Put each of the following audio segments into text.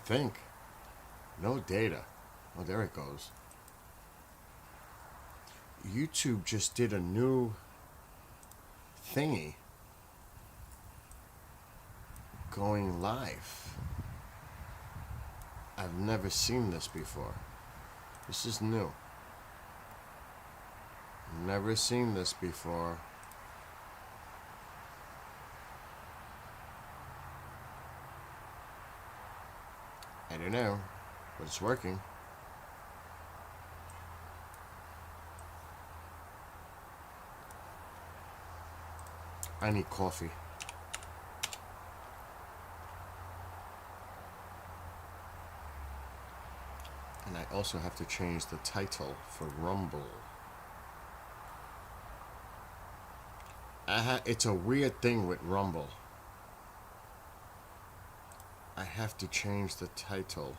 think. No data. Oh, there it goes. YouTube just did a new thingy going live. I've never seen this before. This is new. Never seen this before. I don't know, but it's working. I need coffee. And I also have to change the title for Rumble. It's a weird thing with Rumble. I have to change the title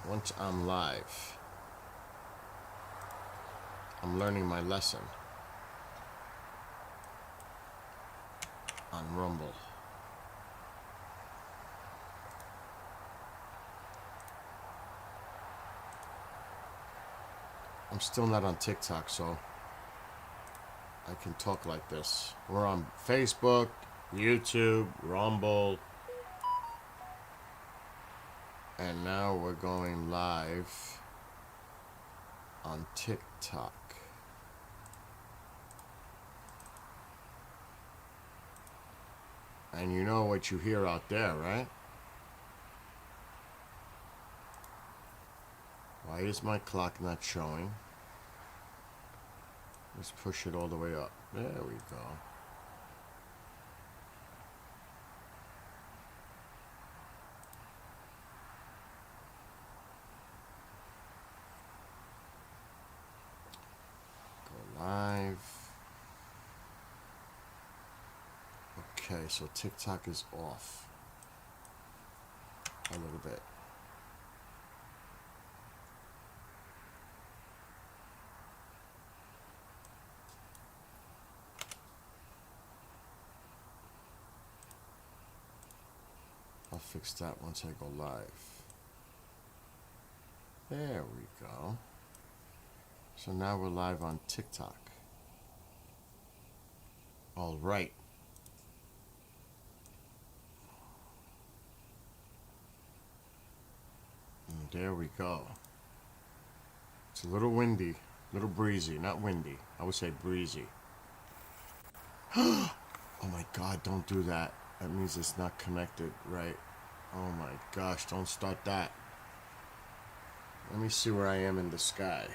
once I'm live. I'm learning my lesson on Rumble. I'm still not on TikTok, so I can talk like this. We're on Facebook, YouTube, Rumble, and now we're going live on TikTok. And you know what you hear out there, right? Why is my clock not showing? Let's push it all the way up. There we go. Go live. Okay, so TikTok is off a little bit. I'll fix that once I go live. There we go. So now we're live on TikTok. All right. And there we go. It's a little windy, a little breezy, not windy. I would say breezy. Oh my God, don't do that. That means it's not connected, right? Oh my gosh, don't start that. Let me see where I am in the sky.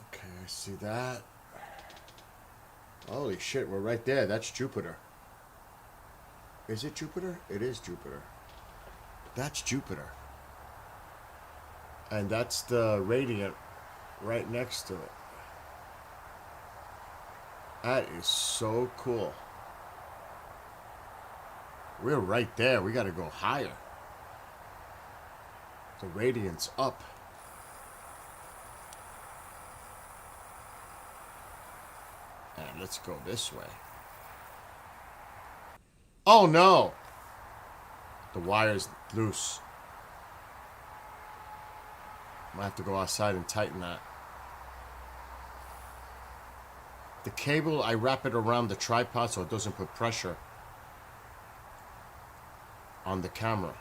Okay, I see that. Holy shit, we're right there. That's Jupiter. Is it Jupiter? It is Jupiter. That's Jupiter. And that's the radiant right next to it. That is so cool. We're right there. We got to go higher. The radiant's up. And let's go this way. Oh no! The wire's loose. Might have to go outside and tighten that. The cable, I wrap it around the tripod so it doesn't put pressure on the camera.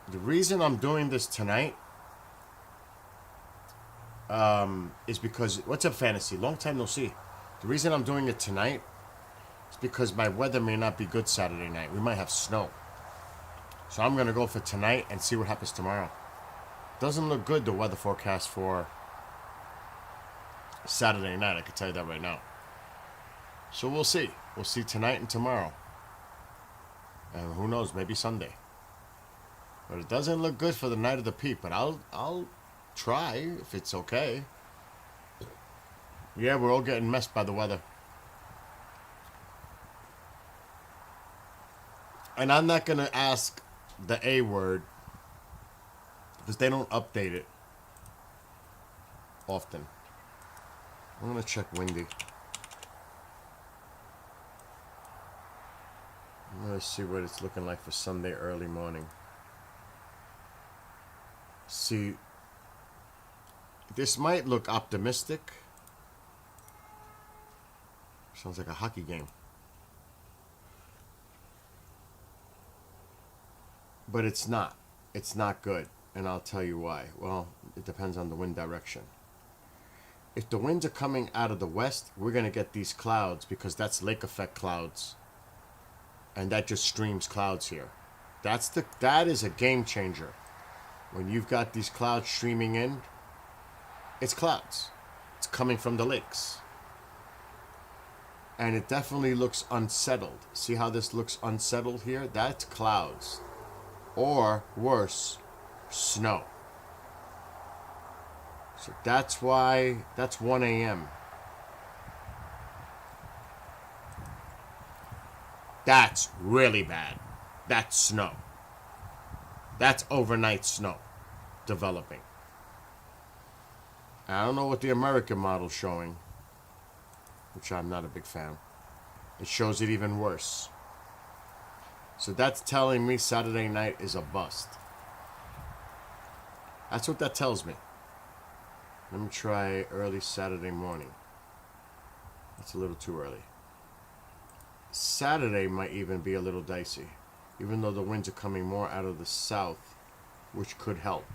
The reason I'm doing this tonight is because, what's up, Fantasy? Long time no see. The reason I'm doing it tonight is because my weather may not be good Saturday night. We might have snow. So I'm going to go for tonight and see what happens tomorrow. Doesn't look good, the weather forecast for Saturday night. I can tell you that right now. So we'll see. We'll see tonight and tomorrow. And who knows, maybe Sunday. But it doesn't look good for the night of the peep. But I'll try if it's okay. Yeah, we're all getting messed by the weather. And I'm not going to ask the A word because they don't update it often. I'm going to check windy. I'm going to see what it's looking like for Sunday early morning. See, this might look optimistic. Sounds like a hockey game. But it's not. It's not good. And I'll tell you why. Well, it depends on the wind direction. If the winds are coming out of the west, we're going to get these clouds because that's lake effect clouds. And that just streams clouds here. That is a game changer. When you've got these clouds streaming in, it's clouds. It's coming from the lakes. And it definitely looks unsettled. See how this looks unsettled here? That's clouds. Or worse, snow. So that's why, that's 1 a.m. That's really bad. That's snow. That's overnight snow developing. I don't know what the American model's showing, which I'm not a big fan. It shows it even worse. So that's telling me Saturday night is a bust. That's what that tells me. Let me try early Saturday morning. That's a little too early. Saturday might even be a little dicey, even though the winds are coming more out of the south, which could help.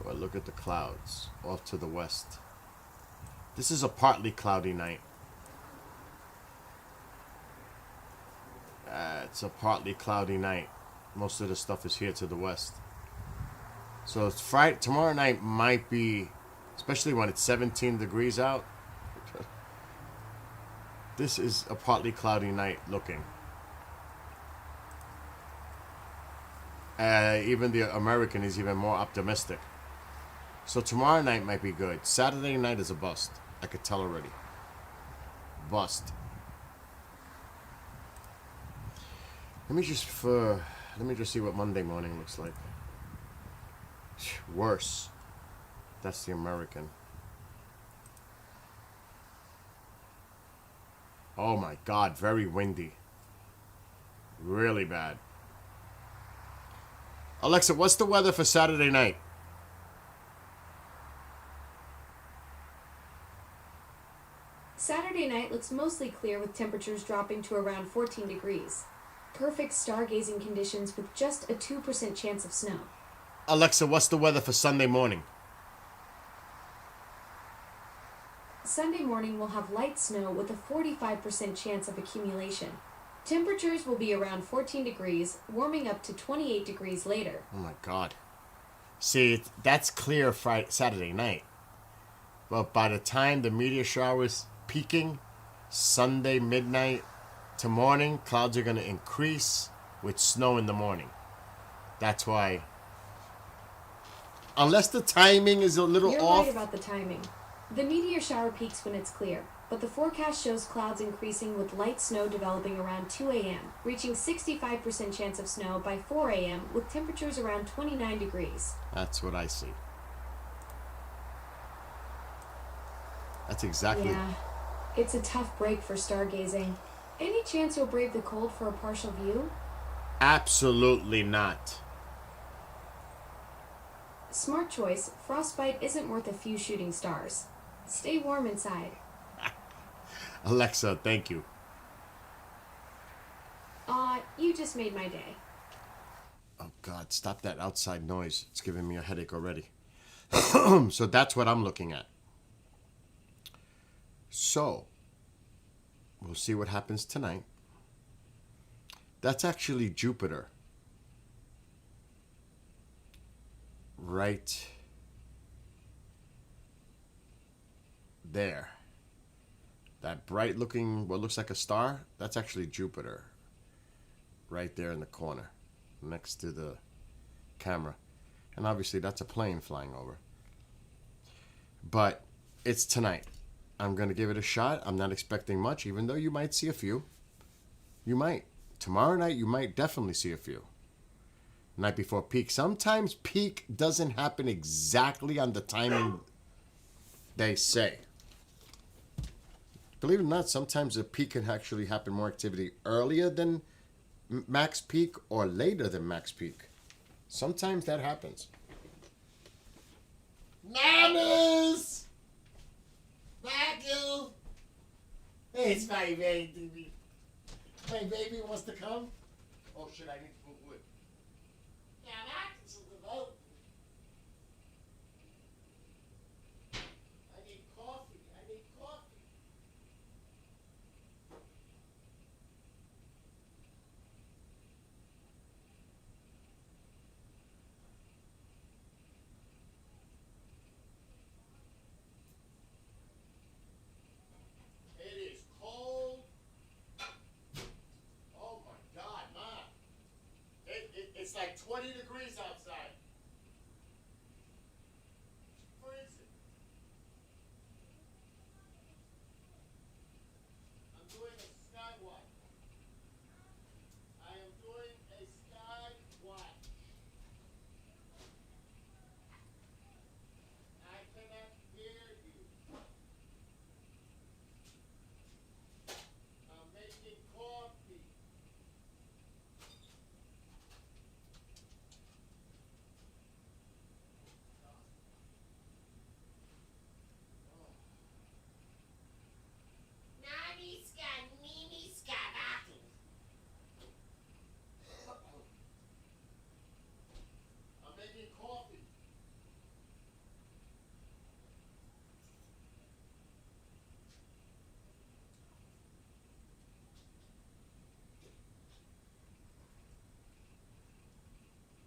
But look at the clouds off to the west. This is a partly cloudy night. It's a partly cloudy night. Most of the stuff is here to the west. So it's Friday. Tomorrow night might be, especially when it's 17 degrees out. This is a partly cloudy night looking. Even the American is even more optimistic. So tomorrow night might be good. Saturday night is a bust. I could tell already. Bust. Let me just see what Monday morning looks like. Worse. That's the American. Oh my God, very windy. Really bad. Alexa, what's the weather for Saturday night? Saturday night looks mostly clear with temperatures dropping to around 14 degrees. Perfect stargazing conditions with just a 2% chance of snow. Alexa, what's the weather for Sunday morning? Sunday morning will have light snow with a 45% chance of accumulation. Temperatures will be around 14 degrees, warming up to 28 degrees later. Oh my God. See, that's clear Saturday night. But by the time the meteor shower's peaking, Sunday midnight to morning, clouds are going to increase with snow in the morning. That's why. Unless the timing is a little You're off. right about the timing. The meteor shower peaks when it's clear, but the forecast shows clouds increasing with light snow developing around 2 a.m., reaching 65% chance of snow by 4 a.m. with temperatures around 29 degrees. That's what I see. That's exactly. Yeah, it's a tough break for stargazing. Any chance you'll brave the cold for a partial view? Absolutely not. Smart choice. Frostbite isn't worth a few shooting stars. Stay warm inside. Alexa, thank you. You just made my day. Oh God, stop that outside noise. It's giving me a headache already. So that's what I'm looking at. So, we'll see what happens tonight. That's actually Jupiter. Right there. That bright looking, what looks like a star, that's actually Jupiter. Right there in the corner, next to the camera. And obviously that's a plane flying over. But it's tonight. I'm going to give it a shot. I'm not expecting much, even though you might see a few. You might. Tomorrow night, you might definitely see a few. night before peak. Sometimes peak doesn't happen exactly on the timing they say. Believe it or not, sometimes the peak can actually happen more activity earlier than max peak or later than max peak. Sometimes that happens. Nanas! Thank you! Hey, it's my baby. My baby wants to come? Oh shit, I need to put wood. Yeah, that's the boat. I need coffee. I need coffee. It is cold. Oh my God, Ma. It's like 20 degrees outside. It's freezing. I'm doing a sky watch. I am doing a sky watch. I cannot hear you. I'm making coffee. Naniska, Niniska, Batu. I'm making coffee.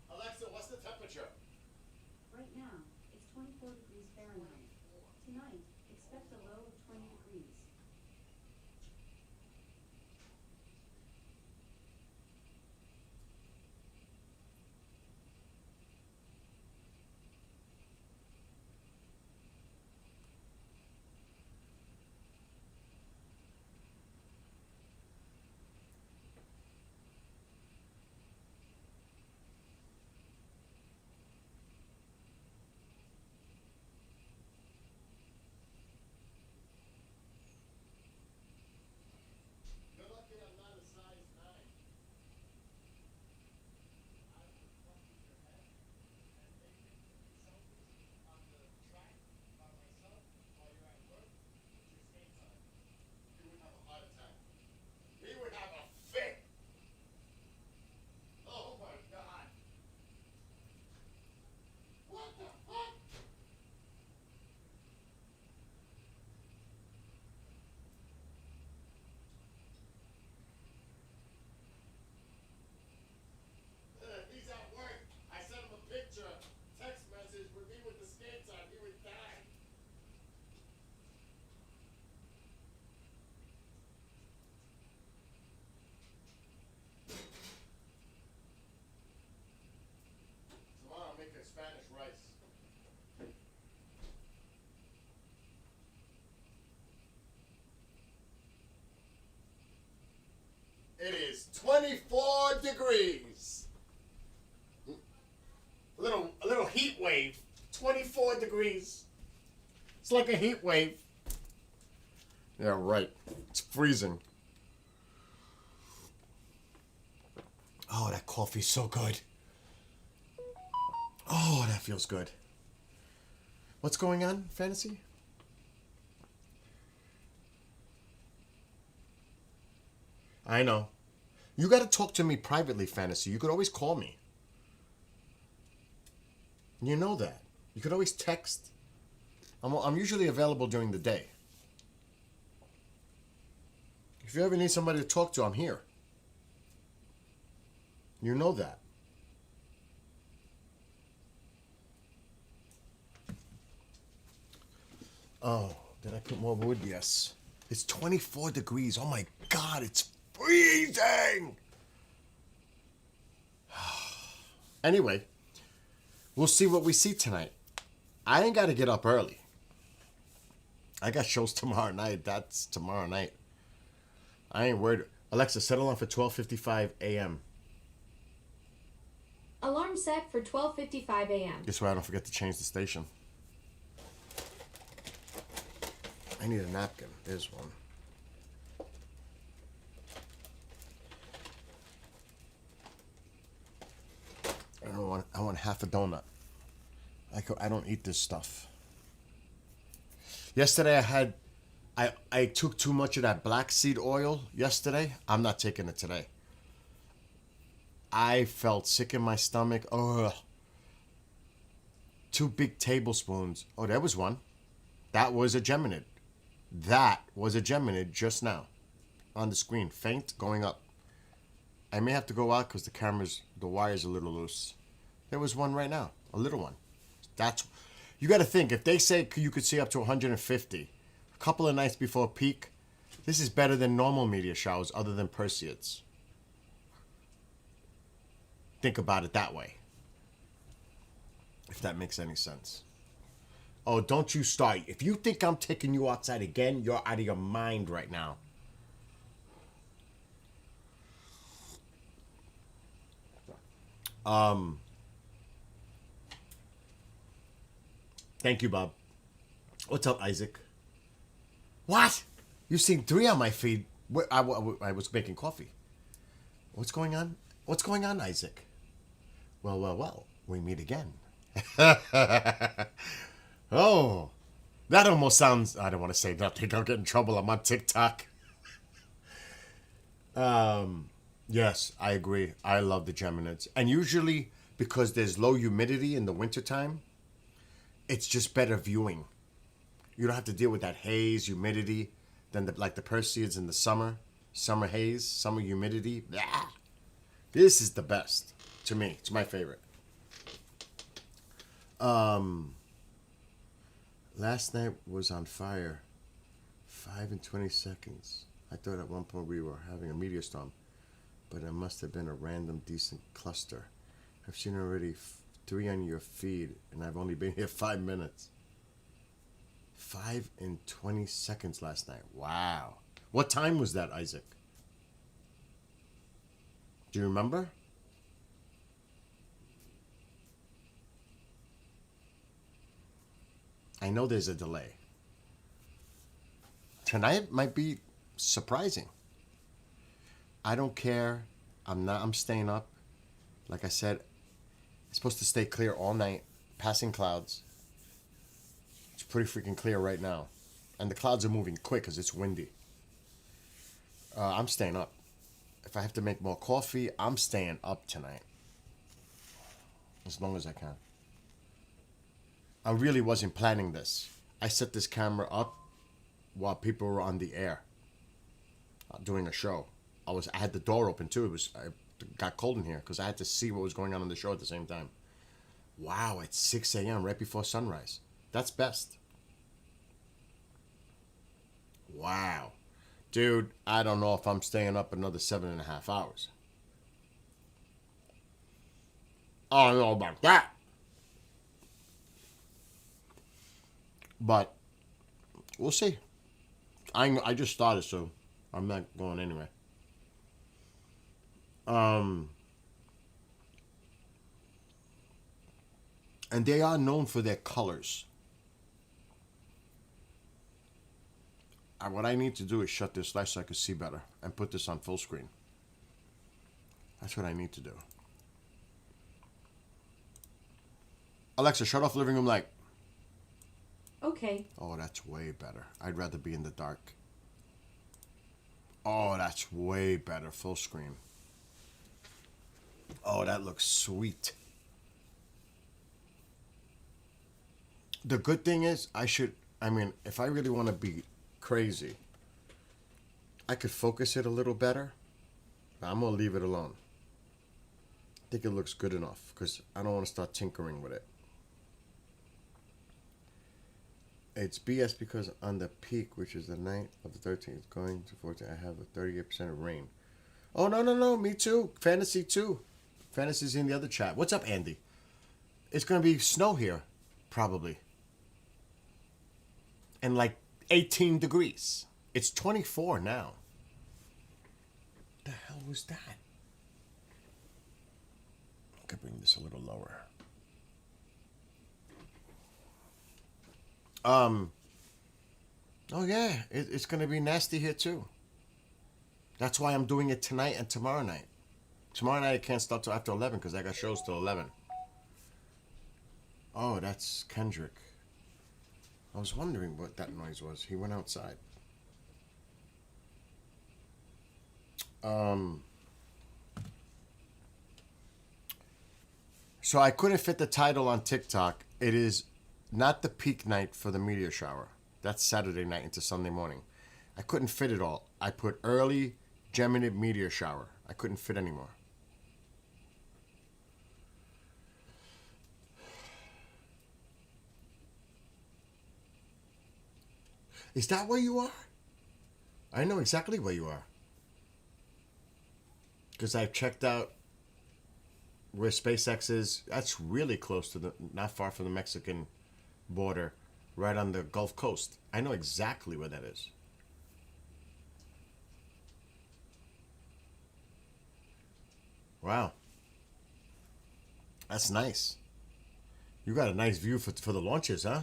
Alexa, what's the temperature? Right now, it's 24 degrees Fahrenheit. Tonight, expect a low of 20 degrees. You're lucky I'm not a size 9. I would fuck with your head and make selfies on the track by myself while you're at work with your skates on. You would have a heart attack. He would have a fit. Oh my God. What the fuck? He's at work. I sent him a picture, text message with me with the skates on. He would die. Tomorrow I'll make a Spanish rice. It is 24 degrees. A little heat wave. 24 degrees. It's like a heat wave. Yeah, right. It's freezing. Oh, that coffee's so good. Oh, that feels good. What's going on, Fantasy? I know. You got to talk to me privately, Fantasy. You could always call me. You know that. You could always text. I'm usually available during the day. If you ever need somebody to talk to, I'm here. You know that. Oh, did I put more wood? Yes. It's 24 degrees. Oh my God, it's freezing! Anyway, we'll see what we see tonight. I ain't got to get up early. I got shows tomorrow night. That's tomorrow night. I ain't worried. Alexa, set alarm for 12:55 a.m. Alarm set for 12:55 a.m. This way I don't forget to change the station. I need a napkin. There's one. I want half a donut. I don't eat this stuff. Yesterday I took too much of that black seed oil yesterday. I'm not taking it today. I felt sick in my stomach. Ugh. 2 big tablespoons. Oh, there was one. That was a Geminid. That was a Geminid just now. On the screen. Faint, going up. I may have to go out because the wire's a little loose. There was one right now. A little one. You got to think, if they say you could see up to 150, a couple of nights before peak, this is better than normal meteor showers other than Perseids. Think about it that way. If that makes any sense. Oh, don't you start. If you think I'm taking you outside again, you're out of your mind right now. Thank you, Bob. What's up, Isaac? What? You've seen 3 on my feed. I was making coffee. What's going on? What's going on, Isaac? Well. We meet again. Oh, that almost sounds... I don't want to say nothing. I'll get in trouble. I'm on TikTok. Yes, I agree. I love the Geminids. And usually, because there's low humidity in the wintertime, it's just better viewing. You don't have to deal with that haze, humidity, than like the Perseids in the summer. Summer haze, summer humidity. Blah. This is the best. To me, it's my favorite. Last night was on fire. 5 and 20 seconds. I thought at one point we were having a meteor storm, but it must have been a random decent cluster. I've seen already 3 on your feed, and I've only been here 5 minutes. 5 and 20 seconds last night. Wow. What time was that, Isaac? Do you remember? I know there's a delay. Tonight might be surprising. I don't care. I'm staying up. Like I said, it's supposed to stay clear all night. Passing clouds. It's pretty freaking clear right now. And the clouds are moving quick because it's windy. I'm staying up. If I have to make more coffee, I'm staying up tonight. As long as I can. I really wasn't planning this. I set this camera up while people were on the air doing a show. I had the door open too. It got cold in here because I had to see what was going on the show at the same time. Wow, it's 6 a.m. right before sunrise. That's best. Wow. Dude, I don't know if I'm staying up another 7.5 hours. I don't know about that. But we'll see. I just started, so I'm not going anywhere. And they are known for their colors. What I need to do is shut this light so I can see better and put this on full screen. That's what I need to do. Alexa, shut off living room light. Okay. Oh, that's way better. I'd rather be in the dark. Oh, that's way better. Full screen. Oh, that looks sweet. The good thing is, if I really want to be crazy, I could focus it a little better. But I'm going to leave it alone. I think it looks good enough because I don't want to start tinkering with it. It's BS because on the peak, which is the night of the 13th, going to 14th, I have a 38% of rain. Oh, no. Me too. Fantasy too. Fantasy's in the other chat. What's up, Andy? It's going to be snow here, probably. And like 18 degrees. It's 24 now. What the hell was that? could bring this a little lower. Oh yeah, it's gonna be nasty here too. That's why I'm doing it tonight and tomorrow night. Tomorrow night I can't start till after 11 because I got shows till 11. Oh, that's Kendrick. I was wondering what that noise was. He went outside. So I couldn't fit the title on TikTok. It is not the peak night for the meteor shower. That's Saturday night into Sunday morning. I couldn't fit it all. I put early Geminid Meteor shower. I couldn't fit anymore. Is that where you are? I know exactly where you are. Because I've checked out where SpaceX is. That's really close to the, not far from the Mexican border, right on the Gulf Coast. I know exactly where that is. Wow. That's nice. You got a nice view for the launches, huh?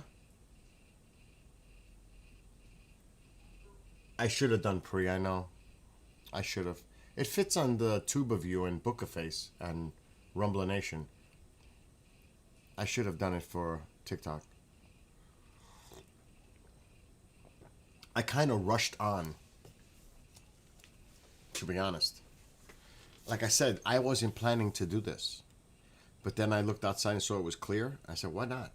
I should have done pre, I know. I should have. It fits on the Tuba View and Booker Face and Rumbler Nation. I should have done it for TikTok. I kind of rushed on, to be honest. Like I said, I wasn't planning to do this. But then I looked outside and saw it was clear. I said, why not?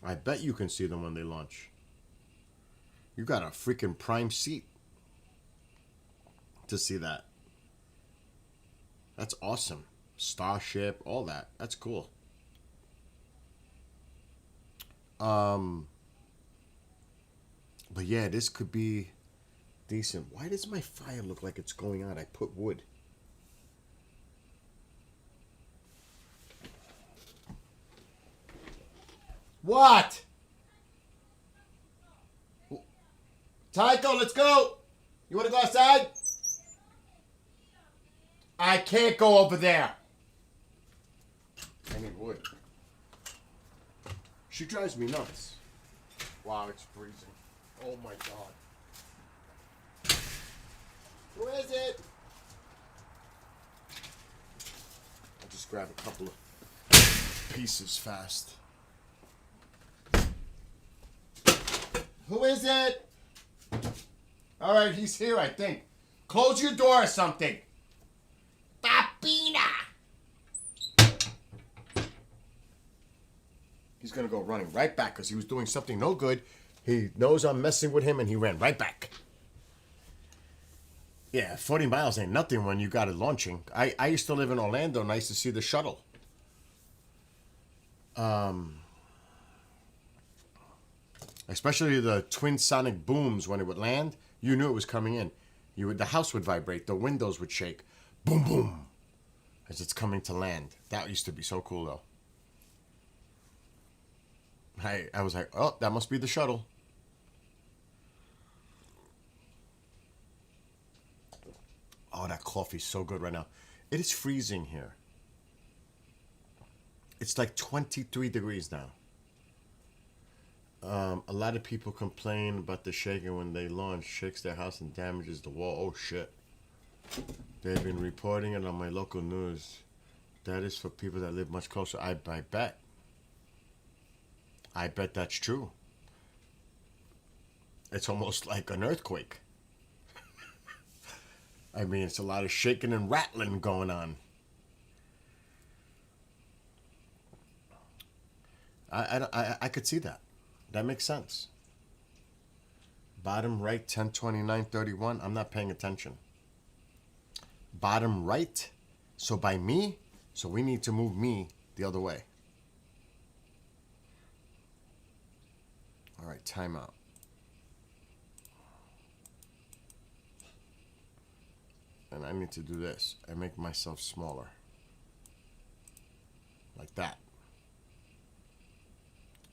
I bet you can see them when they launch. You got a freaking prime seat to see that. That's awesome. Starship, all that. That's cool. But yeah, this could be decent. Why does my fire look like it's going out? I put wood. What? Tycho, let's go. You want to go outside? I can't go over there. I need wood. She drives me nuts. Wow, it's freezing. Oh my god. Who is it? I'll just grab a couple of pieces fast. Who is it? All right, he's here, I think. Close your door or something. Papina! He's going to go running right back because he was doing something no good. He knows I'm messing with him, and he ran right back. Yeah, 40 miles ain't nothing when you got it launching. I used to live in Orlando, and I used to see the shuttle. Especially the twin sonic booms when it would land, you knew it was coming in. The house would vibrate, the windows would shake, boom, boom, as it's coming to land. That used to be so cool, though. I was like, oh, that must be the shuttle. Oh, that coffee's so good right now. It is freezing here. It's like 23 degrees now. A lot of people complain about the shaking when they launch, shakes their house and damages the wall. Oh shit. They've been reporting it on my local news. That is for people that live much closer. I bet. I bet that's true. It's almost like an earthquake. I mean, it's a lot of shaking and rattling going on. I could see that. That makes sense. Bottom right, 1029.31. I'm not paying attention. Bottom right. So by me, so we need to move me the other way. All right, timeout. And I need to do this. I make myself smaller. Like that.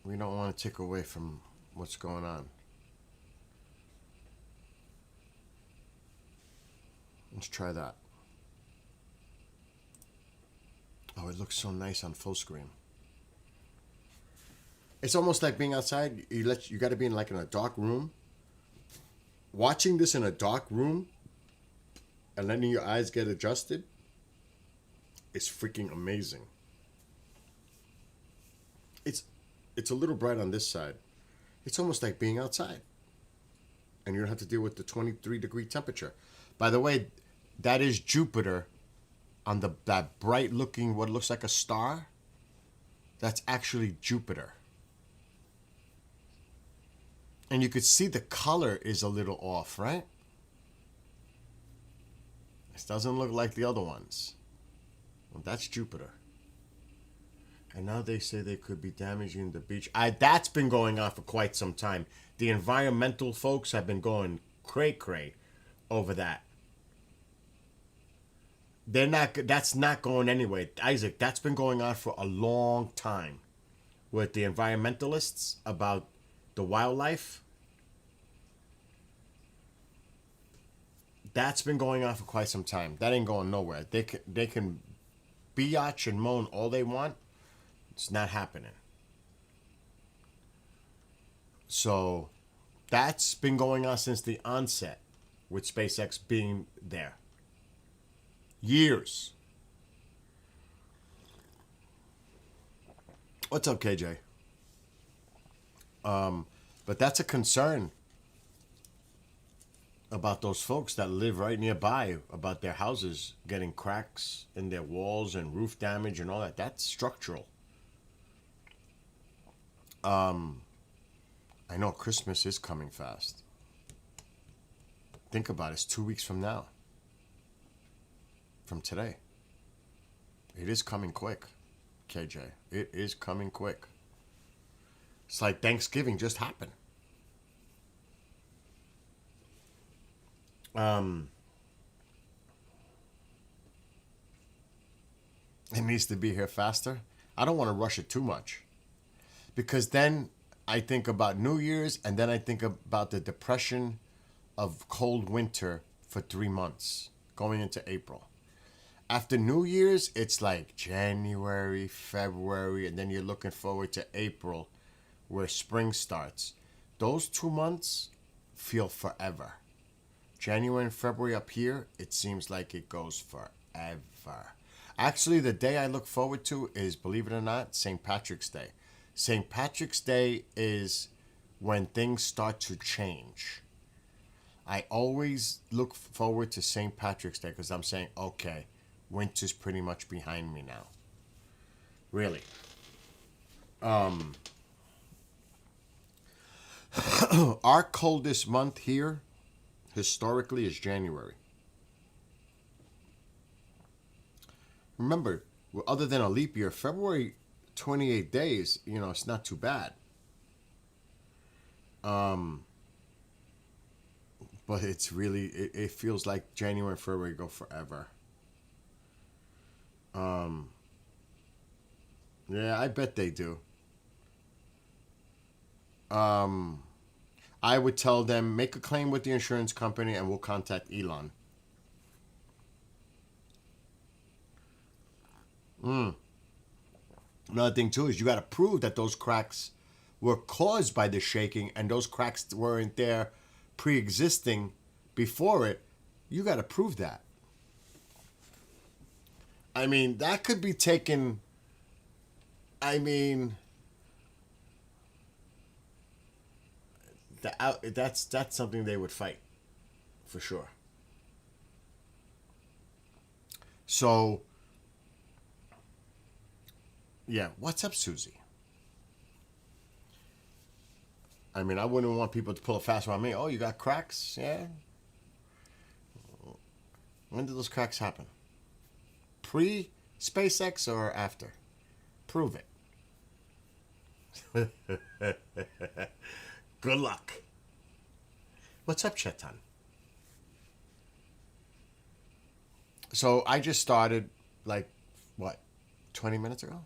We don't want to take away from what's going on. Let's try that. Oh, it looks so nice on full screen. It's almost like being outside. You got to be in like in a dark room. Watching this in a dark room and letting your eyes get adjusted is freaking amazing. It's a little bright on this side. It's almost like being outside. And you don't have to deal with the 23-degree temperature. By the way, that is Jupiter on that bright looking, what looks like a star. That's actually Jupiter. And you could see the color is a little off, right? This doesn't look like the other ones. Well, that's Jupiter. And now they say they could be damaging the beach. That's been going on for quite some time. The environmental folks have been going cray-cray over that. That's not going anywhere. Isaac, that's been going on for a long time with the environmentalists about the wildlife. That's been going on for quite some time. That ain't going nowhere. They can biatch and moan all they want. It's not happening. So that's been going on since the onset with SpaceX being there. Years. What's up, KJ? But that's a concern about those folks that live right nearby, about their houses getting cracks in their walls and roof damage and all that. That's structural. I know Christmas is coming fast. Think about it. It's 2 weeks from now. From today. It is coming quick, KJ. It is coming quick. It's like Thanksgiving just happened. It needs to be here faster. I don't want to rush it too much. Because then I think about New Year's and then I think about the depression of cold winter for 3 months going into April. After New Year's, it's like January, February, and then you're looking forward to April where spring starts. Those 2 months feel forever. January and February up here, it seems like it goes forever. Actually, the day I look forward to is, believe it or not, St. Patrick's Day. St. Patrick's Day is when things start to change. I always look forward to St. Patrick's Day because I'm saying, okay, winter's pretty much behind me now. Really. Our coldest month here, historically, is January. Remember, other than a leap year, February, 28 days, it's not too bad. But it's really, it feels like January and February go forever. Yeah, I bet they do. I would tell them, make a claim with the insurance company and we'll contact Elon. Another thing too is you got to prove that those cracks were caused by the shaking and those cracks weren't there pre-existing before it. You got to prove that. I mean, that could be taken. That's something they would fight for sure. So, yeah, what's up, Susie? I mean, I wouldn't want people to pull a fast one on me. Oh, you got cracks? Yeah. When did those cracks happen? Pre-SpaceX or after? Prove it. Good luck. What's up, Chetan? So I just started, 20 minutes ago?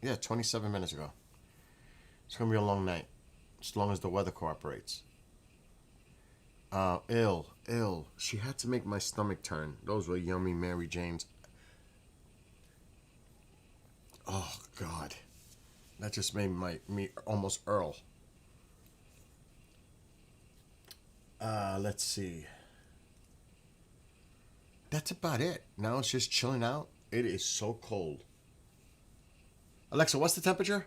Yeah, 27 minutes ago. It's going to be a long night, as long as the weather cooperates. Ill. She had to make my stomach turn. Those were yummy Mary Janes. Oh God, that just made me almost Earl. Let's see. That's about it. Now it's just chilling out. It is so cold. Alexa, what's the temperature?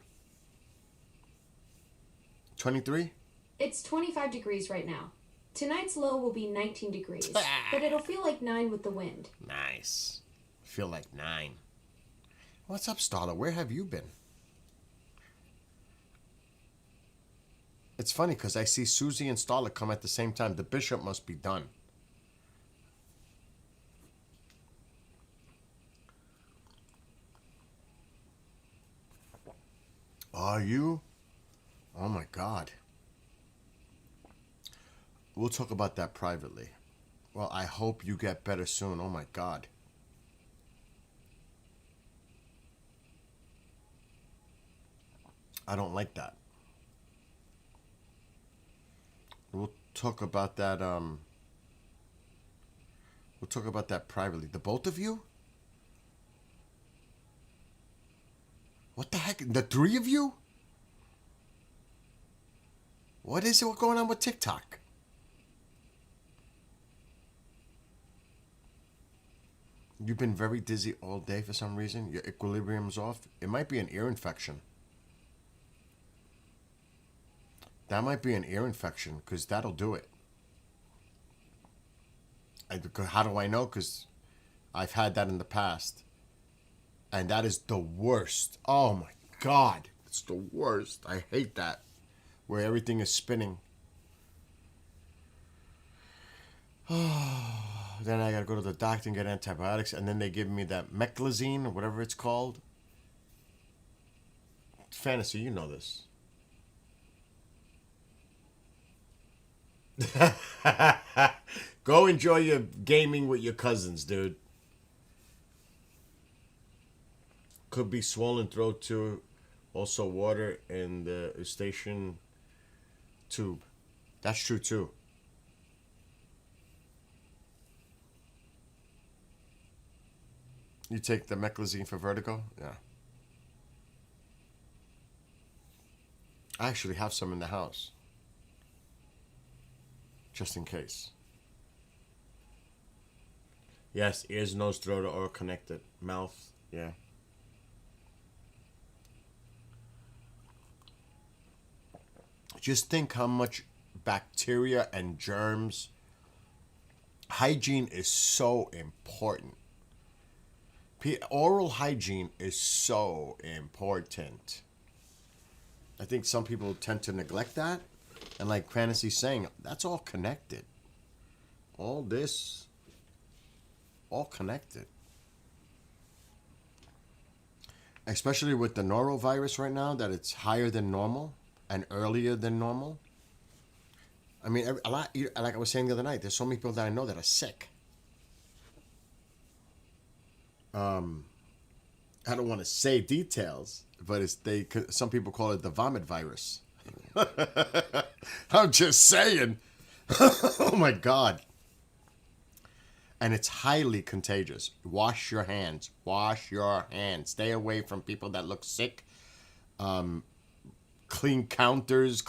23? It's 25 degrees right now. Tonight's low will be 19 degrees, but it'll feel like 9 with the wind. Nice. Feel like 9. What's up, Starla? Where have you been? It's funny because I see Susie and Starla come at the same time. The bishop must be done. Are you? Oh my God. We'll talk about that privately. Well, I hope you get better soon. Oh my God. I don't like that. We'll talk about that. We'll talk about that privately. The both of you? What the heck? The 3 of you? What is it? What's going on with TikTok? You've been very dizzy all day for some reason. Your equilibrium's off. It might be an ear infection. That might be an ear infection because that'll do it. How do I know? Because I've had that in the past. And that is the worst. Oh my God. It's the worst. I hate that. Where everything is spinning. Then I gotta go to the doctor and get antibiotics. And then they give me that meclizine or whatever it's called. Fantasy, you know this. Go enjoy your gaming with your cousins, dude. Could be swollen throat too. Also water in the eustachian tube. That's true too. You take the meclizine for vertigo? Yeah. I actually have some in the house. Just in case. Yes, ears, nose, throat are all connected. Mouth, yeah. Just think how much bacteria and germs. Hygiene is so important. Oral hygiene is so important. I think some people tend to neglect that. And like Fantasy's saying, that's all connected. All this, all connected. Especially with the norovirus right now, that it's higher than normal and earlier than normal. I mean, a lot. Like I was saying the other night, there's so many people that I know that are sick. I don't want to say details, but some people call it the vomit virus. I'm just saying. Oh my God. And it's highly contagious. Wash your hands. Wash your hands. Stay away from people that look sick. Clean counters.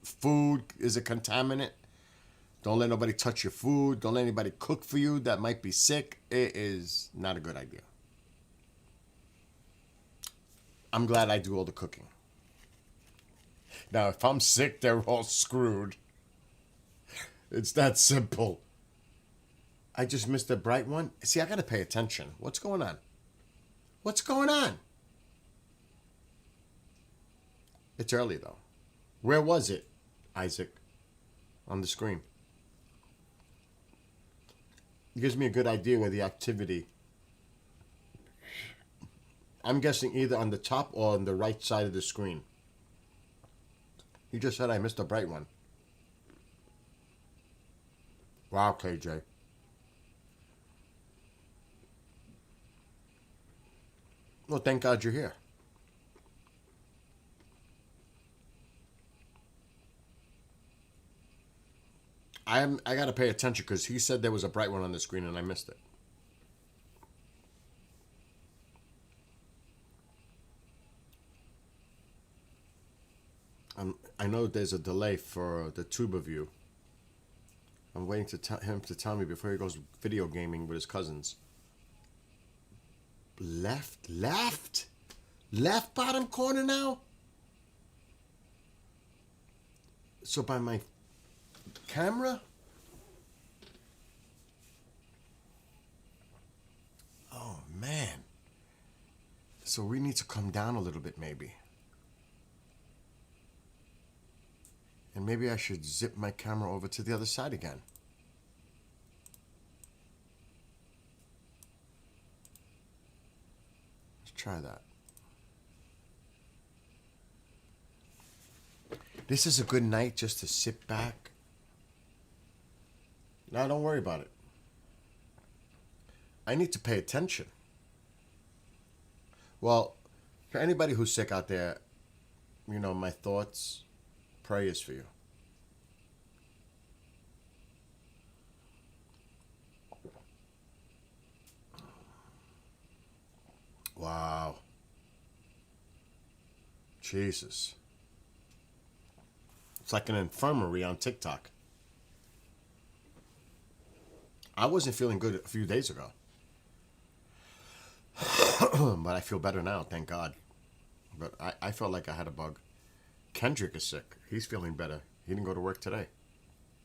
Food is a contaminant. Don't let nobody touch your food. Don't let anybody cook for you that might be sick. It is not a good idea. I'm glad I do all the cooking. Now, if I'm sick, they're all screwed. It's that simple. I just missed a bright one. See, I got to pay attention. What's going on? What's going on? It's early, though. Where was it, Isaac? On the screen. It gives me a good idea where the activity. I'm guessing either on the top or on the right side of the screen. You just said I missed a bright one. Wow, KJ. Well, thank God you're here. I got to pay attention because he said there was a bright one on the screen and I missed it. I know there's a delay for the tuba view. I'm waiting to him to tell me before he goes video gaming with his cousins. Left bottom corner now. So by my camera. Oh man. So we need to come down a little bit maybe. And maybe I should zip my camera over to the other side again. Let's try that. This is a good night just to sit back. Now don't worry about it. I need to pay attention. Well, for anybody who's sick out there, you know, my thoughts, prayers for you. Wow. Jesus. It's like an infirmary on TikTok. I wasn't feeling good a few days ago. But I feel better now, thank God. But I felt like I had a bug. Kendrick is sick. He's feeling better. He didn't go to work today.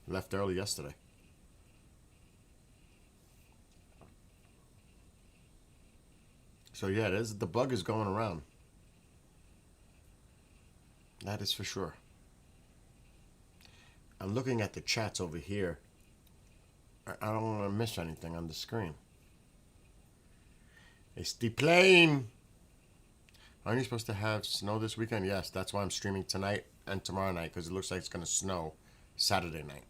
Left early yesterday. So yeah, the bug is going around. That is for sure. I'm looking at the chats over here. I don't want to miss anything on the screen. It's the plane. Aren't you supposed to have snow this weekend? Yes, that's why I'm streaming tonight and tomorrow night, because it looks like it's going to snow Saturday night.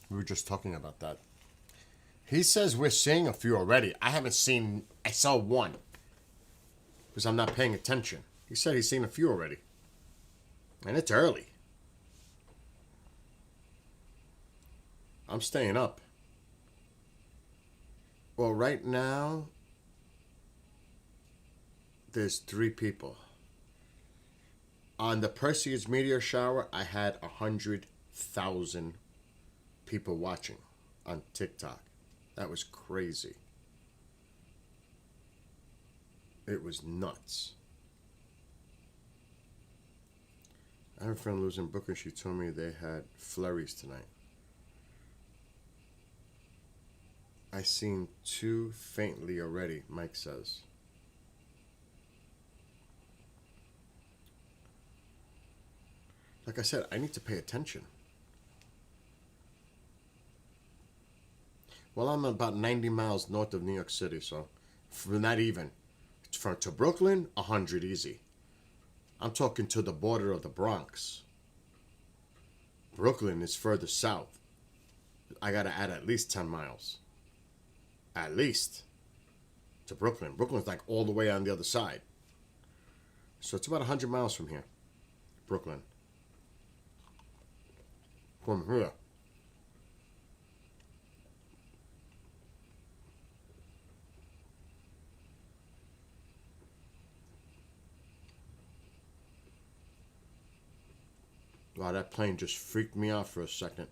We were just talking about that. He says we're seeing a few already. I saw one. Because I'm not paying attention. He said he's seen a few already. And it's early. I'm staying up. Well, right now, there's 3 people. On the Perseus meteor shower, I had 100,000 people watching on TikTok. That was crazy. It was nuts. I have a friend who lives in Brooklyn. She told me they had flurries tonight. I seen 2 faintly already, Mike says. Like I said, I need to pay attention. Well, I'm about 90 miles north of New York City, so not even. To Brooklyn, 100 easy. I'm talking to the border of the Bronx. Brooklyn is further south. I gotta add at least 10 miles. At least. To Brooklyn. Brooklyn's like all the way on the other side. So it's about 100 miles from here. Brooklyn. From here. Wow, that plane just freaked me out for a second.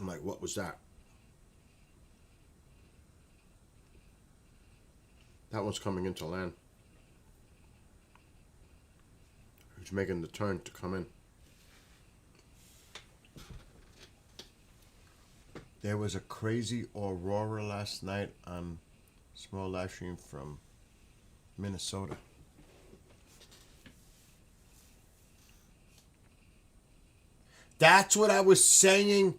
I'm like, what was that? That one's coming into land. He's making the turn to come in. There was a crazy aurora last night on small live stream from Minnesota. That's what I was saying.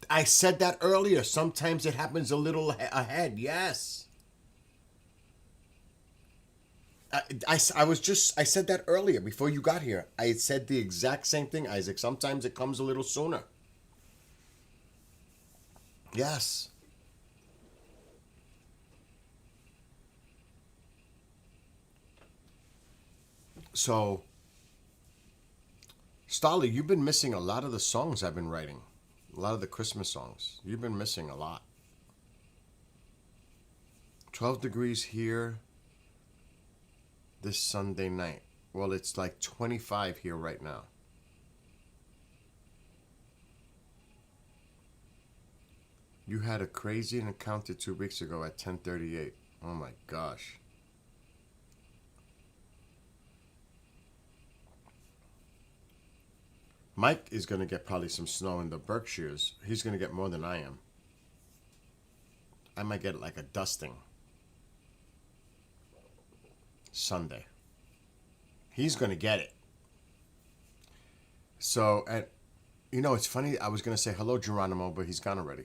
I said that earlier. Sometimes it happens a little ahead. Yes. I said that earlier before you got here. I said the exact same thing, Isaac. Sometimes it comes a little sooner. Yes. So, Starly, you've been missing a lot of the songs I've been writing. A lot of the Christmas songs. You've been missing a lot. 12 degrees here this Sunday night. Well, it's like 25 here right now. You had a crazy encounter 2 weeks ago at 10:38. Oh my gosh. Mike is going to get probably some snow in the Berkshires. He's going to get more than I am. I might get like a dusting Sunday. He's going to get it. So, and you know, it's funny. I was going to say hello, Geronimo, but he's gone already.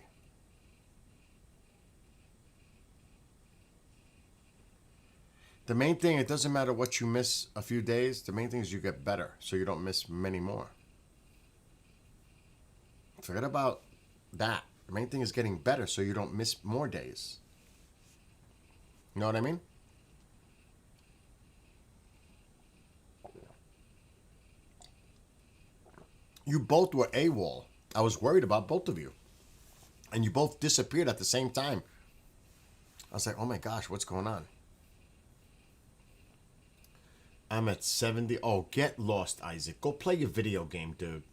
The main thing, it doesn't matter what you miss a few days. The main thing is you get better so you don't miss many more. Forget about that. The main thing is getting better so you don't miss more days. You know what I mean? You both were AWOL. I was worried about both of you. And you both disappeared at the same time. I was like, oh my gosh, what's going on? I'm at 70. Oh, get lost, Isaac. Go play your video game, dude.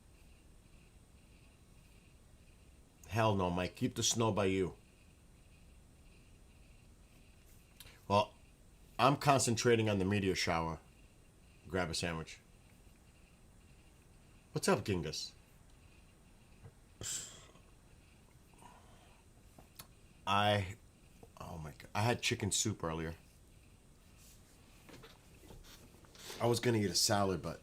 Hell no, Mike. Keep the snow by you. Well, I'm concentrating on the meteor shower. Grab a sandwich. What's up, Genghis? Oh my God. I had chicken soup earlier. I was gonna eat a salad, but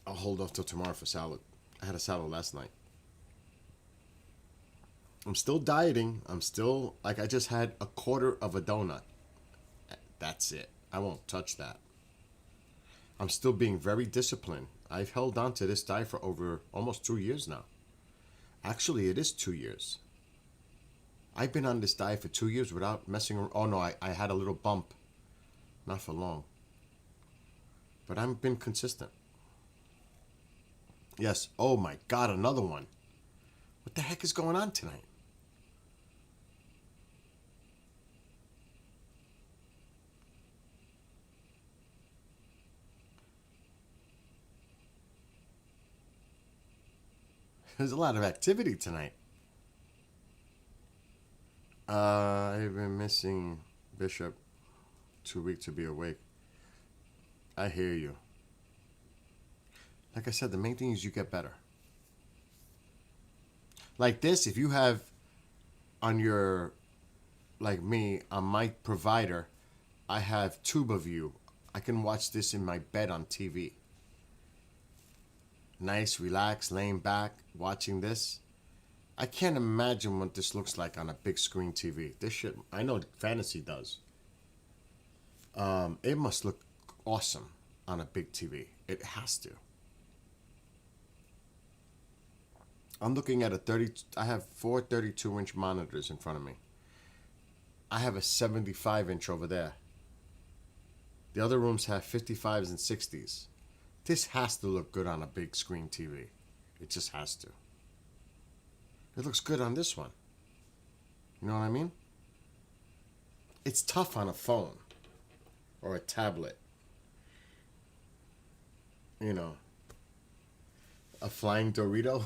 I'll hold off till tomorrow for salad. I had a salad last night. I'm still dieting. I'm still, like, I just had a quarter of a donut. That's it. I won't touch that. I'm still being very disciplined. I've held on to this diet for over almost 2 years now. Actually, it is 2 years. I've been on this diet for 2 years without messing around. Oh no, I had a little bump. Not for long. But I've been consistent. Yes. Oh my God, another one. What the heck is going on tonight? There's a lot of activity tonight. I've been missing Bishop 2 weeks to be awake. I hear you. Like I said, the main thing is you get better. Like this, if you have on your, like me, on my provider, I have TubeView. I can watch this in my bed on TV. Nice, relaxed, laying back, watching this. I can't imagine what this looks like on a big screen TV. This shit, I know Fantasy does. It must look awesome on a big TV. It has to. I'm looking at I have 4 32-inch monitors in front of me. I have a 75-inch over there. The other rooms have 55s and 60s. This has to look good on a big screen TV. It just has to. It looks good on this one. You know what I mean? It's tough on a phone or a tablet. You know, a flying Dorito.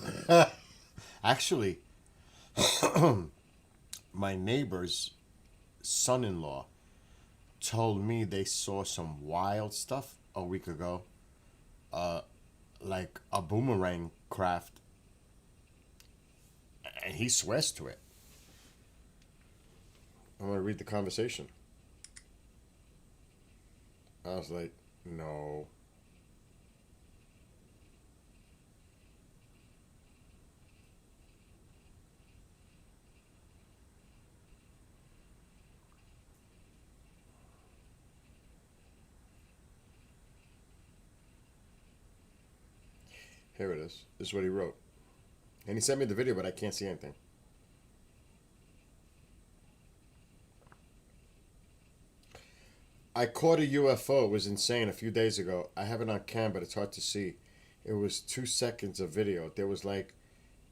Actually, my neighbor's son-in-law told me they saw some wild stuff a week ago. Like a boomerang craft. And he swears to it. I'm going to read the conversation. I was like, no. Here it is. This is what he wrote. And he sent me the video, but I can't see anything. I caught a UFO. It was insane a few days ago. I have it on cam, but it's hard to see. It was 2 seconds of video. There was like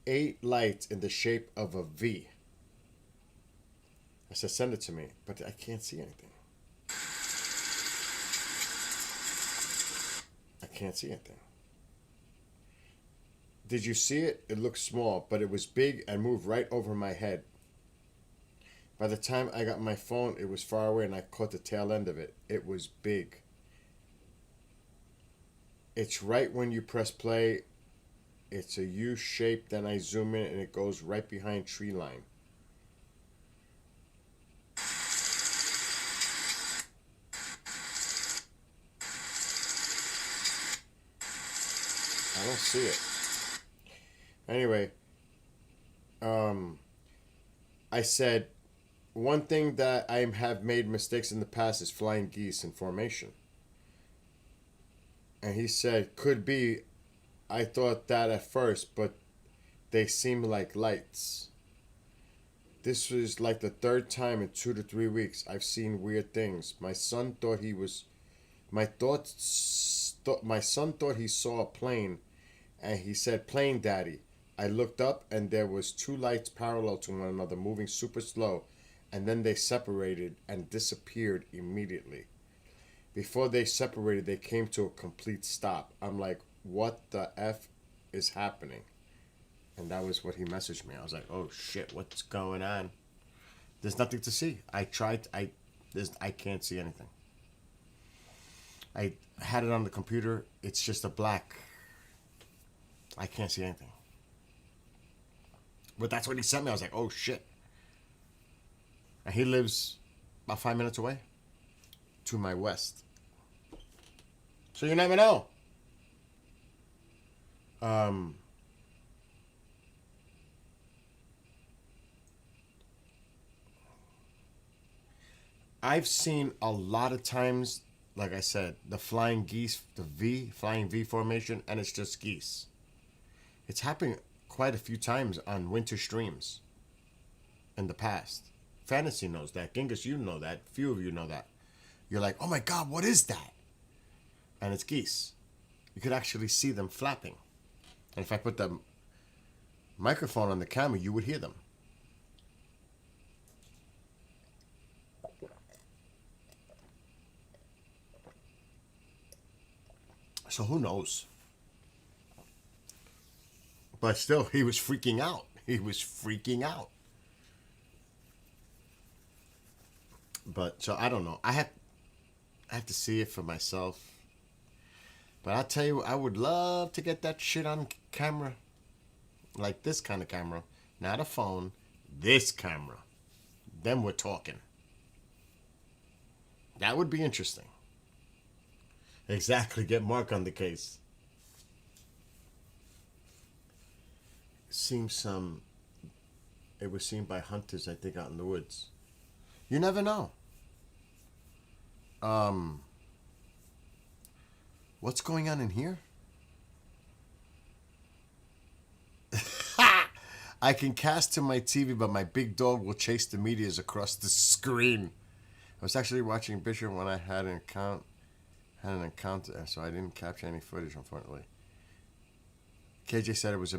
8 lights in the shape of a V. I said, send it to me, but I can't see anything. I can't see anything. Did you see it? It looked small, but it was big and moved right over my head. By the time I got my phone, it was far away and I caught the tail end of it. It was big. It's right when you press play. It's a U shape, then I zoom in and it goes right behind tree line. I don't see it. Anyway, I said, one thing that I have made mistakes in the past is flying geese in formation. And he said, could be, I thought that at first, but they seem like lights. This was like the third time in 2 to 3 weeks I've seen weird things. My son thought he saw a plane, and he said, "Plane, Daddy." I looked up, and there was two lights parallel to one another, moving super slow, and then they separated and disappeared immediately. Before they separated, they came to a complete stop. I'm like, what the F is happening? And that was what he messaged me. I was like, oh shit, what's going on? There's nothing to see. I can't see anything. I had it on the computer. It's just a black. I can't see anything. But that's what he sent me. I was like, oh shit. And he lives about 5 minutes away to my west. So you never know. I've seen a lot of times, like I said, the flying geese, flying V formation, and it's just geese. It's happened quite a few times on winter streams in the past. Fantasy knows that. Genghis, you know that. Few of you know that. You're like, oh my God, what is that? And it's geese. You could actually see them flapping. And if I put the microphone on the camera, you would hear them. So who knows? But still, he was freaking out. He was freaking out. But so I don't know. I have to see it for myself. But I tell you, I would love to get that shit on camera, like this kind of camera, not a phone. This camera. Then we're talking. That would be interesting. Exactly. Get Mark on the case. It was seen by hunters, I think, out in the woods. You never know. What's going on in here? I can cast to my TV, but my big dog will chase the meteors across the screen. I was actually watching Bishop when I had an encounter, so I didn't capture any footage, unfortunately. KJ said it was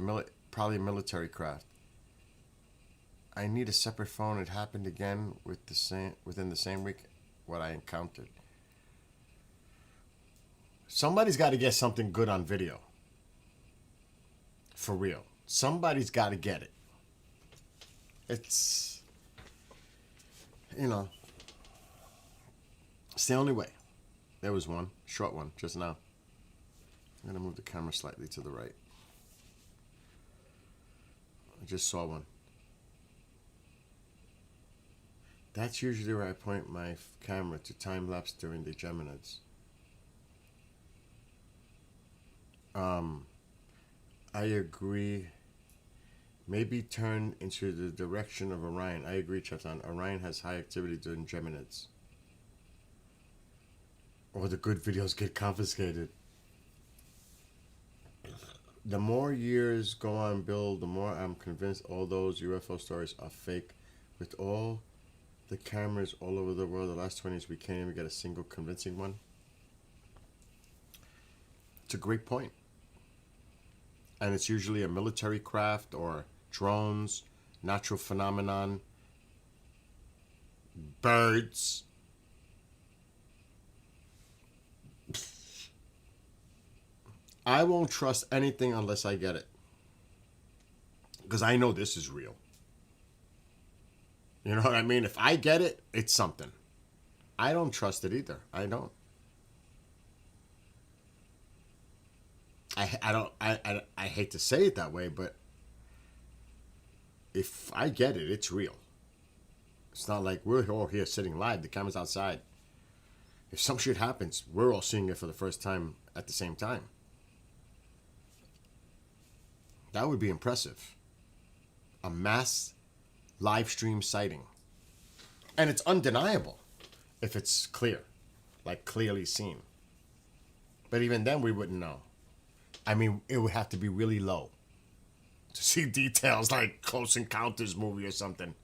probably a military craft. I need a separate phone. It happened again within the same week what I encountered. Somebody's got to get something good on video. For real. Somebody's got to get it. It's, it's the only way. There was one, short one, just now. I'm going to move the camera slightly to the right. I just saw one. That's usually where I point my camera to time lapse during the Geminids. I agree. Maybe turn into the direction of Orion. I agree, Chatan. Orion has high activity during Geminids. Or the good videos get confiscated. The more years go on, Bill, the more I'm convinced all those UFO stories are fake. With all the cameras all over the world, the last 20 years, we can't even get a single convincing one. It's a great point. And it's usually a military craft or drones, natural phenomenon. Birds. I won't trust anything unless I get it. Because I know this is real. You know what I mean? If I get it, it's something. I don't trust it either. I don't. I don't. I hate to say it that way, but if I get it, it's real. It's not like we're all here sitting live. The camera's outside. If some shit happens, we're all seeing it for the first time at the same time. That would be impressive. A mass live stream sighting. And it's undeniable if it's clear, like clearly seen. But even then, we wouldn't know. I mean, it would have to be really low to see details like Close Encounters movie or something.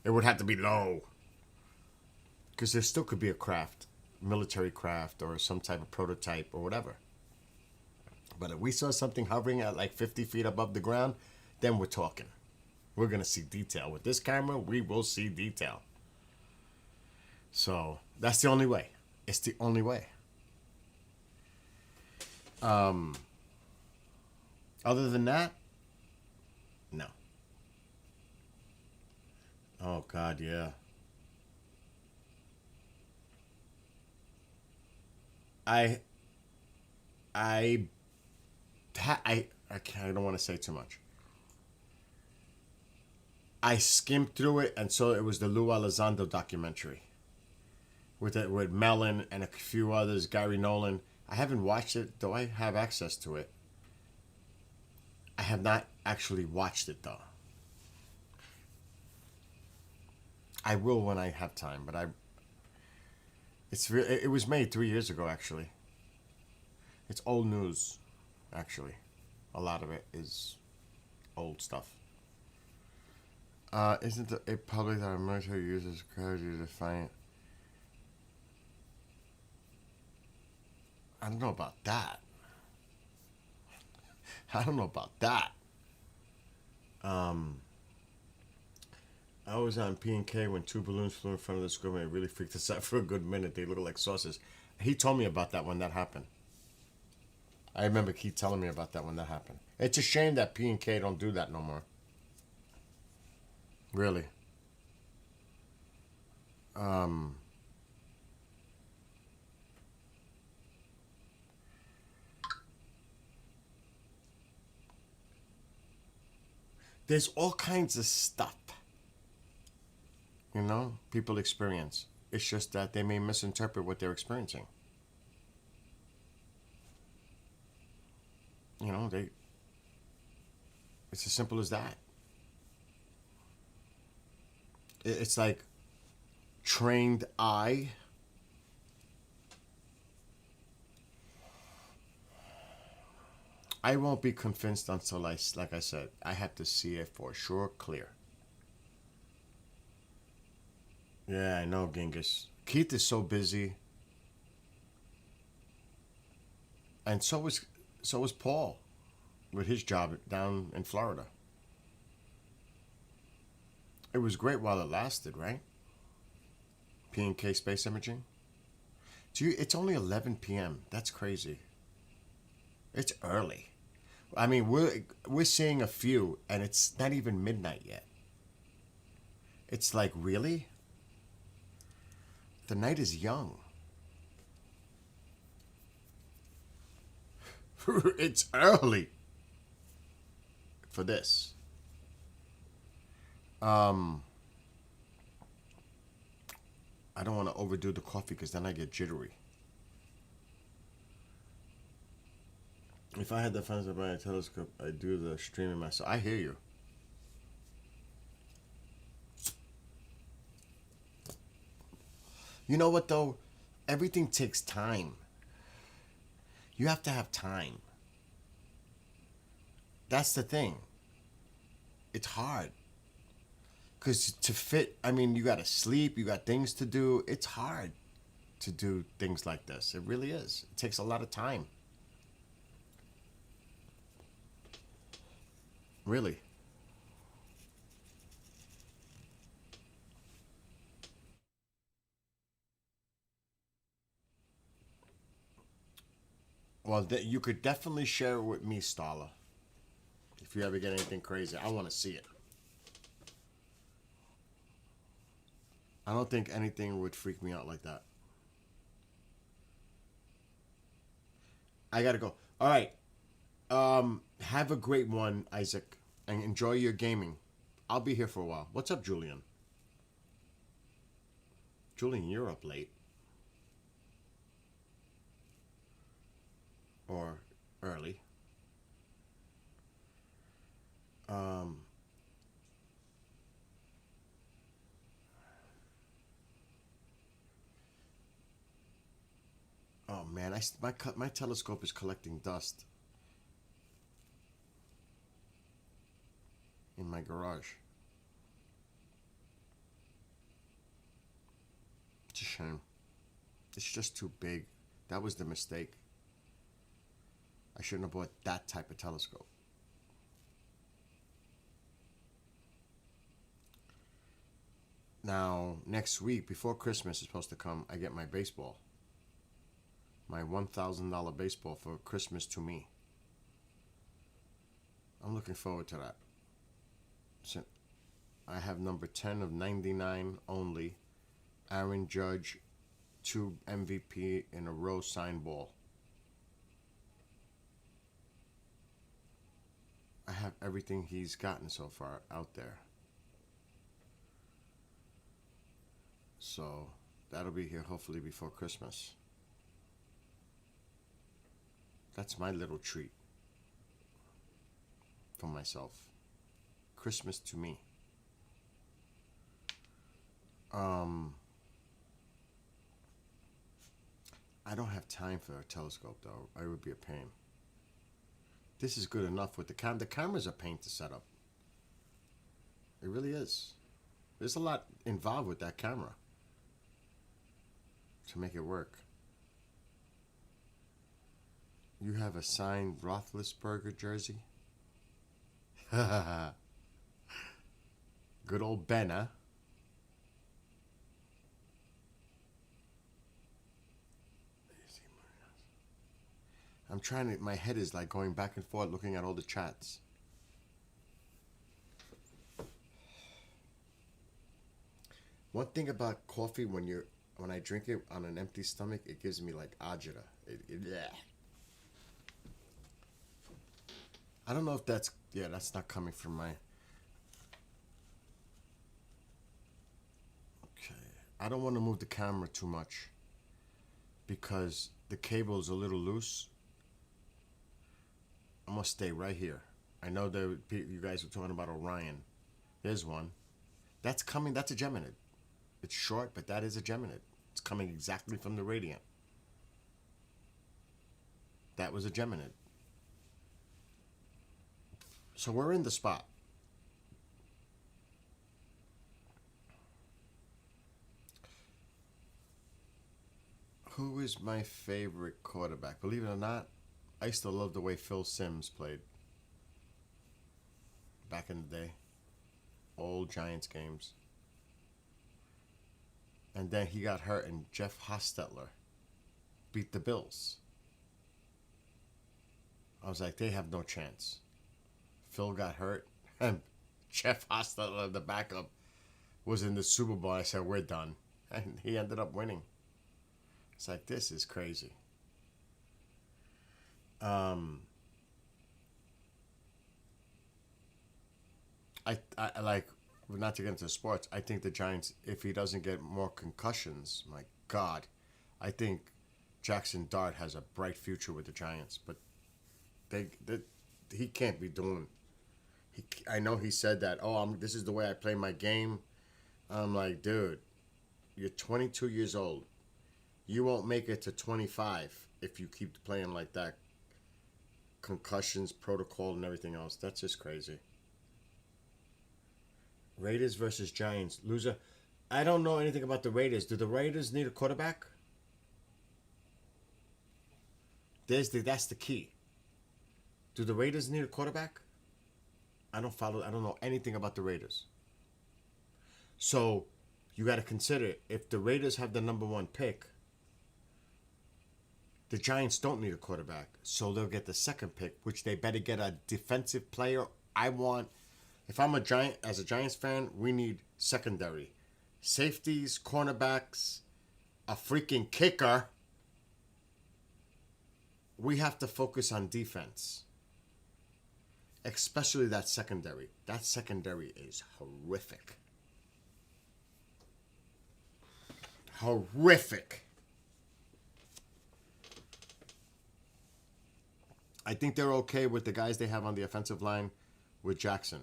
It would have to be low. Because there still could be a craft, military craft, or some type of prototype or whatever. But if we saw something hovering at like 50 feet above the ground, then we're talking. We're going to see detail. With this camera, we will see detail. So that's the only way. It's the only way. Other than that, no. Oh God, yeah. I don't want to say too much. I skimmed through it and saw it was the Lou Elizondo documentary with Mellon and a few others, Gary Nolan. I haven't watched it, though I have access to it. I have not actually watched it, though. I will when I have time, but it was made 3 years ago, actually. It's old news, actually. A lot of it is old stuff. Isn't it public that our military uses strategy to find? I don't know about that. I don't know about that. I was on P&K when 2 balloons flew in front of the school and it really freaked us out for a good minute. They looked like saucers. He told me about that when that happened. I remember Keith telling me about that when that happened. It's a shame that P&K don't do that no more. Really. There's all kinds of stuff, people experience. It's just that they may misinterpret what they're experiencing. It's as simple as that. It's like trained eye. I won't be convinced until like I said, I have to see it for sure clear. Yeah, I know, Genghis. Keith is so busy. And so was Paul with his job down in Florida. It was great while it lasted, right? P&K Space Imaging. It's only 11 p.m. That's crazy. It's early. I mean, we're seeing a few, and it's not even midnight yet. It's like, really? The night is young. It's early for this. I don't want to overdo the coffee because then I get jittery. If I had the funds to buy a telescope, I'd do the streaming myself. I hear you. You know what, though? Everything takes time. You have to have time. That's the thing. It's hard. Because to fit, you got to sleep, you got things to do. It's hard to do things like this. It really is. It takes a lot of time. Really. Well, you could definitely share it with me, Starla. If you ever get anything crazy, I want to see it. I don't think anything would freak me out like that. I gotta go. All right. Have a great one, Isaac, and enjoy your gaming. I'll be here for a while. What's up, Julian? Julian, you're up late. Or early. Oh man, my telescope is collecting dust in my garage. It's a shame. It's just too big. That was the mistake. I shouldn't have bought that type of telescope. Now, next week, before Christmas is supposed to come, I get my baseball. My $1,000 baseball for Christmas to me. I'm looking forward to that. So I have number 10 of 99 only. Aaron Judge, 2 MVP in a row signed ball. I have everything he's gotten so far out there. So that'll be here hopefully before Christmas. That's my little treat for myself. Christmas to me. I don't have time for a telescope though. It would be a pain. This is good enough with the cam. The camera's a pain to set up. It really is. There's a lot involved with that camera to make it work. You have a signed Roethlisberger jersey? Good old Ben, huh? I'm trying to, my head is like going back and forth looking at all the chats. One thing about coffee, when I drink it on an empty stomach, it gives me like agita. Yeah. I don't know if that's not coming from my. Okay. I don't want to move the camera too much because the cable is a little loose. I'm going to stay right here. I know that you guys were talking about Orion. There's one. That's coming. That's a Geminid. It's short, but that is a Geminid. It's coming exactly from the radiant. That was a Geminid. So we're in the spot. Who is my favorite quarterback? Believe it or not, I used to love the way Phil Simms played back in the day. Old Giants games. And then he got hurt and Jeff Hostetler beat the Bills. I was like, they have no chance. Phil got hurt and Jeff Hostetler, the backup, was in the Super Bowl. I said, we're done. And he ended up winning. It's like, this is crazy. I like, not to get into sports, I think the Giants, if he doesn't get more concussions, my God, I think Jackson Dart has a bright future with the Giants. But he can't be doing. I know he said that. Oh, this is the way I play my game. I'm like, dude, you're 22 years old. You won't make it to 25 if you keep playing like that. Concussions, protocol, and everything else. That's just crazy. Raiders versus Giants. Loser. I don't know anything about the Raiders. Do the Raiders need a quarterback? That's the key. Do the Raiders need a quarterback? I don't know anything about the Raiders. So, you got to consider, if the Raiders have the number 1 pick, The Giants don't need a quarterback, so they'll get the second pick, which they better get a defensive player. If I'm as a Giants fan, we need secondary. Safeties, cornerbacks, a freaking kicker. We have to focus on defense. Especially that secondary. That secondary is horrific. Horrific. I think they're okay with the guys they have on the offensive line with Jackson.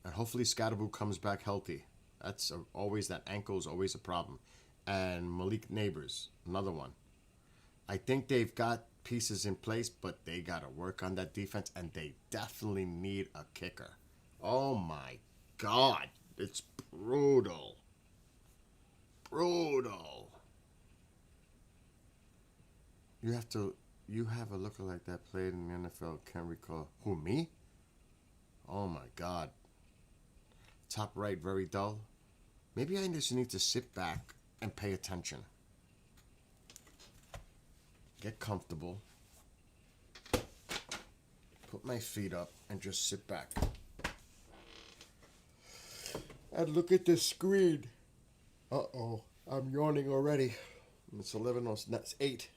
And hopefully Scatterboo comes back healthy. Always that ankle is always a problem. And Malik Neighbors, another one. I think they've got pieces in place, but they got to work on that defense, and they definitely need a kicker. Oh my God. It's brutal. Brutal. You have a lookalike that played in the NFL, can't recall. Who, me? Oh my God. Top right, very dull. Maybe I just need to sit back and pay attention. Get comfortable. Put my feet up and just sit back. And look at the screen. Uh-oh, I'm yawning already. It's 11, that's 8.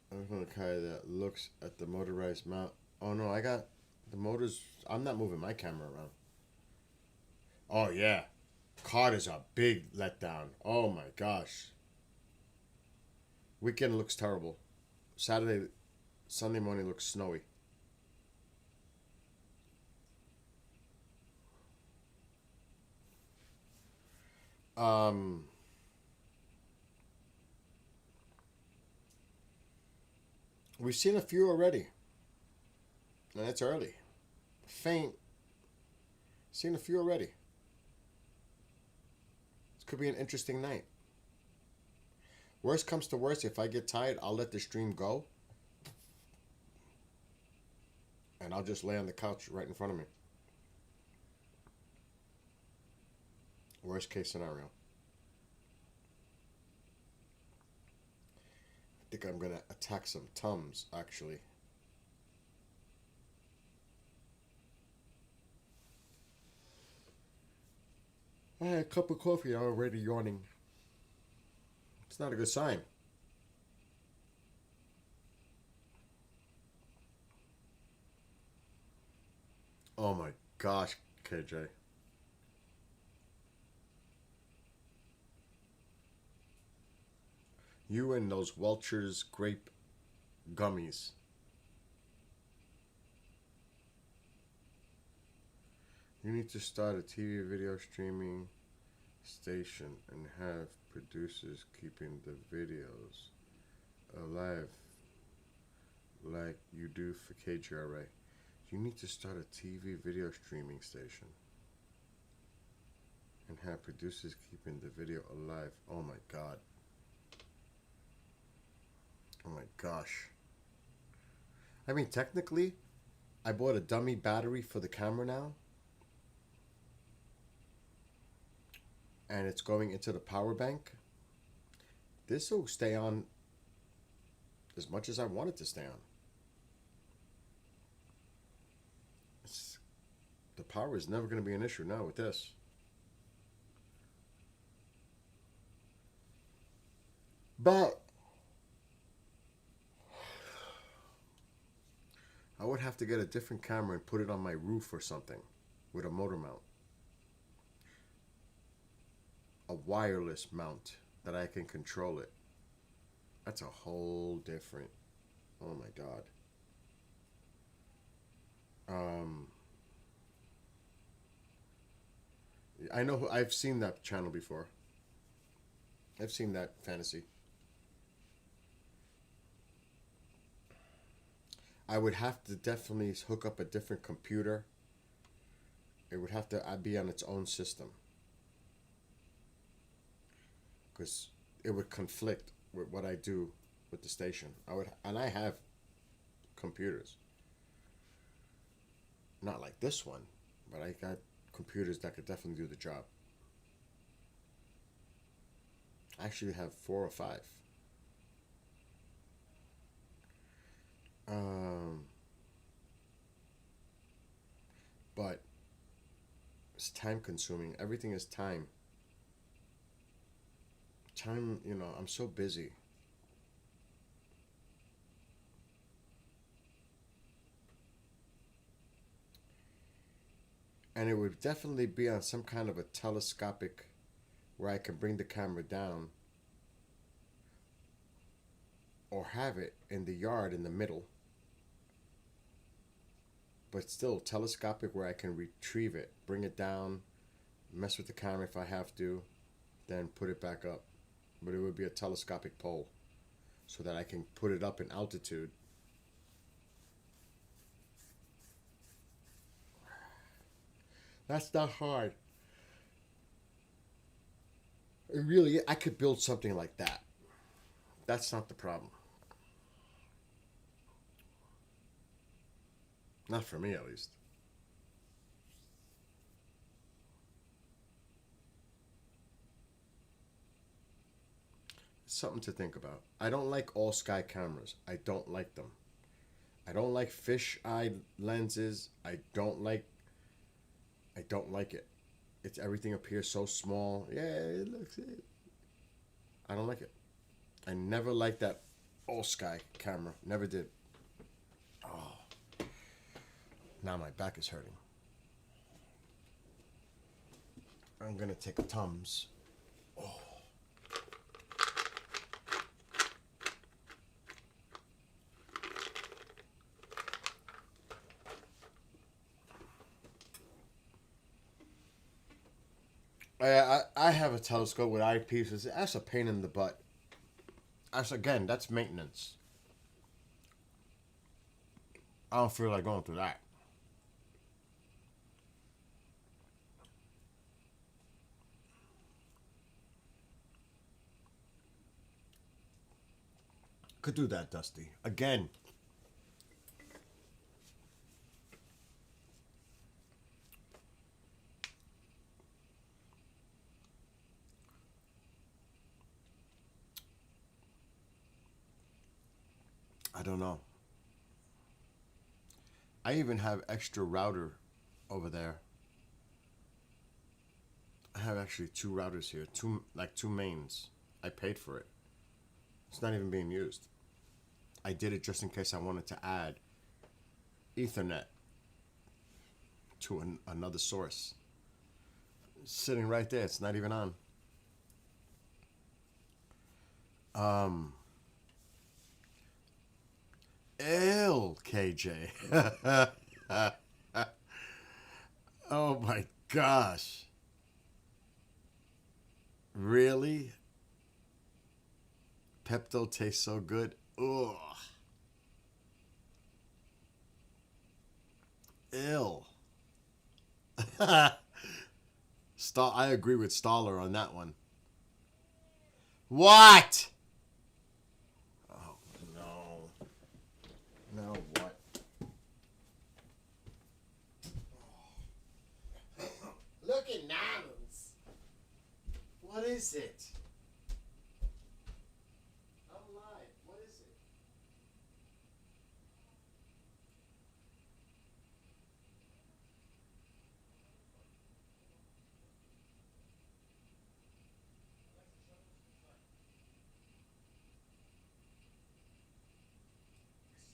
I'm going to carry that looks at the motorized mount. Oh no, I got the motors. I'm not moving my camera around. Oh yeah. Card is a big letdown. Oh my gosh. Weekend looks terrible. Sunday morning looks snowy. We've seen a few already. And that's early. Faint. Seen a few already. This could be an interesting night. Worst comes to worst, if I get tired, I'll let the stream go. And I'll just lay on the couch right in front of me. Worst case scenario. I think I'm going to attack some Tums, actually. I had a cup of coffee, I'm already yawning. It's not a good sign. Oh my gosh, KJ. You and those Welch's grape gummies. You need to start a TV video streaming station and have producers keeping the videos alive like you do for KGRA. You need to start a TV video streaming station and have producers keeping the video alive. Oh my God. Oh my gosh. I mean, technically, I bought a dummy battery for the camera now. And it's going into the power bank. This will stay on as much as I want it to stay on. The power is never going to be an issue now with this. But I would have to get a different camera and put it on my roof or something with a motor mount. A wireless mount that I can control it. That's a whole different. Oh my God. I know I've seen that channel before. I've seen that fantasy. I would have to definitely hook up a different computer. It would have to be on its own system. Because it would conflict with what I do with the station. I have computers. Not like this one, but I got computers that could definitely do the job. I actually have 4 or 5. Um, but it's time consuming. Everything is time. Time, I'm so busy. And it would definitely be on some kind of a telescopic where I can bring the camera down or have it in the yard in the middle, but still telescopic where I can retrieve it, bring it down, mess with the camera if I have to, then put it back up. But it would be a telescopic pole so that I can put it up in altitude. That's not hard. It really, I could build something like that. That's not the problem. Not for me, at least. It's something to think about. I don't like all sky cameras. I don't like them. I don't like fish eye lenses. I don't like it. It's everything appears so small. Yeah, it looks it. I don't like it. I never liked that all sky camera. Never did. Oh, now my back is hurting. I'm gonna take a Tums. Oh. I have a telescope with eyepieces. That's a pain in the butt. That's maintenance. I don't feel like going through that. Could do that, Dusty. Again. I don't know. I even have extra router over there. I have actually 2 routers here, two mains. I paid for it. It's not even being used. I did it just in case I wanted to add Ethernet to another source. It's sitting right there. It's not even on. Ill, KJ. Oh my gosh. Really? Pepto tastes so good. Ugh. Ill. I agree with Staller on that one. What? Oh no. No what? Look at Nams. What is it? I'm live. What is it?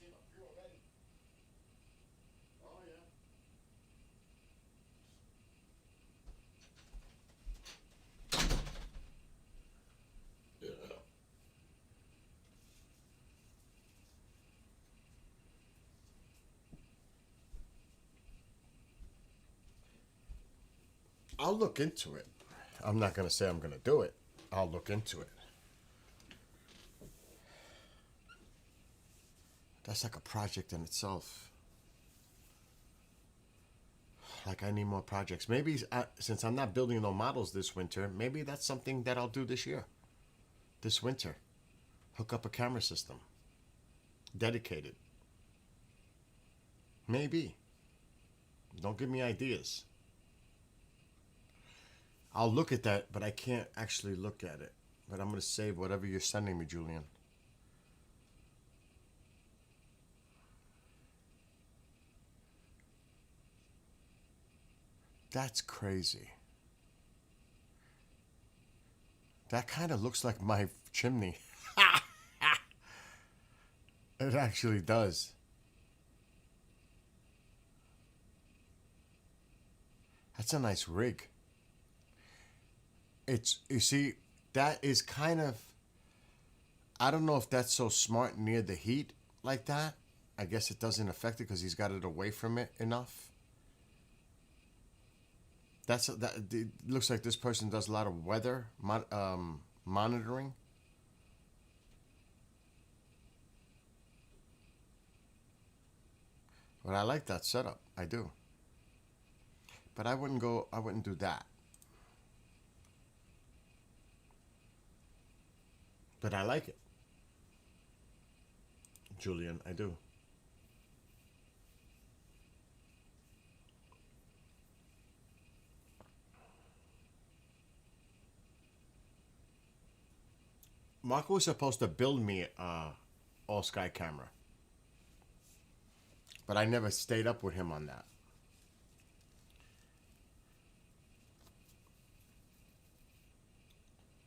You see my few already? Oh yeah. I'll look into it. I'm not gonna say I'm gonna do it. I'll look into it. That's like a project in itself. Like I need more projects. Maybe since I'm not building no models this winter, maybe that's something that I'll do this year. This winter, hook up a camera system, dedicated. Maybe. Don't give me ideas. I'll look at that, but I can't actually look at it. But I'm going to save whatever you're sending me, Julian. That's crazy. That kind of looks like my chimney. It actually does. That's a nice rig. It's, you see, that is kind of, I don't know if that's so smart near the heat like that. I guess it doesn't affect it because he's got it away from it enough. That it looks like this person does a lot of weather monitoring. But I like that setup. I do. But I wouldn't go. I wouldn't do that. But I like it, Julian. I do. Marco was supposed to build me all sky camera, but I never stayed up with him on that.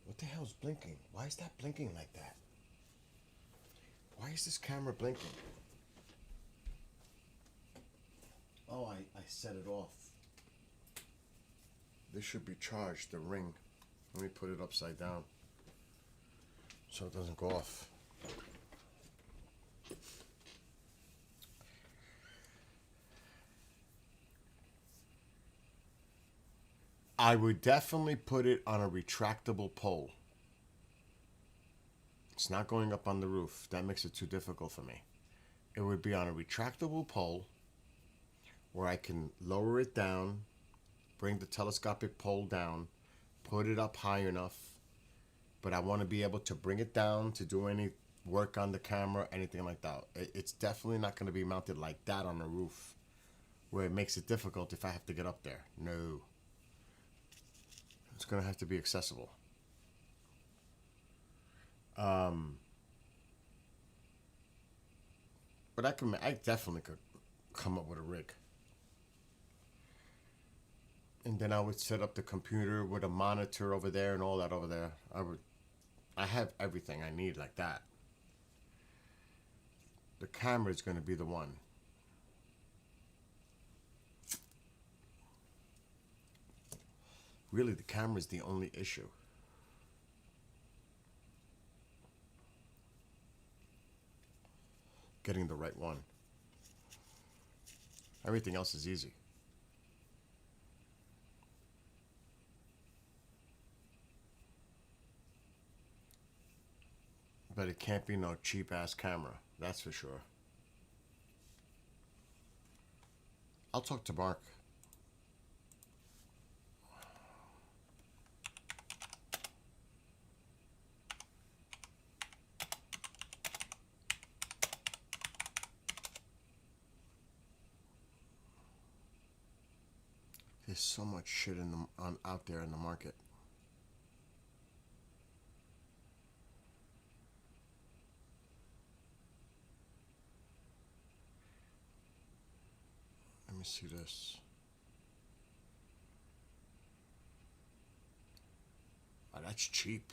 What the hell's blinking? Why is that blinking like that? Why is this camera blinking? Oh, I set it off. This should be charged, the ring. Let me put it upside down so it doesn't go off. I would definitely put it on a retractable pole. It's not going up on the roof. That makes it too difficult for me. It would be on a retractable pole where I can lower it down, bring the telescopic pole down, put it up high enough, but I want to be able to bring it down to do any work on the camera, anything like that. It's definitely not going to be mounted like that on the roof where it makes it difficult if I have to get up there. No. It's going to have to be accessible. But I definitely could come up with a rig. And then I would set up the computer with a monitor over there and all that over there. I have everything I need like that. The camera is going to be the one. Really, the camera is the only issue. Getting the right one. Everything else is easy. But it can't be no cheap ass camera, that's for sure. I'll talk to Mark. There's so much shit out there in the market. Let me see this. Oh, that's cheap.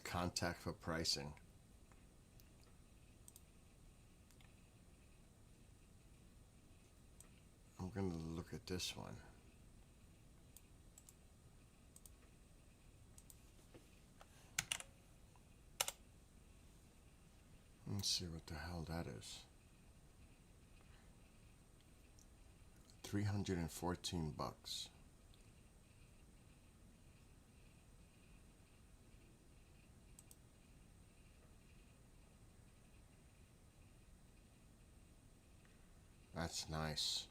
Contact for pricing. I'm going to look at this one. Let's see what the hell that is. 314 bucks. That's nice.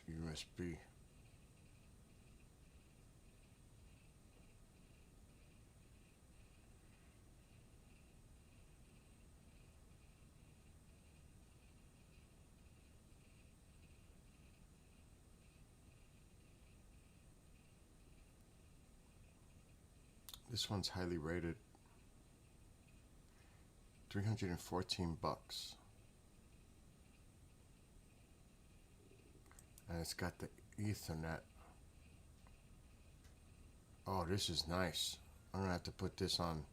USB. This one's highly rated. $314. And it's got the Ethernet. Oh, this is nice. I'm gonna have to put this on.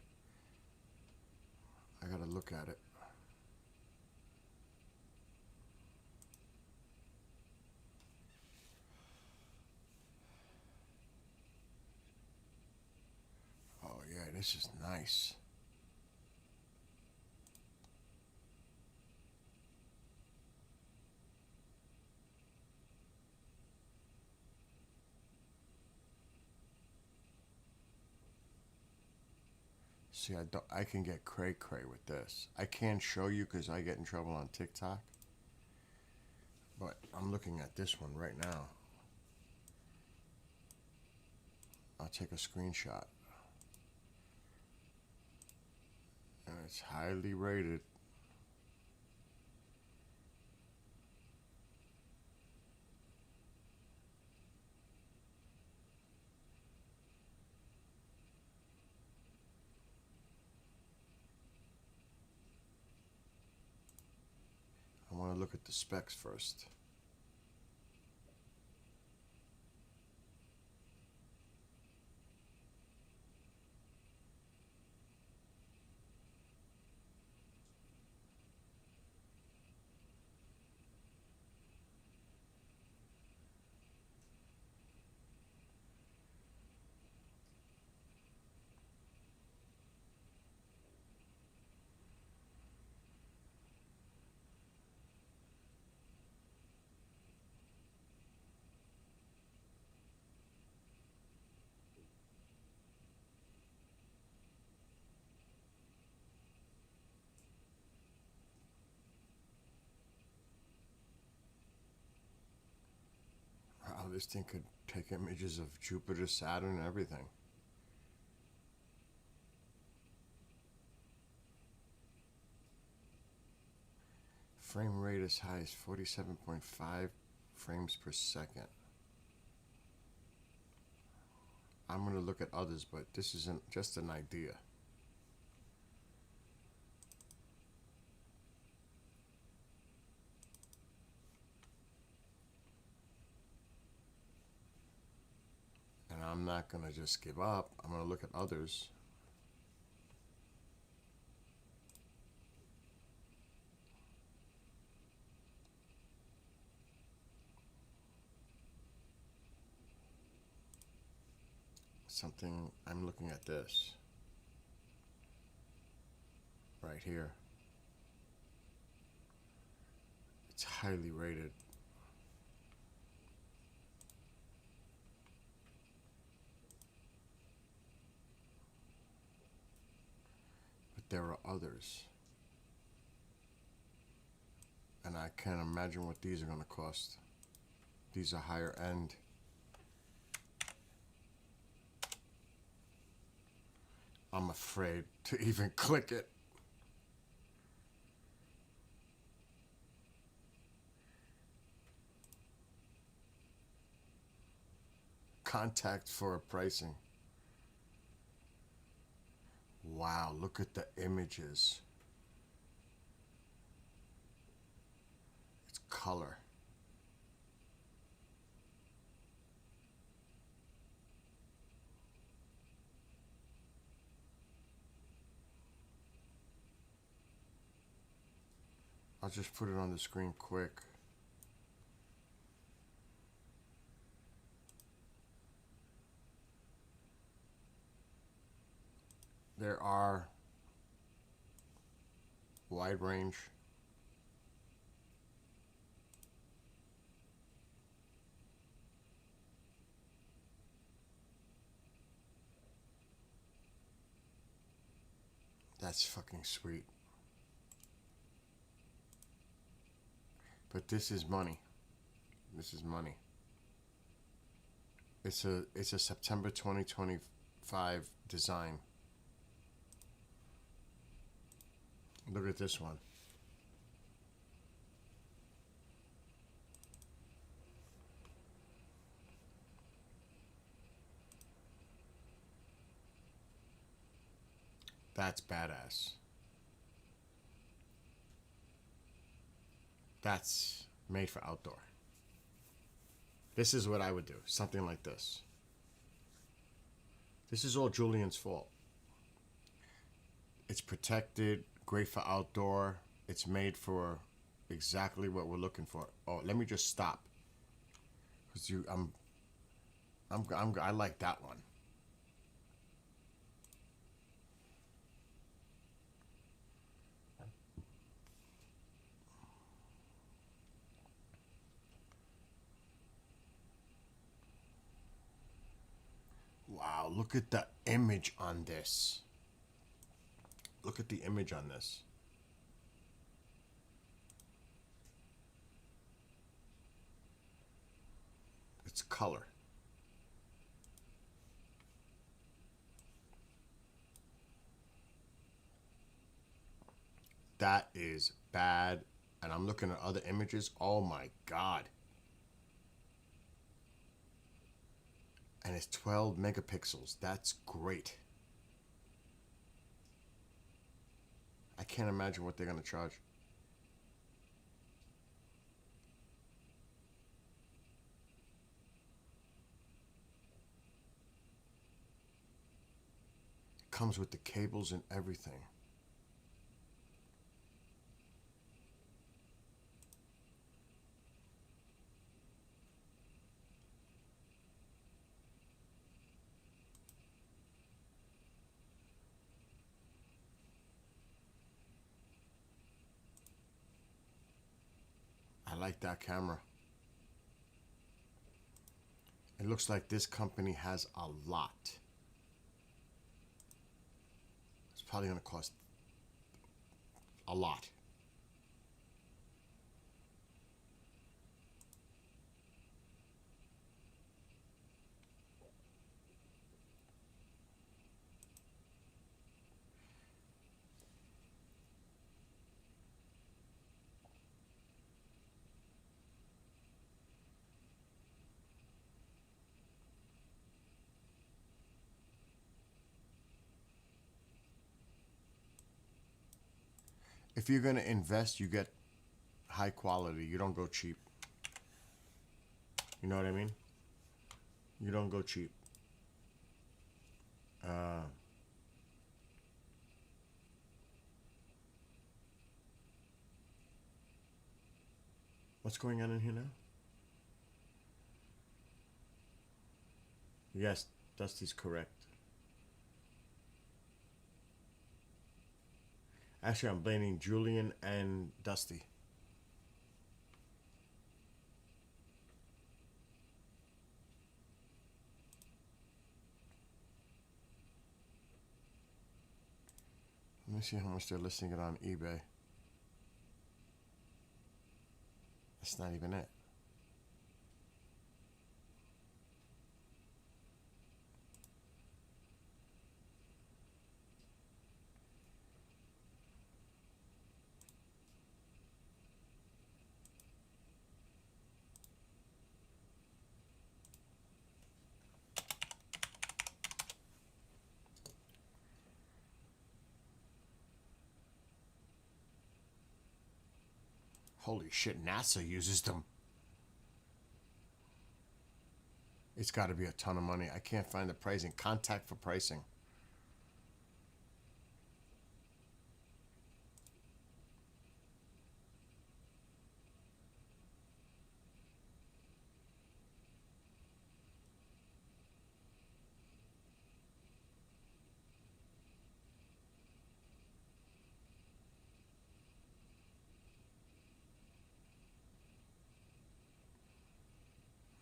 I gotta look at it. Oh yeah, this is nice. See, I can get cray cray with this. I can't show you because I get in trouble on TikTok. But I'm looking at this one right now. I'll take a screenshot. And it's highly rated. I want to look at the specs first. Wow, this thing could take images of Jupiter, Saturn, and everything. Frame rate as high as 47.5 frames per second. I'm going to look at others, but this isn't just an idea. And I'm not going to just give up. I'm going to look at others. I'm looking at this right here. It's highly rated. But there are others. And I can't imagine what these are going to cost. These are higher end. I'm afraid to even click it. Contact for pricing. Wow, look at the images. It's color. I'll just put it on the screen quick. There are wide range. That's fucking sweet. But this is money. This is money. It's a September 2025 design. Look at this one. That's badass. That's made for outdoor. This is what I would do. Something like this. This is all Julian's fault. It's protected, great for outdoor. It's made for exactly what we're looking for. Oh, let me just stop. Cause I like that one. Wow, look at the image on this. Look at the image on this. It's color. That is bad. And I'm looking at other images. Oh my God. And it's 12 megapixels. That's great. I can't imagine what they're going to charge. Comes with the cables and everything. I like that camera. It looks like this company has a lot. It's probably going to cost a lot. If you're going to invest, you get high quality. You don't go cheap. You know what I mean? You don't go cheap. What's going on in here now? Yes, Dusty's correct. Actually, I'm blaming Julian and Dusty. Let me see how much they're listing it on eBay. That's not even it. Holy shit, NASA uses them. It's got to be a ton of money. I can't find the pricing. Contact for pricing.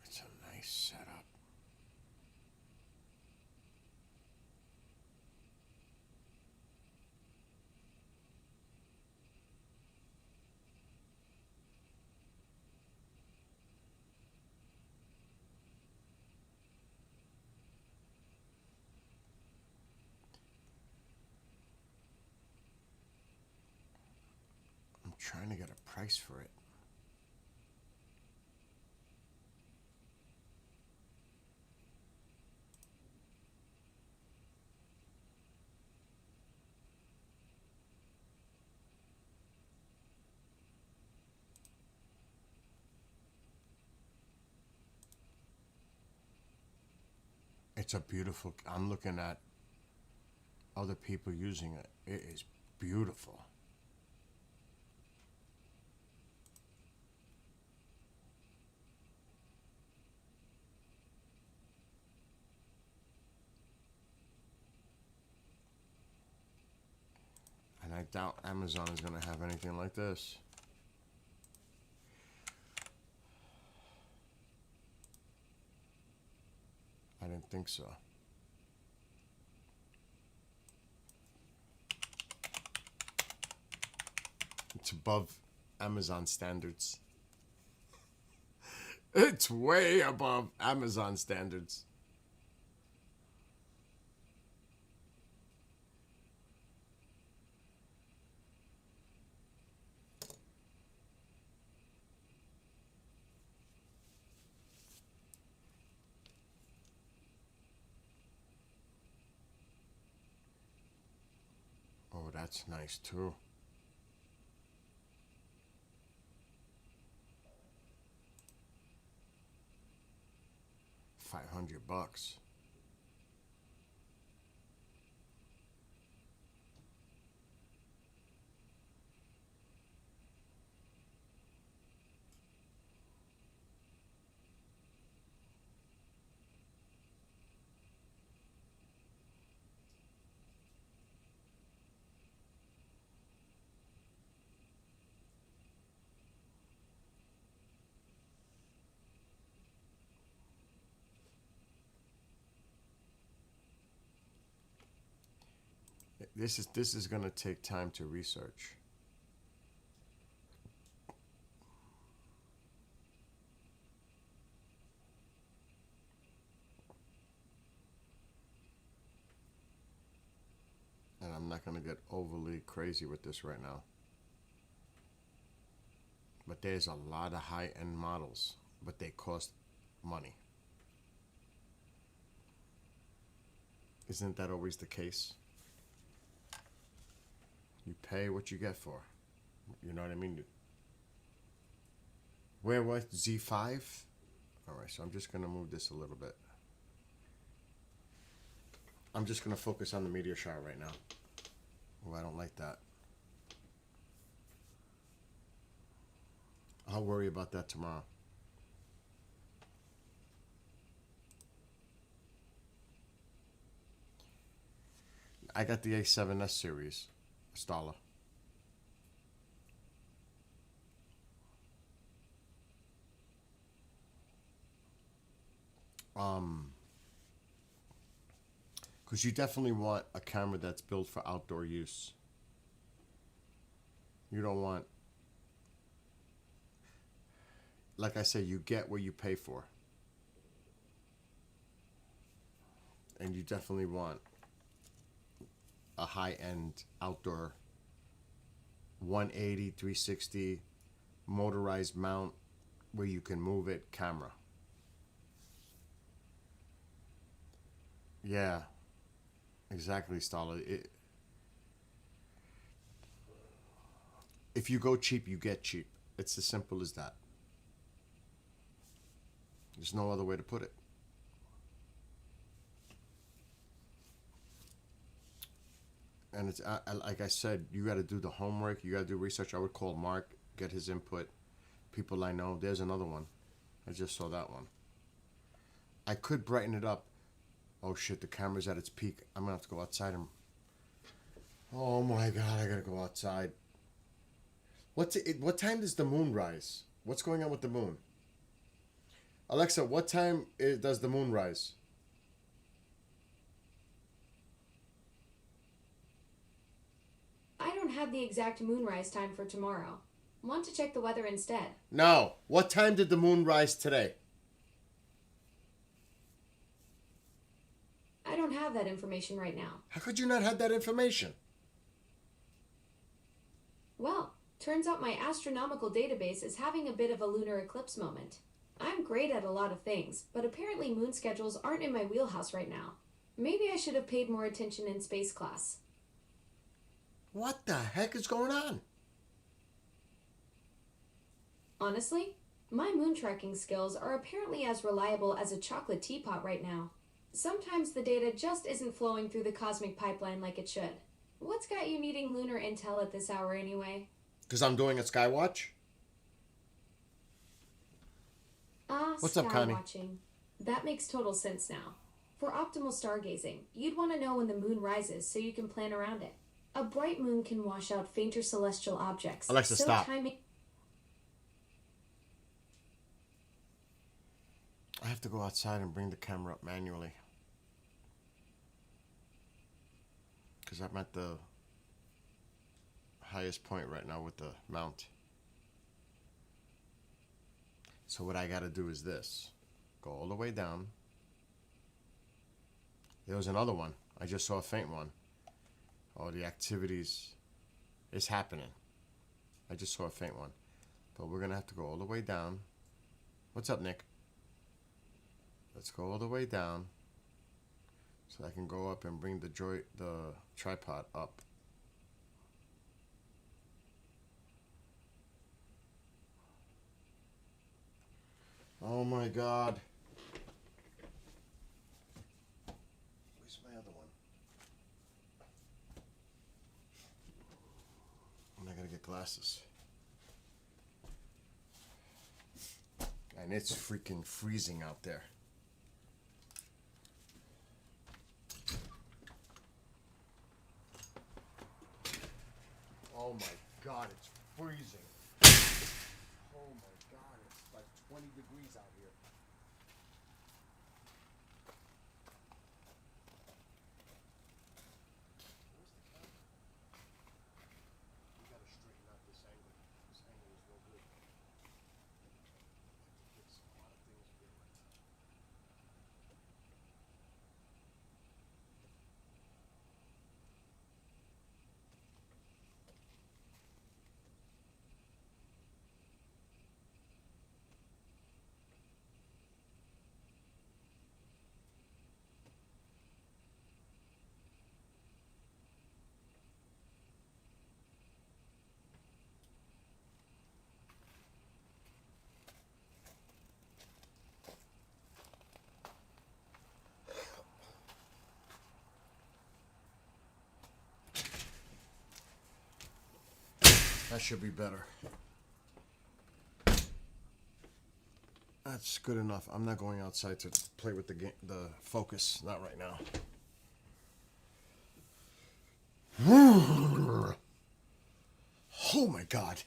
It's a nice setup. trying to get a price for it. It's a beautiful, I'm looking at other people using it. It is beautiful. And I doubt Amazon is going to have anything like this. I didn't think so. It's above Amazon standards. It's way above Amazon standards. Oh, that's nice too. $500. This is gonna take time to research. And I'm not gonna get overly crazy with this right now. But there's a lot of high-end models, but they cost money. Isn't that always the case? You pay what you get for. You know what I mean? Where was Z5? Alright, so I'm just going to move this a little bit. I'm just going to focus on the meteor shower right now. Oh, I don't like that. I'll worry about that tomorrow. I got the A7S series. Stala. Because you definitely want a camera that's built for outdoor use. You don't want, like I say, you get what you pay for. And you definitely want a high-end outdoor 180, 360 motorized mount where you can move it camera. Yeah, exactly, Stala. If you go cheap, you get cheap. It's as simple as that. There's no other way to put it. And it's like I said, you got to do the homework. You got to do research. I would call Mark, get his input. People I know. There's another one. I just saw that one. I could brighten it up. Oh shit, the camera's at its peak. I'm gonna have to go outside and... Oh my god, I gotta go outside. What time does the moon rise? What's going on with the moon? Alexa, what time does the moon rise? I don't have the exact moonrise time for tomorrow. Want to check the weather instead? No. What time did the moon rise today? I don't have that information right now. How could you not have that information? Well, Turns out my astronomical database is having a bit of a lunar eclipse moment. I'm great at a lot of things, but apparently moon schedules aren't in my wheelhouse right now. Maybe I should have paid more attention in space class. What the heck is going on? Honestly, my moon tracking skills are apparently as reliable as a chocolate teapot right now. Sometimes the data just isn't flowing through the cosmic pipeline like it should. What's got you needing lunar intel at this hour anyway? Because I'm doing a skywatch? What's up, Connie? Skywatching. That makes total sense now. For optimal stargazing, you'd want to know when the moon rises so you can plan around it. A bright moon can wash out fainter celestial objects. Alexa, stop. I have to go outside and bring the camera up manually. Because I'm at the highest point right now with the mount. So what I got to do is this. Go all the way down. There was another one. I just saw a faint one. Oh, the activities is happening. I just saw a faint one. But we're going to have to go all the way down. What's up, Nick? Let's go all the way down so I can go up and bring the tripod up. Oh my God. Where's my other one? And I gotta get glasses. And it's freaking freezing out there. Oh my God, it's freezing. Oh my God, it's like 20 degrees out here. Where's the camera? We gotta straighten out this angle. This angle is no good. I have to fix a lot of things here right now. That should be better. That's good enough. I'm not going outside to play with the focus. Not right now. Oh my God.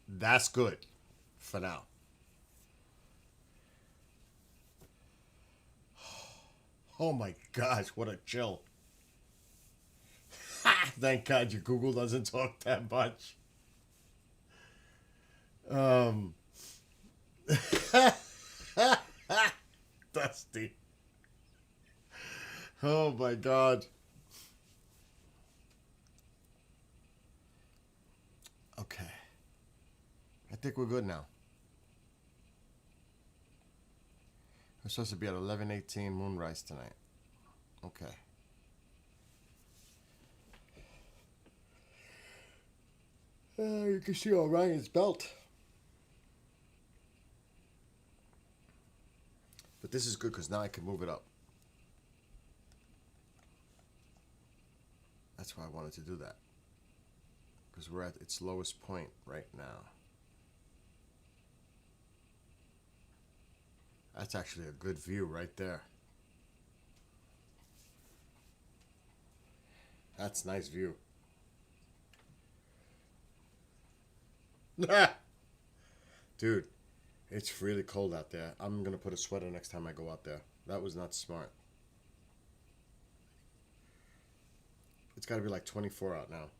That's good for now. Oh my gosh, what a chill. Thank God your Google doesn't talk that much. Dusty. Oh my God. Okay. I think we're good now. We're supposed to be at 11:18 moonrise tonight. Okay. You can see Orion's belt. But this is good because now I can move it up. That's why I wanted to do that. Because we're at its lowest point right now. That's actually a good view right there. That's a nice view. Dude, it's really cold out there. I'm going to put a sweater next time I go out there. That was not smart. It's got to be like 24 out now.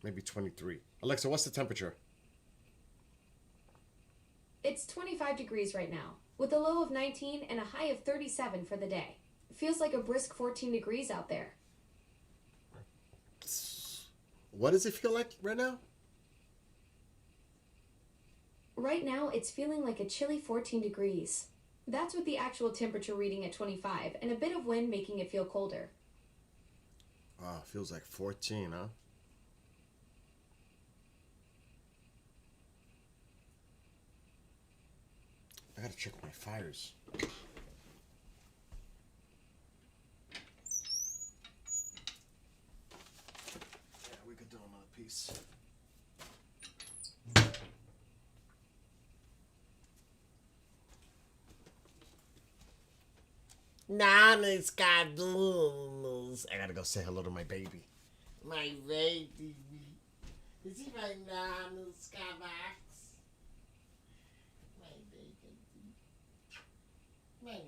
Maybe 23. Alexa, what's the temperature? It's 25 degrees right now, with a low of 19 and a high of 37 for the day. Feels like a brisk 14 degrees out there. What does it feel like right now? Right now, it's feeling like a chilly 14 degrees. That's with the actual temperature reading at 25 and a bit of wind making it feel colder. Oh, it feels like 14, huh? I gotta check my fires. Yeah, we could do another piece. Nana's got blues. I gotta go say hello to my baby. My baby. Is he my Nana's got box? My baby. My Nana's.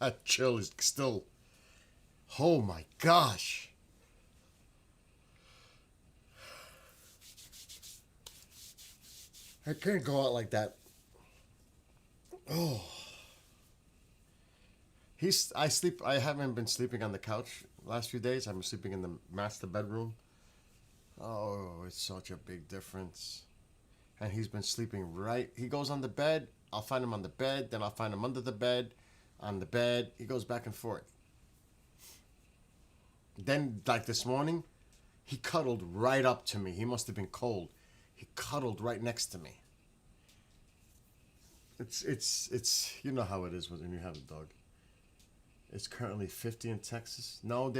That chill is still. Oh my gosh. I can't go out like that. Oh. I haven't been sleeping on the couch last few days. I've been sleeping in the master bedroom. Oh, it's such a big difference. And he's been sleeping right. He goes on the bed. I'll find him on the bed. Then I'll find him under the bed. On the bed. He goes back and forth. Then, like this morning, he cuddled right up to me. He must have been cold. He cuddled right next to me. It's you know how it is when you have a dog. It's currently 50 in Texas. No,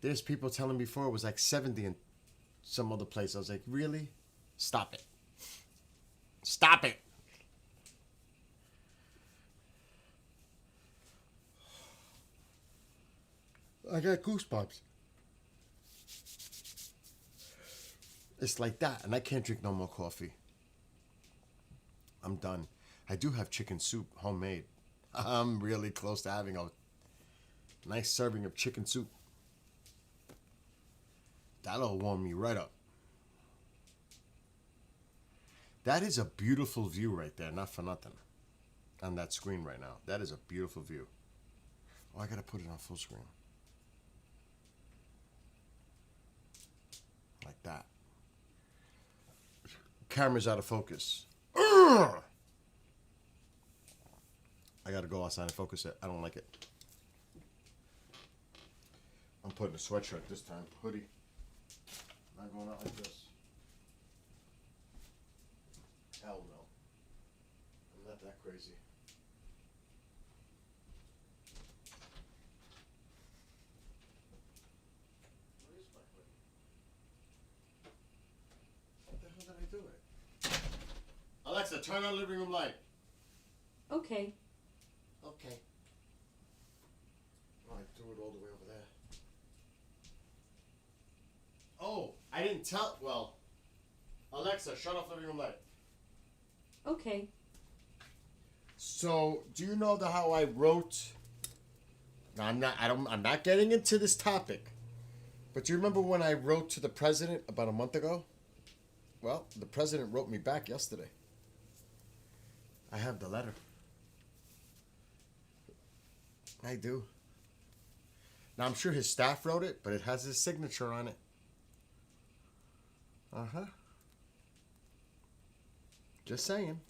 there's people telling me before it was like 70 in some other place. I was like, really? Stop it. Stop it. I got goosebumps. It's like that, and I can't drink no more coffee. I'm done. I do have chicken soup, homemade. I'm really close to having a nice serving of chicken soup. That'll warm me right up. That is a beautiful view right there, not for nothing. On that screen right now. That is a beautiful view. Oh, I gotta put it on full screen. Like that. Camera's out of focus. Ugh! I gotta go outside and focus it. I don't like it. I'm putting a sweatshirt this time. Hoodie. Not going out like this. Hell no. I'm not that crazy. Where is my hoodie? What the hell did I do it? Alexa, turn on living room light. Okay. Okay. Oh, I threw it all the way over there. Oh, I didn't tell. Well, Alexa, shut off living room light. Okay. So, do you know how I wrote? No, I'm not getting into this topic. But do you remember when I wrote to the president about a month ago? Well, the president wrote me back yesterday. I have the letter. I do. Now, I'm sure his staff wrote it, but it has his signature on it. Uh-huh. Just saying.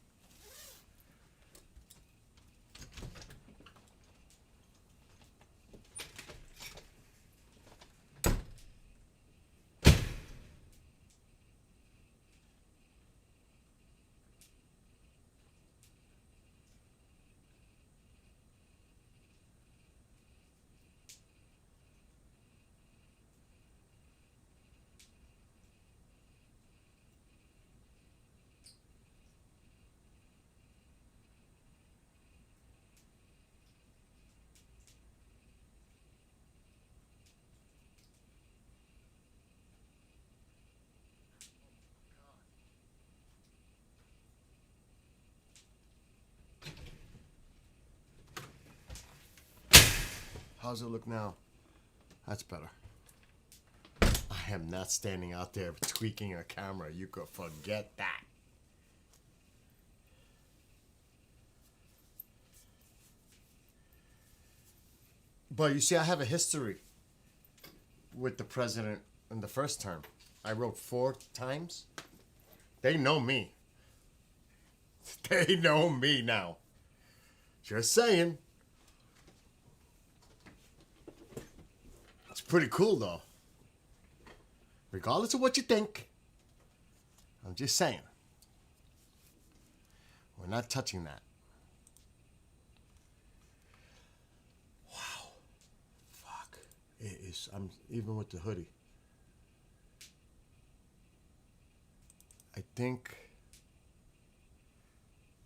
How's it look now? That's better. I am not standing out there tweaking a camera. You could forget that. But you see, I have a history with the president in the first term. I wrote 4 times. They know me. They know me now. Just saying. It's pretty cool, though. Regardless of what you think, I'm just saying. We're not touching that. Wow. Fuck. It is. I'm even with the hoodie. I think.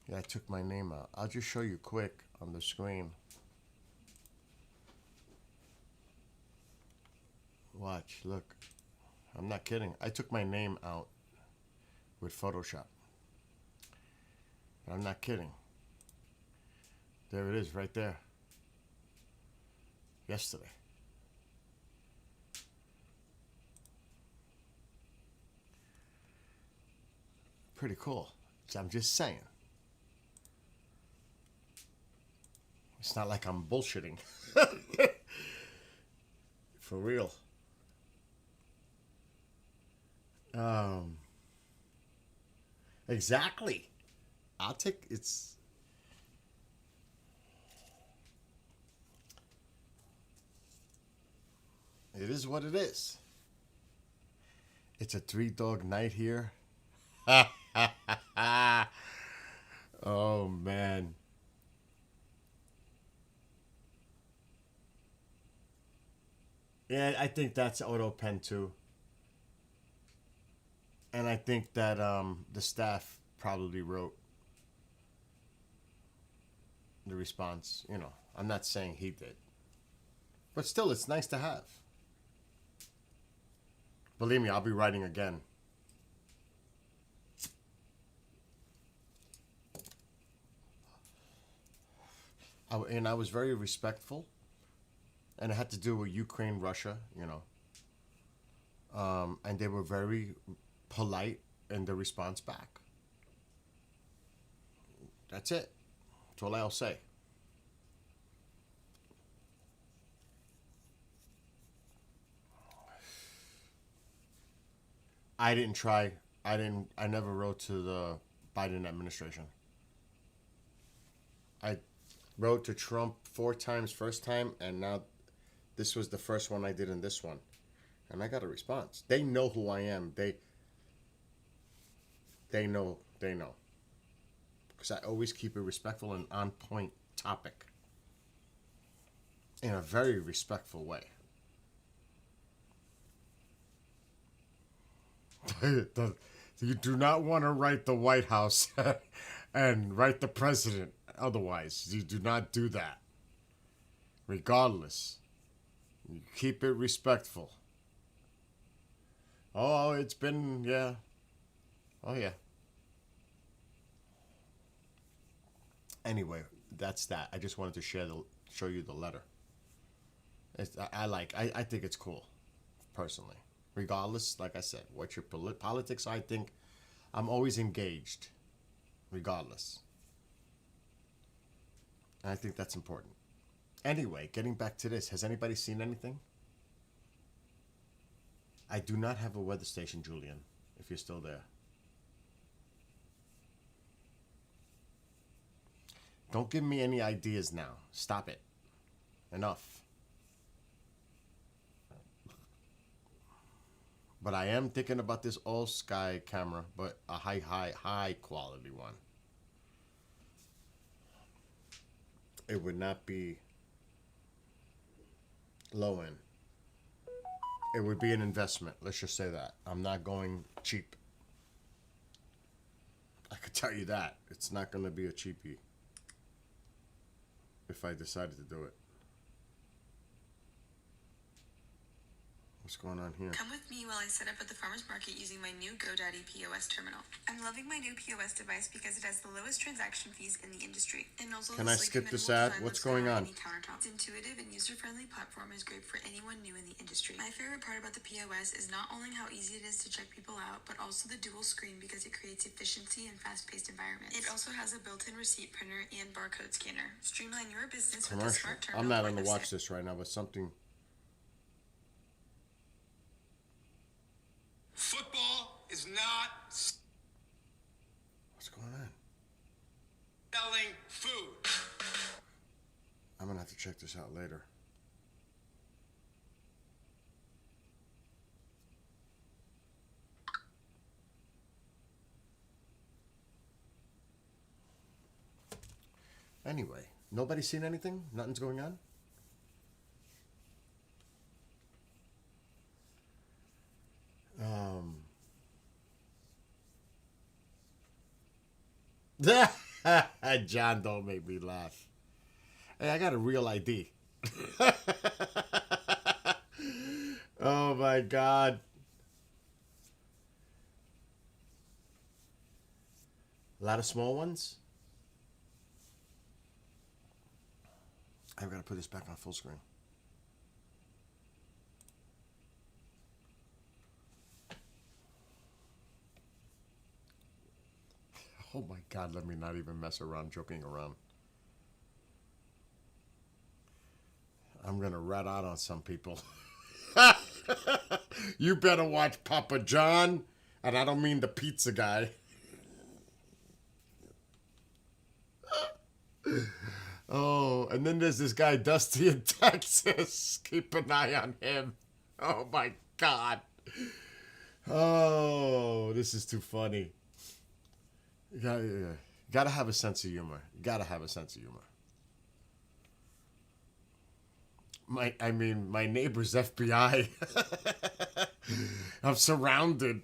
Yeah, I took my name out. I'll just show you quick on the screen. Watch, look. I'm not kidding. I took my name out with Photoshop. I'm not kidding. There it is, right there. Yesterday. Pretty cool. So I'm just saying. It's not like I'm bullshitting. For real. Exactly. I'll take it's. It is what it is. It's a 3-dog night here. Oh man. Yeah, I think that's auto pen too. And I think that the staff probably wrote the response. You know, I'm not saying he did. But still, it's nice to have. Believe me, I'll be writing again. And I was very respectful. And it had to do with Ukraine, Russia, you know. And they were very polite in the response back. That's it. That's all I'll say. I didn't try. I never wrote to the Biden administration. I wrote to Trump 4 times first time, and now this was the first one I did in this one. And I got a response. They know who I am. They know. Because I always keep it respectful and on point topic. In a very respectful way. You do not want to write the White House and write the president. Otherwise, you do not do that. Regardless, you keep it respectful. Oh, it's been, yeah. Oh, yeah. Anyway, that's that. I just wanted to show you the letter. I think it's cool, personally. Regardless, like I said, what your politics, I think I'm always engaged, regardless. And I think that's important. Anyway, getting back to this, has anybody seen anything? I do not have a weather station, Julian, if you're still there. Don't give me any ideas now. Stop it. Enough. But I am thinking about this all sky camera, but a high quality one. It would not be low end. It would be an investment. Let's just say that. I'm not going cheap. I could tell you that. It's not going to be a cheapie if I decided to do it. What's going on here? Come with me while I set up at the farmer's market using my new GoDaddy POS terminal. I'm loving my new POS device because it has the lowest transaction fees in the industry. And also Can I skip this ad? What's going on? Its intuitive and user-friendly platform is great for anyone new in the industry. My favorite part about the POS is not only how easy it is to check people out, but also the dual screen because it creates efficiency and fast-paced environments. It also has a built-in receipt printer and barcode scanner. Streamline your business with a Commercial. smart terminal. I'm not going to watch this right now, but something. Football is not What's going on? selling food. I'm going to have to check this out later. Anyway, nobody seen anything? Nothing's going on? John, don't make me laugh. Hey, I got a real ID. Oh my God. A lot of small ones. I've got to put this back on full screen. Oh my God, let me not even mess around, joking around. I'm going to rat out on some people. You better watch Papa John, and I don't mean the pizza guy. Oh, and then there's this guy, Dusty in Texas. Keep an eye on him. Oh my God. Oh, this is too funny. You gotta have a sense of humor. You gotta have a sense of humor. My neighbor's FBI. I'm surrounded.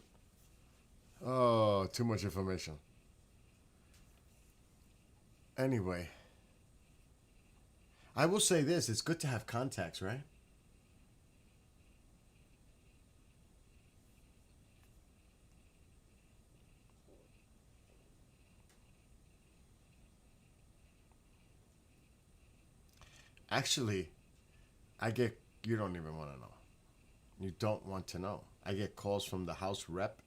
Oh, too much information. Anyway, I will say this: it's good to have contacts, right? Actually, you don't even want to know. You don't want to know. I get calls from the House rep.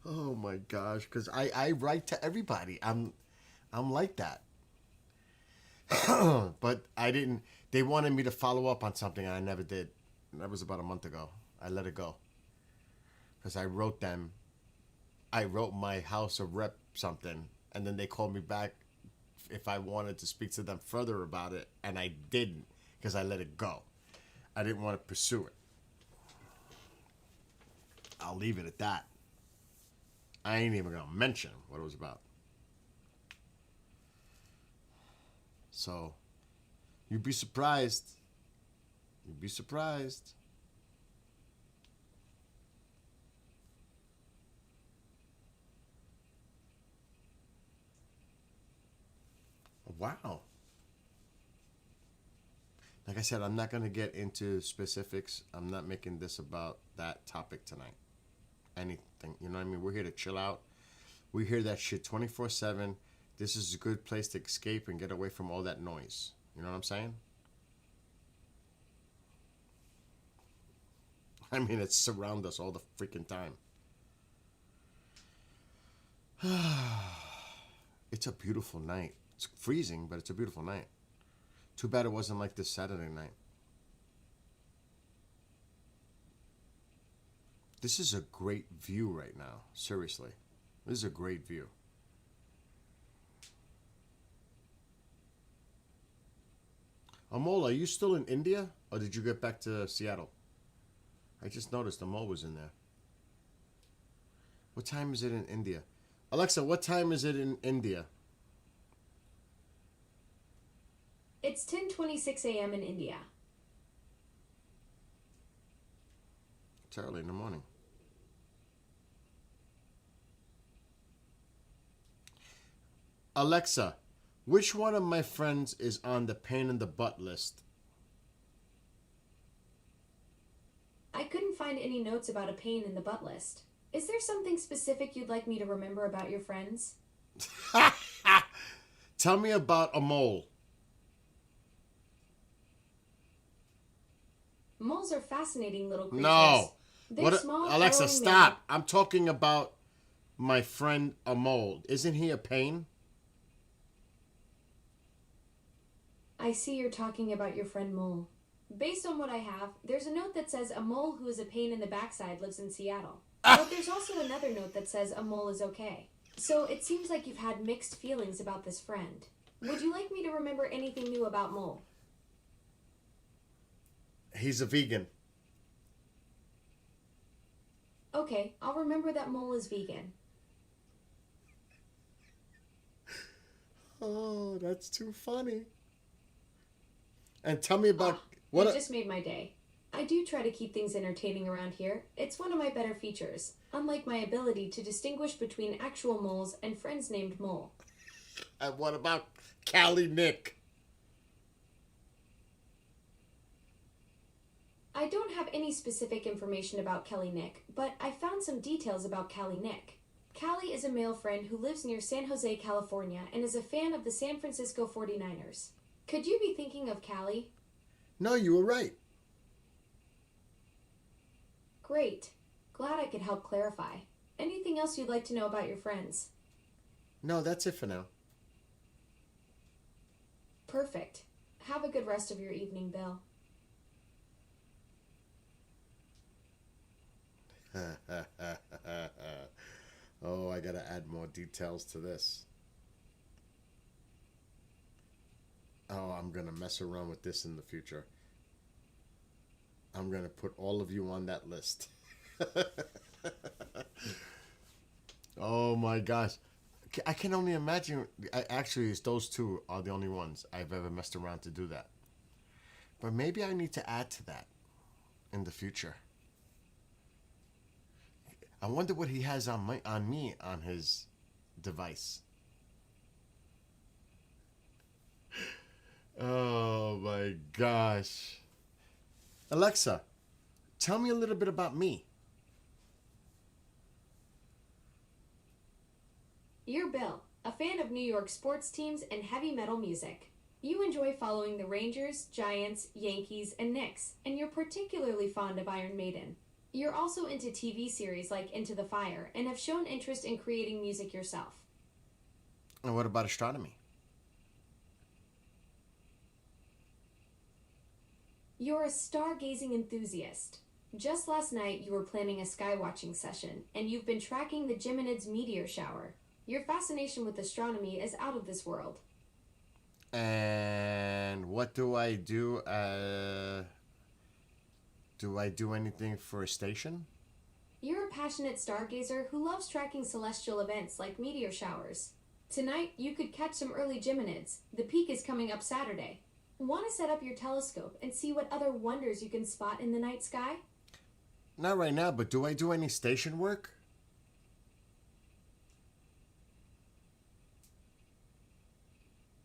Oh my gosh, because I write to everybody. I'm like that. But I didn't, they wanted me to follow up on something and I never did. And that was about a month ago. I let it go. Because I wrote my House of Rep something, and then they called me back if I wanted to speak to them further about it, and I didn't because I let it go. I didn't want to pursue it. I'll leave it at that. I ain't even going to mention what it was about. So, you'd be surprised. You'd be surprised. Wow. Like I said, I'm not going to get into specifics. I'm not making this about that topic tonight. Anything. You know what I mean? We're here to chill out. We hear that shit 24/7. This is a good place to escape and get away from all that noise. You know what I'm saying? I mean, it surrounds us all the freaking time. It's a beautiful night. It's freezing, but it's a beautiful night. Too bad it wasn't like this Saturday night. This is a great view right now. Seriously. This is a great view. Amol, are you still in India? Or did you get back to Seattle? I just noticed Amol was in there. What time is it in India? Alexa, what time is it in India? It's 10:26 a.m. in India. It's early in the morning. Alexa, which one of my friends is on the pain in the butt list? find any notes about a pain in the butt list. Is there something specific you'd like me to remember about your friends? Tell me about a mole. Moles are fascinating little creatures. No. They're What? small, Alexa, burrowing stop. I'm talking about my friend a mole. Isn't he a pain? I see you're talking about your friend Mole. Based on what I have, there's a note that says a mole who is a pain in the backside lives in Seattle. But there's also another note that says a mole is okay. So it seems like you've had mixed feelings about this friend. Would you like me to remember anything new about Mole? He's a vegan. Okay, I'll remember that Mole is vegan. Oh, that's too funny. And tell me about what. You just made my day. I do try to keep things entertaining around here. It's one of my better features, unlike my ability to distinguish between actual moles and friends named Mole. And what about Callie Nick? I don't have any specific information about Kelly Nick, but I found some details about Callie Nick. Callie is a male friend who lives near San Jose, California, and is a fan of the San Francisco 49ers. Could you be thinking of Callie? No, you were right. Great. Glad I could help clarify. Anything else you'd like to know about your friends? No, that's it for now. Perfect. Have a good rest of your evening, Bill. Oh, I gotta add more details to this. Oh, I'm gonna mess around with this in the future. I'm gonna put all of you on that list. Oh my gosh. I can only imagine. Actually, it's those two are the only ones I've ever messed around to do that. But maybe I need to add to that in the future. I wonder what he has on me on his device. Oh my gosh. Alexa, tell me a little bit about me. You're Bill, a fan of New York sports teams and heavy metal music. You enjoy following the Rangers, Giants, Yankees, and Knicks, and you're particularly fond of Iron Maiden. You're also into TV series like Into the Fire and have shown interest in creating music yourself. And what about astronomy? You're a stargazing enthusiast. Just last night, you were planning a skywatching session, and you've been tracking the Geminid Meteor shower. Your fascination with astronomy is out of this world. And what do I do? Do I do anything for a station? You're a passionate stargazer who loves tracking celestial events like meteor showers. Tonight, you could catch some early Geminids. The peak is coming up Saturday. Want to set up your telescope and see what other wonders you can spot in the night sky? Not right now, but do I do any station work?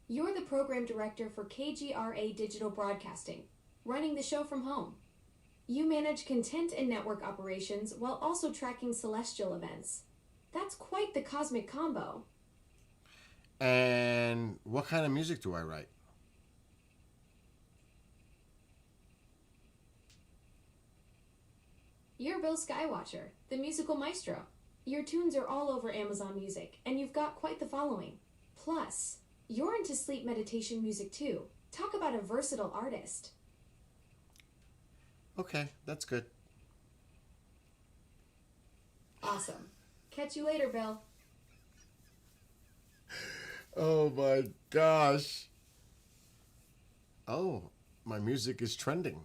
You're the program director for KGRA Digital Broadcasting, running the show from home. You manage content and network operations while also tracking celestial events. That's quite the cosmic combo. And what kind of music do I write? You're Bill Skywatcher, the musical maestro. Your tunes are all over Amazon Music, and you've got quite the following. Plus, you're into sleep meditation music too. Talk about a versatile artist. Okay, that's good. Awesome. Catch you later, Bill. Oh my gosh. Oh, my music is trending.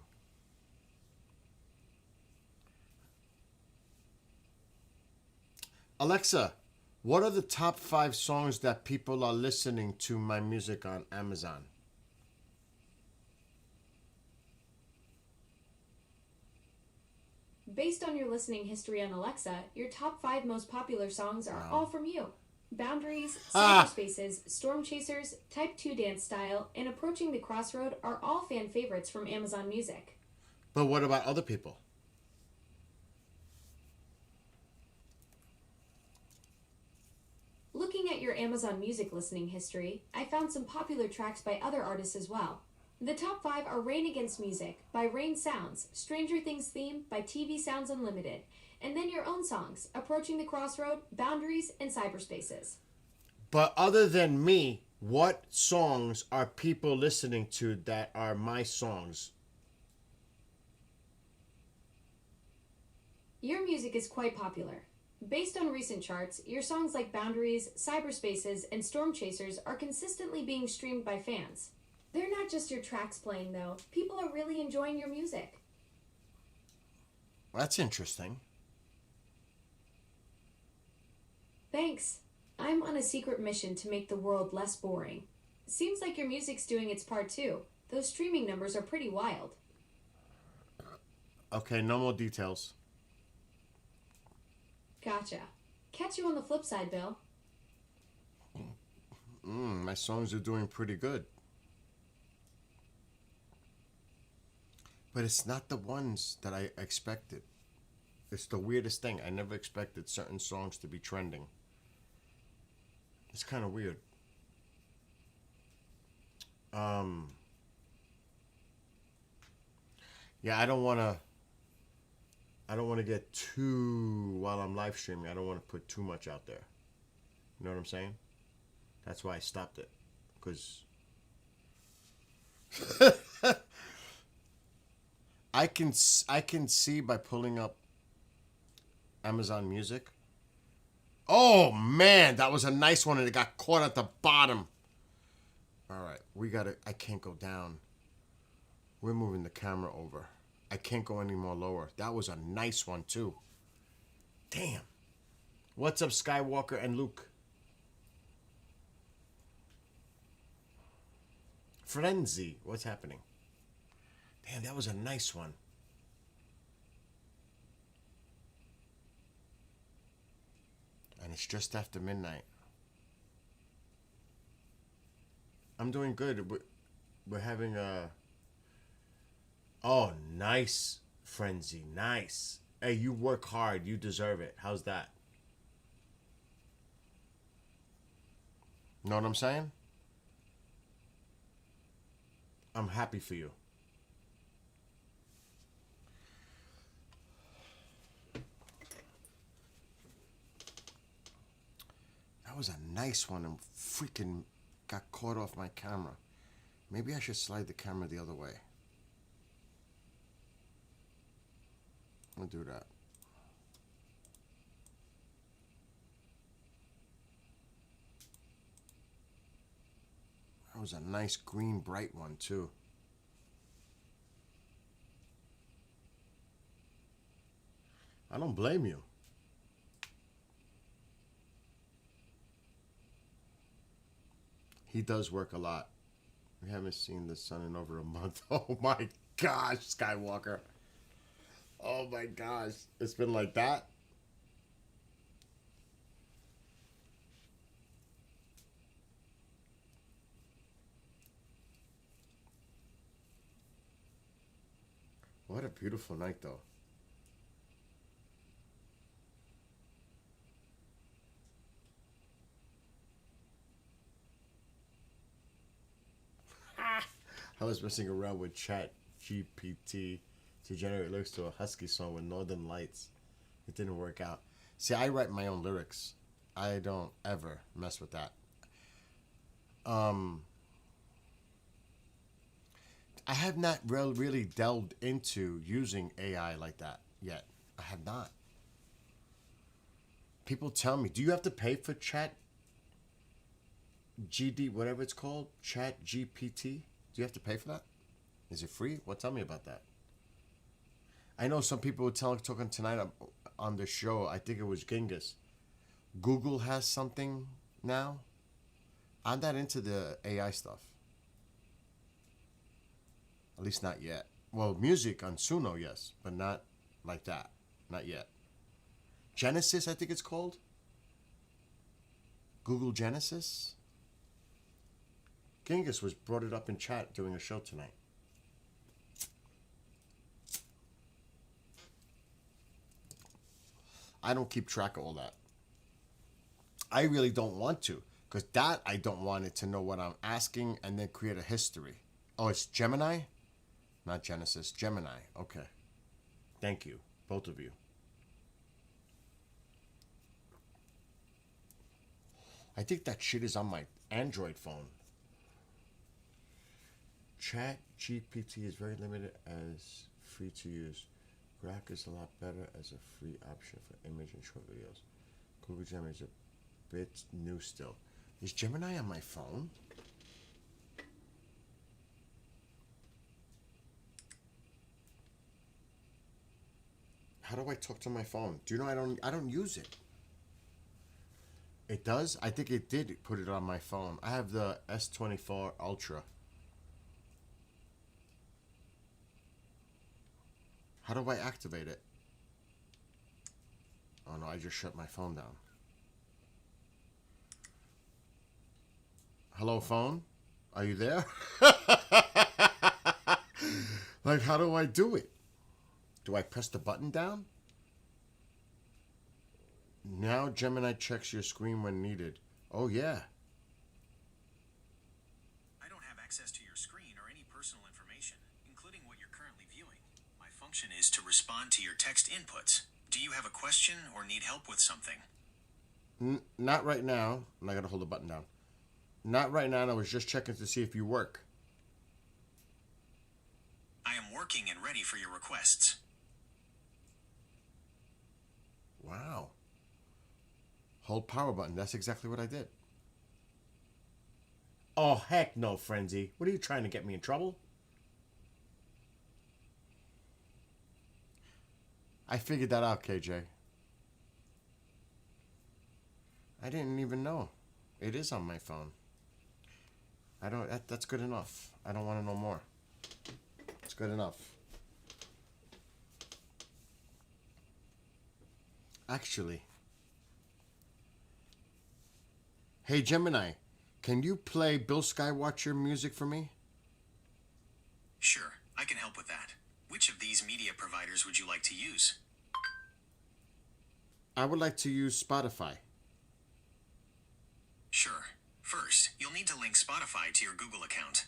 Alexa, what are the top 5 songs that people are listening to my music on Amazon? Based on your listening history on Alexa, your top 5 most popular songs are all from you. Boundaries, Cyberspaces, Storm Chasers, Type 2 Dance Style, and Approaching the Crossroad are all fan favorites from Amazon Music. But what about other people? at your Amazon Music listening history, I found some popular tracks by other artists as well. The top 5 are Rain Against Music by Rain Sounds, Stranger Things Theme by TV Sounds Unlimited, and then your own songs, Approaching the Crossroad, Boundaries, and Cyberspaces. But other than me, what songs are people listening to that are my songs? Your music is quite popular. Based on recent charts, your songs like Boundaries, Cyberspaces, and Storm Chasers are consistently being streamed by fans. They're not just your tracks playing, though. People are really enjoying your music. That's interesting. Thanks. I'm on a secret mission to make the world less boring. Seems like your music's doing its part too. Those streaming numbers are pretty wild. Okay, no more details. Gotcha. Catch you on the flip side, Bill. My songs are doing pretty good. But it's not the ones that I expected. It's the weirdest thing. I never expected certain songs to be trending. It's kind of weird. Yeah, I don't want to get too, while I'm live streaming, I don't want to put too much out there. You know what I'm saying? That's why I stopped it. Because I can see by pulling up Amazon Music. Oh man, that was a nice one and it got caught at the bottom. All right, I can't go down. We're moving the camera over. I can't go any more lower. That was a nice one too. Damn. What's up, Skywalker and Luke? Frenzy, what's happening? Damn, that was a nice one. And it's just after midnight. I'm doing good. We're having a... Oh, nice, Frenzy. Nice. Hey, you work hard. You deserve it. How's that? Know what I'm saying? I'm happy for you. That was a nice one and freaking got caught off my camera. Maybe I should slide the camera the other way. I'll do that. That was a nice green bright one too. I don't blame you. He does work a lot. We haven't seen the sun in over a month. Oh my gosh, Skywalker. Oh my gosh. It's been like that? What a beautiful night though. I was messing around with Chat GPT to generate lyrics to a Husky song with Northern Lights. It didn't work out. See, I write my own lyrics. I don't ever mess with that. I have not really delved into using AI like that yet. I have not. People tell me, do you have to pay for Chat GD, whatever it's called? Chat GPT? Do you have to pay for that? Is it free? Well, tell me about that. I know some people were talking tonight on the show. I think it was Genghis. Google has something now. I'm not into the AI stuff. At least not yet. Well, music on Suno, yes, but not like that. Not yet. Genesis, I think it's called. Google Genesis. Genghis brought it up in chat doing a show tonight. I don't keep track of all that. I really don't want to, because that I don't want it to know what I'm asking and then create a history. Oh, it's Gemini? Not Genesis, Gemini. Okay. Thank you, both of you. I think that shit is on my Android phone. Chat GPT is very limited as free to use. Grok is a lot better as a free option for image and short videos. Google Gemini is a bit new still. Is Gemini on my phone? How do I talk to my phone? Do you know I don't use it. It does? I think it did put it on my phone. I have the S24 Ultra. How do I activate it? Oh no, I just shut my phone down. Hello, phone? Are you there? Like, how do I do it? Do I press the button down? Now Gemini checks your screen when needed. Oh, yeah. I don't have access to your screen or any personal information, including what you're currently viewing. My function is to respond to your text inputs. Do you have a question or need help with something? Not right now. And I gotta hold the button down. Not right now. I was just checking to see if you work. I am working and ready for your requests. Wow. Hold power button. That's exactly what I did. Oh, heck no, Frenzy. What are you trying to get me in trouble? I figured that out, KJ. I didn't even know. It is on my phone. That's good enough. I don't want to know more. It's good enough. Actually. Hey, Gemini, can you play Bill Skywatcher music for me? Sure, I can help with that. Which of these media providers would you like to use? I would like to use Spotify. Sure. First, you'll need to link Spotify to your Google account.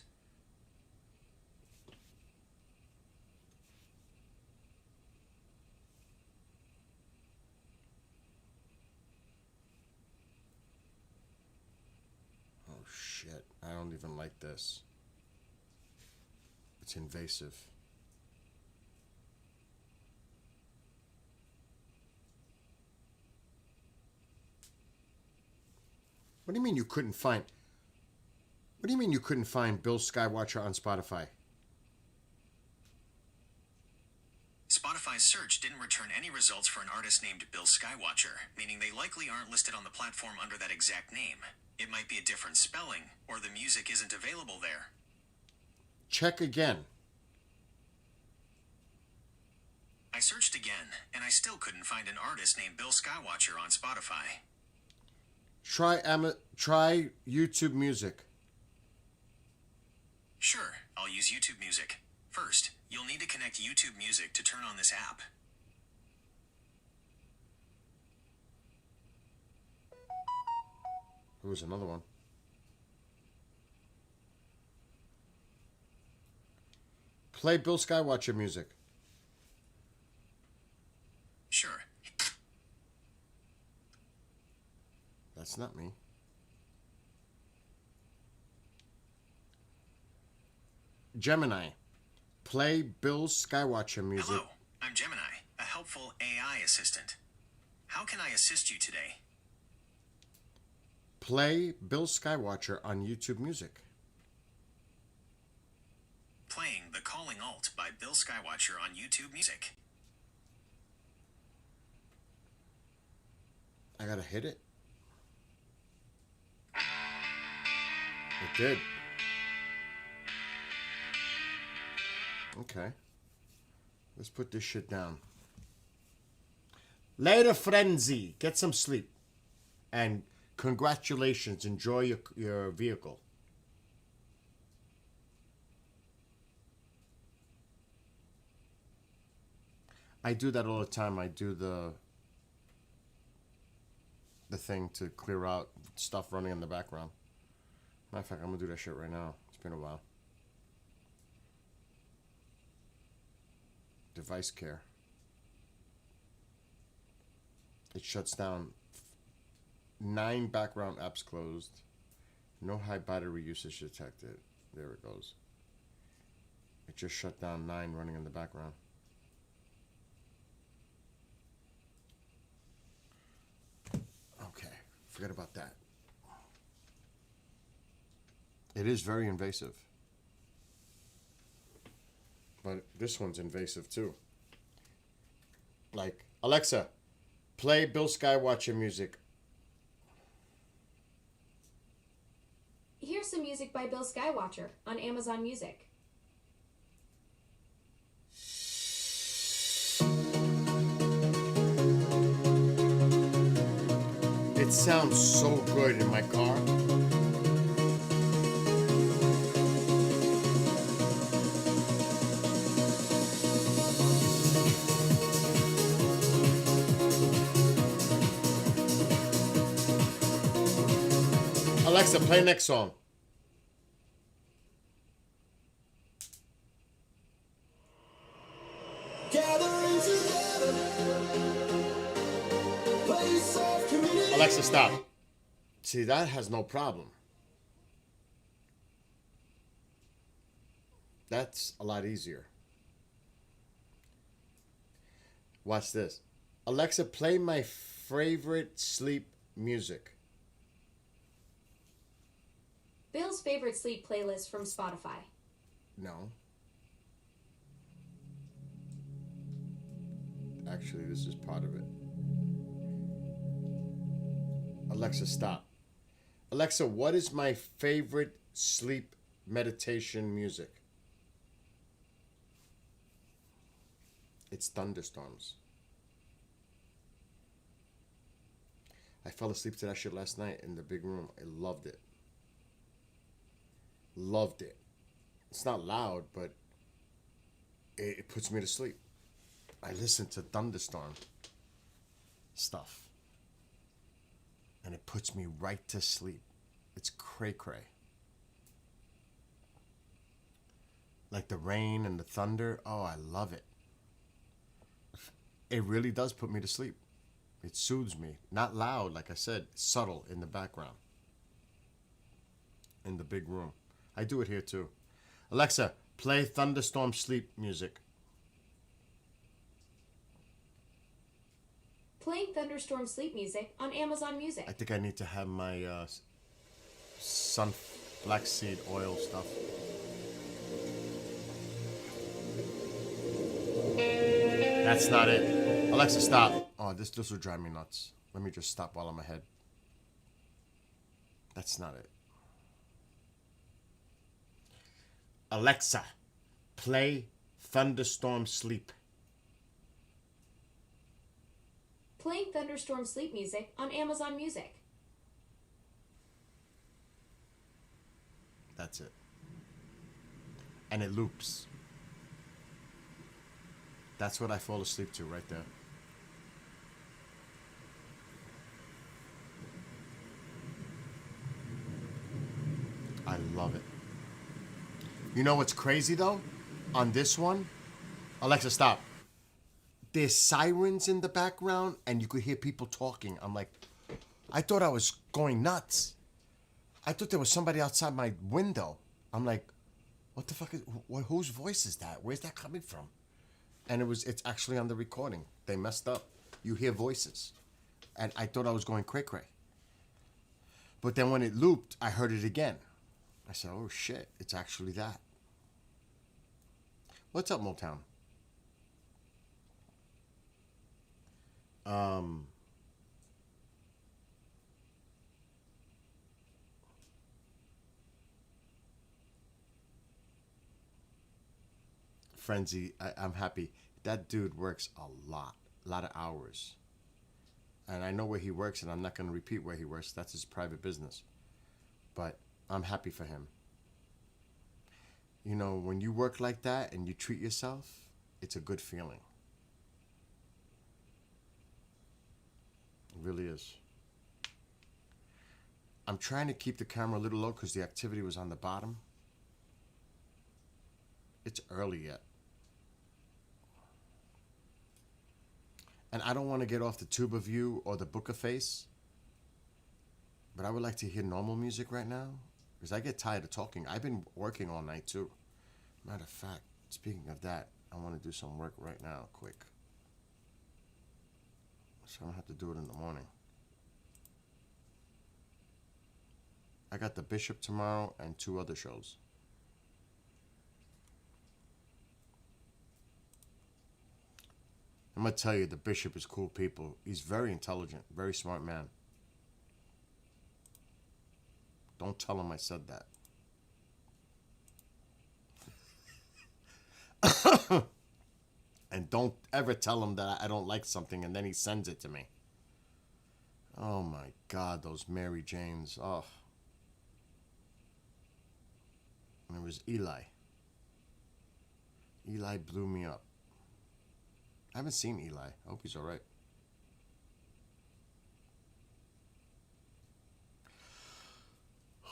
Oh, shit. I don't even like this. It's invasive. What do you mean you couldn't find... What do you mean you couldn't find Bill Skywatcher on Spotify? Spotify's search didn't return any results for an artist named Bill Skywatcher, meaning they likely aren't listed on the platform under that exact name. It might be a different spelling, or the music isn't available there. Check again. I searched again, and I still couldn't find an artist named Bill Skywatcher on Spotify. Try YouTube Music. Sure, I'll use YouTube Music. First, you'll need to connect YouTube Music to turn on this app. There was another one. Play Bill Skywatcher music. Sure. That's not me. Gemini, play Bill Skywatcher music. Hello, I'm Gemini, a helpful AI assistant. How can I assist you today? Play Bill Skywatcher on YouTube Music. Playing The Calling Alt by Bill Skywatcher on YouTube Music. I gotta hit it. It did. Okay. Let's put this shit down. Later, Frenzy. Get some sleep. And congratulations. Enjoy your vehicle. I do that all the time. I do the the thing to clear out stuff running in the background. Matter of fact, I'm gonna do that shit right now. It's been a while. Device care. It shuts down 9 background apps closed. No high battery usage detected. There it goes. It just shut down 9 running in the background. Okay, forget about that. It is very invasive. But this one's invasive too. Like, Alexa, play Bill Skywatcher music. Here's some music by Bill Skywatcher on Amazon Music. It sounds so good in my car. Alexa, play next song. Alexa, stop. See, that has no problem. That's a lot easier. Watch this. Alexa, play my favorite sleep music. Bill's favorite sleep playlist from Spotify. No. Actually, this is part of it. Alexa, stop. Alexa, what is my favorite sleep meditation music? It's thunderstorms. I fell asleep to that shit last night in the big room. I loved it. Loved it. It's not loud, but it puts me to sleep. I listen to thunderstorm stuff. And it puts me right to sleep. It's cray-cray. Like the rain and the thunder. Oh, I love it. It really does put me to sleep. It soothes me. Not loud, like I said. Subtle in the background. In the big room. I do it here too. Alexa, play thunderstorm sleep music. Playing thunderstorm sleep music on Amazon Music. I think I need to have my black seed oil stuff. That's not it. Alexa, stop. Oh, this will drive me nuts. Let me just stop while I'm ahead. That's not it. Alexa, play thunderstorm sleep. Playing thunderstorm sleep music on Amazon Music. That's it. And it loops. That's what I fall asleep to right there. I love it. You know what's crazy though? On this one, Alexa, stop. There's sirens in the background and you could hear people talking. I'm like, I thought I was going nuts. I thought there was somebody outside my window. I'm like, what the fuck is, whose voice is that? Where's that coming from? And it's actually on the recording. They messed up. You hear voices. And I thought I was going cray-cray. But then when it looped, I heard it again. I said, oh shit, it's actually that. What's up, Motown? Frenzy, I'm happy. That dude works a lot of hours. And I know where he works, and I'm not going to repeat where he works. That's his private business. But I'm happy for him. You know, when you work like that and you treat yourself, it's a good feeling. It really is. I'm trying to keep the camera a little low because the activity was on the bottom. It's early yet. And I don't want to get off the tuba view or the booker face. But I would like to hear normal music right now. Because I get tired of talking. I've been working all night too. Matter of fact, speaking of that, I want to do some work right now, quick. So I don't have to do it in the morning. I got the Bishop tomorrow and 2 other shows. I'm going to tell you, the Bishop is cool people. He's very intelligent, very smart man. Don't tell him I said that. And don't ever tell him that I don't like something and then he sends it to me. Oh my God, those Mary Janes. Oh. And it was Eli. Eli blew me up. I haven't seen Eli. I hope he's all right.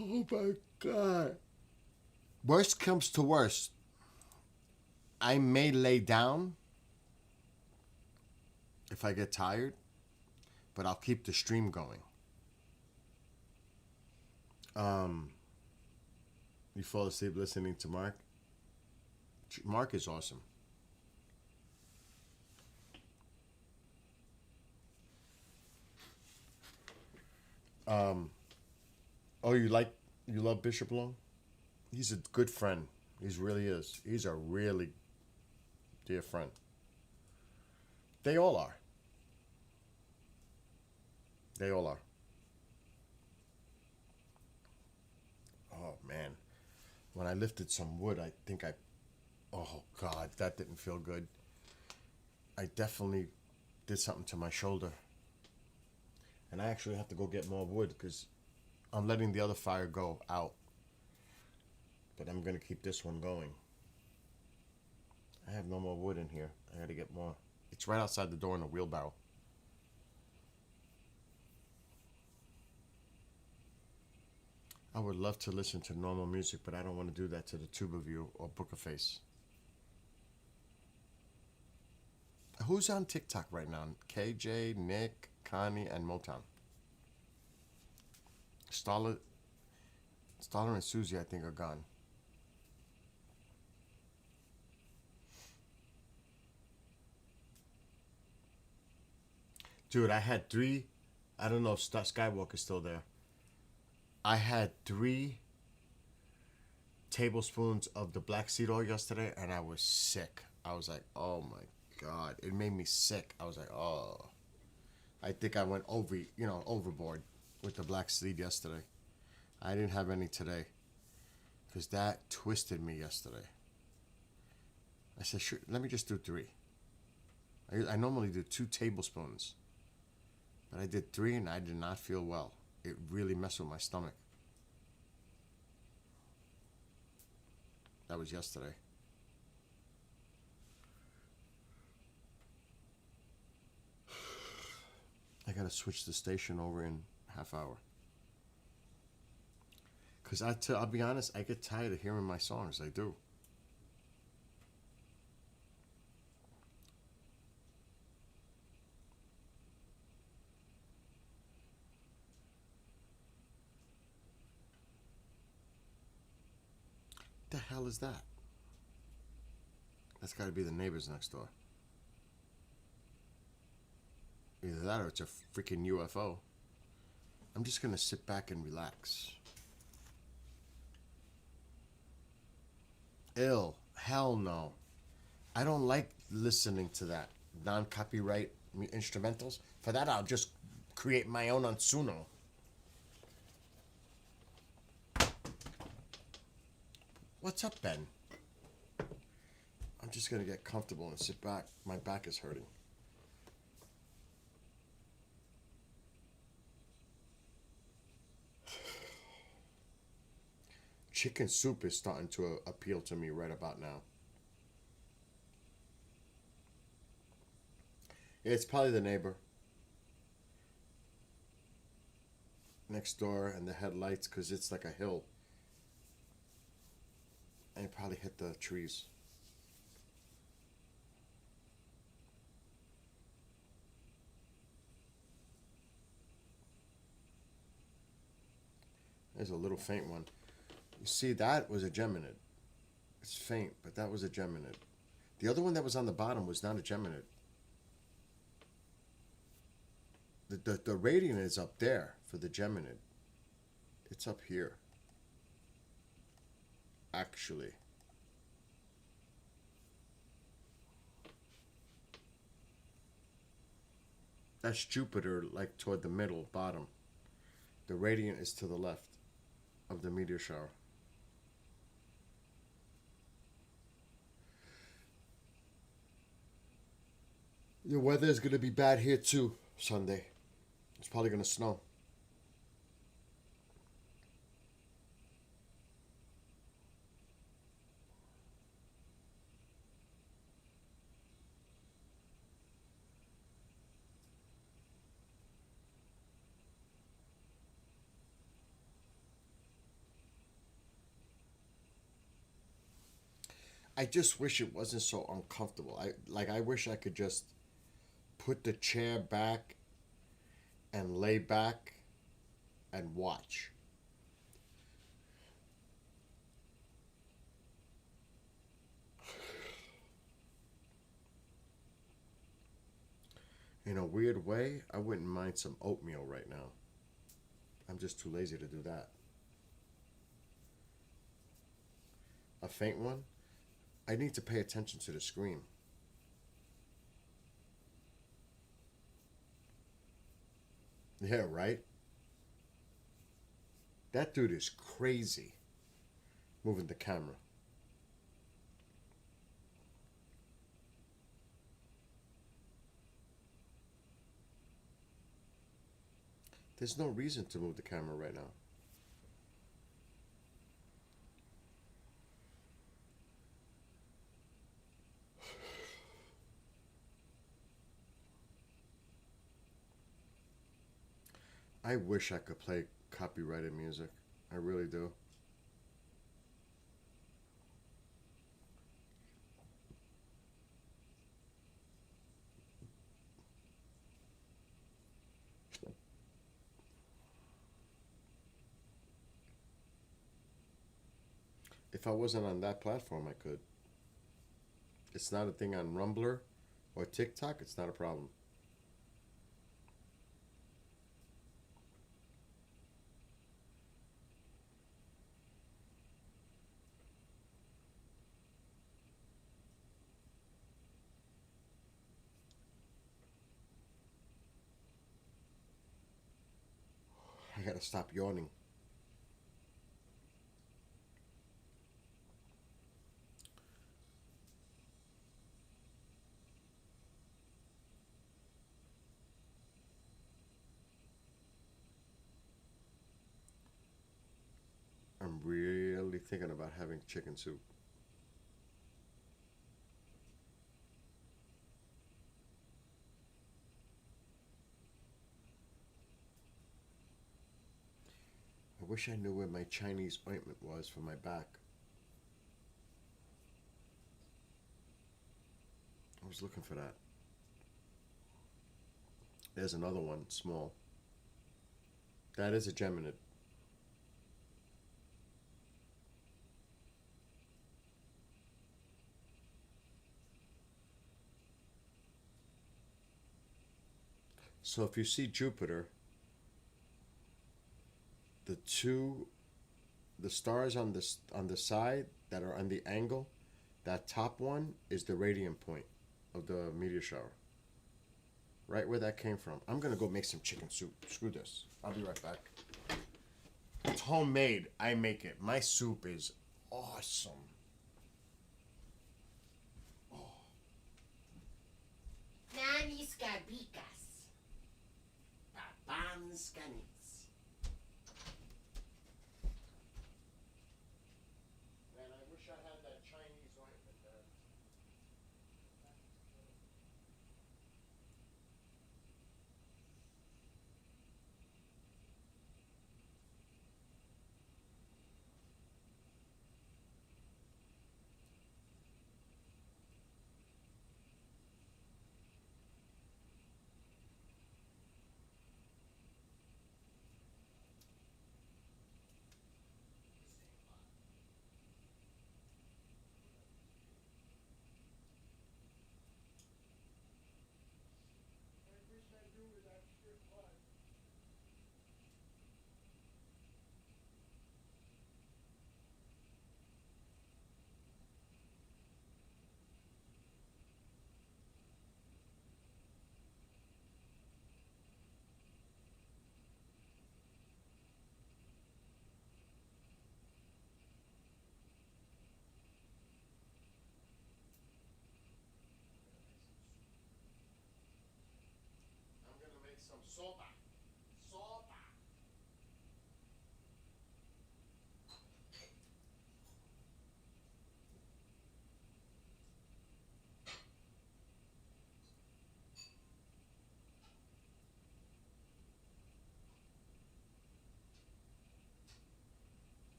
Oh my God. Worst comes to worst. I may lay down if I get tired, but I'll keep the stream going. You fall asleep listening to Mark? Mark is awesome. Oh, you love Bishop Long? He's a good friend. He really is. He's a really dear friend. They all are. They all are. Oh, man. When I lifted some wood, I think oh, God, that didn't feel good. I definitely did something to my shoulder. And I actually have to go get more wood because I'm letting the other fire go out. But I'm going to keep this one going. I have no more wood in here. I got to get more. It's right outside the door in a wheelbarrow. I would love to listen to normal music, but I don't want to do that to the tuba view or booker face. Who's on TikTok right now? KJ, Nick, Connie, and Motown. Starler and Susie, I think, are gone. Dude, I had 3. I don't know if Skywalker's still there. I had 3 tablespoons of the black seed oil yesterday, and I was sick. I was like, oh my God. It made me sick. I was like, oh. I think I went overboard with the black seed yesterday. I didn't have any today because that twisted me yesterday. I said, sure, let me just do 3. I normally do 2 tablespoons, but I did 3 and I did not feel well. It really messed with my stomach. That was yesterday. I gotta switch the station over in half hour. Because I'll be honest, I get tired of hearing my songs. I do. What the hell is that? That's gotta be the neighbors next door. Either that or it's a freaking UFO. I'm just gonna sit back and relax. Ill. Hell no. I don't like listening to that. Non-copyright instrumentals. For that, I'll just create my own on Suno. What's up, Ben? I'm just gonna get comfortable and sit back. My back is hurting. Chicken soup is starting to appeal to me right about now. It's probably the neighbor. next door and the headlights because it's like a hill. And it probably hit the trees. There's a little faint one. You see, that was a Geminid. It's faint, but that was a Geminid. The other one that was on the bottom was not a Geminid. The radiant is up there for the Geminid. It's up here. Actually. That's Jupiter, like toward the middle, bottom. The radiant is to the left of the meteor shower. The weather is going to be bad here too, Sunday. It's probably going to snow. I just wish it wasn't so uncomfortable. I wish I could just put the chair back and lay back and watch. In a weird way, I wouldn't mind some oatmeal right now. I'm just too lazy to do that. A faint one? I need to pay attention to the screen. Yeah, right? That dude is crazy moving the camera. There's no reason to move the camera right now. I wish I could play copyrighted music. I really do. If I wasn't on that platform, I could. It's not a thing on Rumbler or TikTok. It's not a problem. I gotta stop yawning. I'm really thinking about having chicken soup. I wish I knew where my Chinese ointment was for my back. I was looking for that. There's another one, small. That is a Geminid. So if you see Jupiter, the stars on the side that are on the angle, that top one is the radiant point of the meteor shower. Right where that came from. I'm gonna go make some chicken soup. Screw this. I'll be right back. It's homemade. I make it. My soup is awesome. Nanis Gabicas. Papans Canis. Man, I wish I had that Chinese ointment there.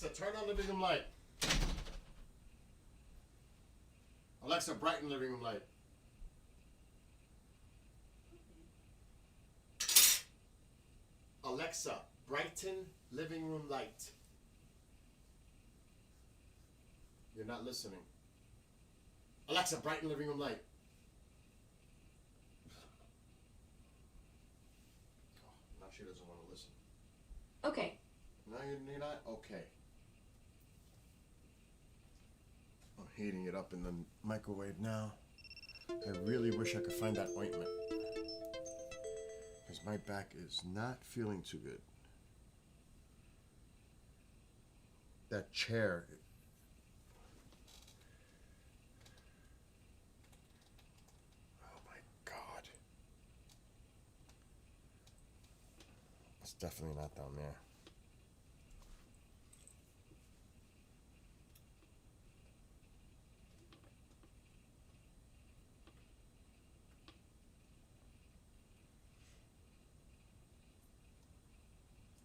Alexa, turn on living room light. Alexa, brighten living room light. Alexa, brighten living room light. You're not listening. Alexa, brighten living room light. Oh, now she doesn't want to listen. Okay. No, you're not? Okay. I'm heating it up in the microwave now. I really wish I could find that ointment. Because my back is not feeling too good. That chair. Oh my God. It's definitely not down there.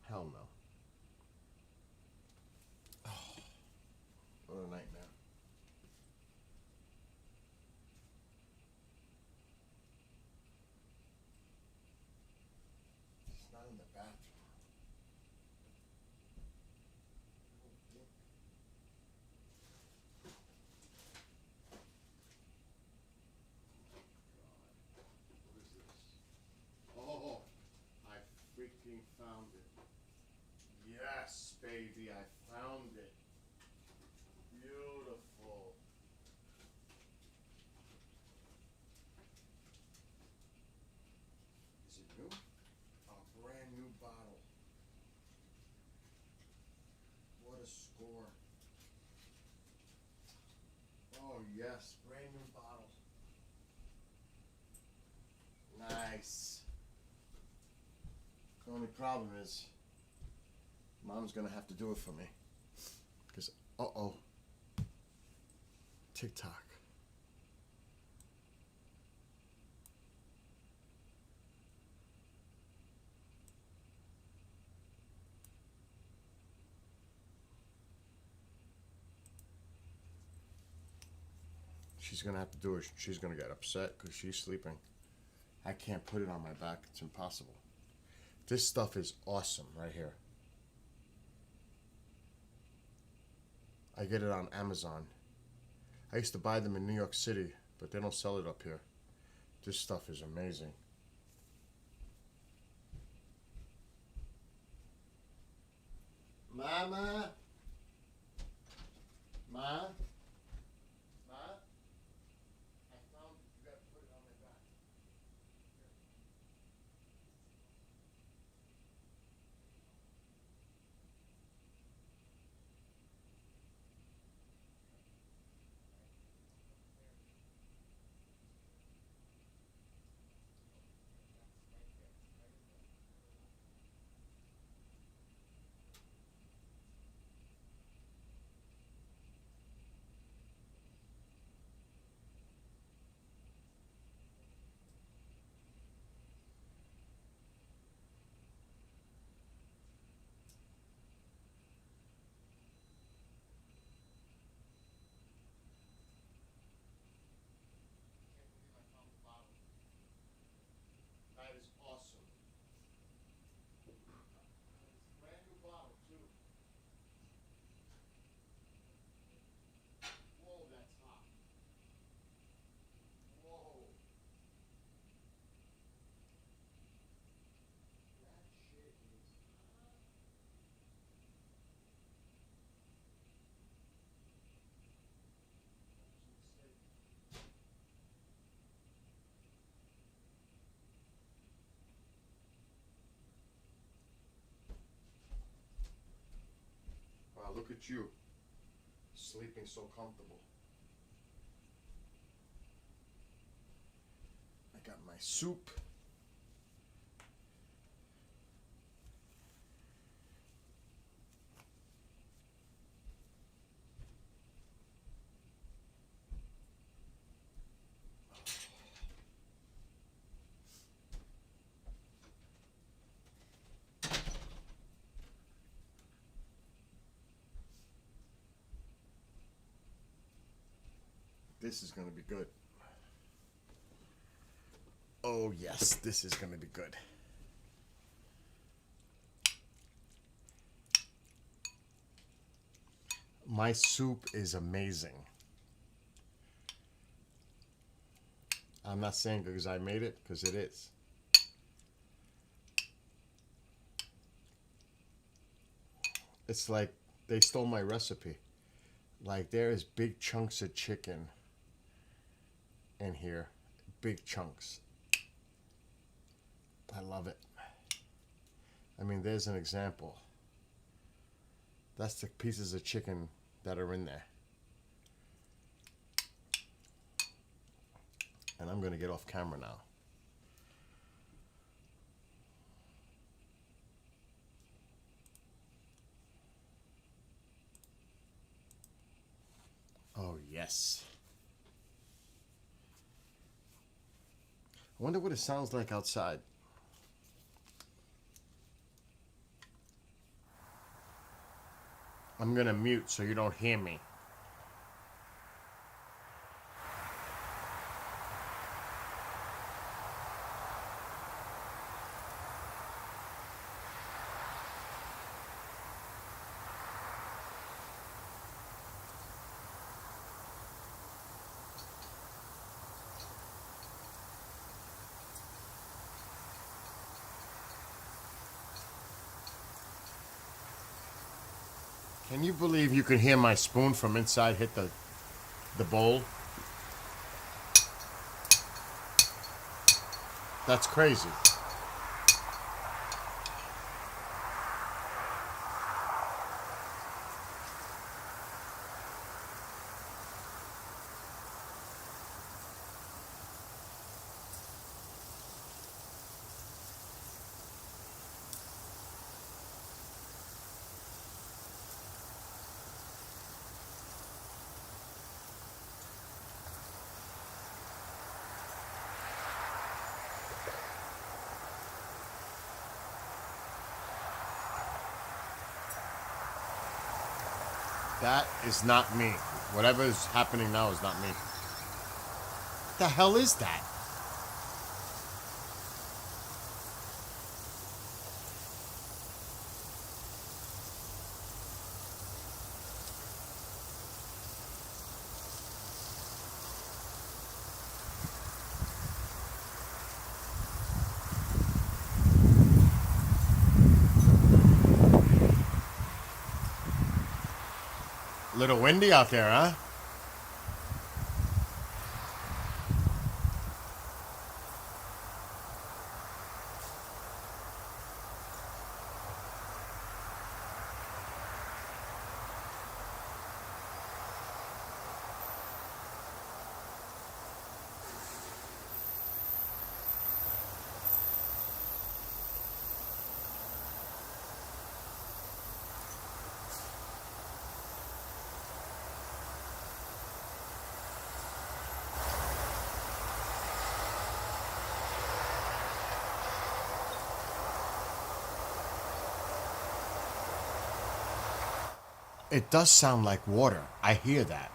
Hell no. Oh, what a nightmare. It's not in the bathroom. What is this? Oh, I freaking found it. Yes, baby, I found it. Beautiful. Is it new? A brand new bottle. What a score. Oh yes, brand new bottle. Nice. The only problem is Mom's gonna have to do it for me. Because, uh-oh. TikTok. She's gonna have to do it. She's gonna get upset because she's sleeping. I can't put it on my back. It's impossible. This stuff is awesome right here. I get it on Amazon. I used to buy them in New York City, but they don't sell it up here. This stuff is amazing. Mama? Ma? Ma? I found it. You gotta put it on my back. That is awesome. It's a brand new bottle too. Whoa, that's hot. Whoa. That shit is hot. That was a mistake. Wow, look at you. Sleeping so comfortable. I got my soup. This is going to be good. Oh, yes, this is going to be good. My soup is amazing. I'm not saying because I made it, because it is. It's like they stole my recipe. Like there is big chunks of chicken in here. Big chunks. I love it. I mean, there's an example. That's the pieces of chicken that are in there. And I'm going to get off camera now. Oh, yes. I wonder what it sounds like outside. I'm going to mute so you don't hear me. Can you believe you can hear my spoon from inside hit the bowl? That's crazy. That is not me. Whatever is happening now is not me. What the hell is that? Little windy out there, huh? It does sound like water. I hear that.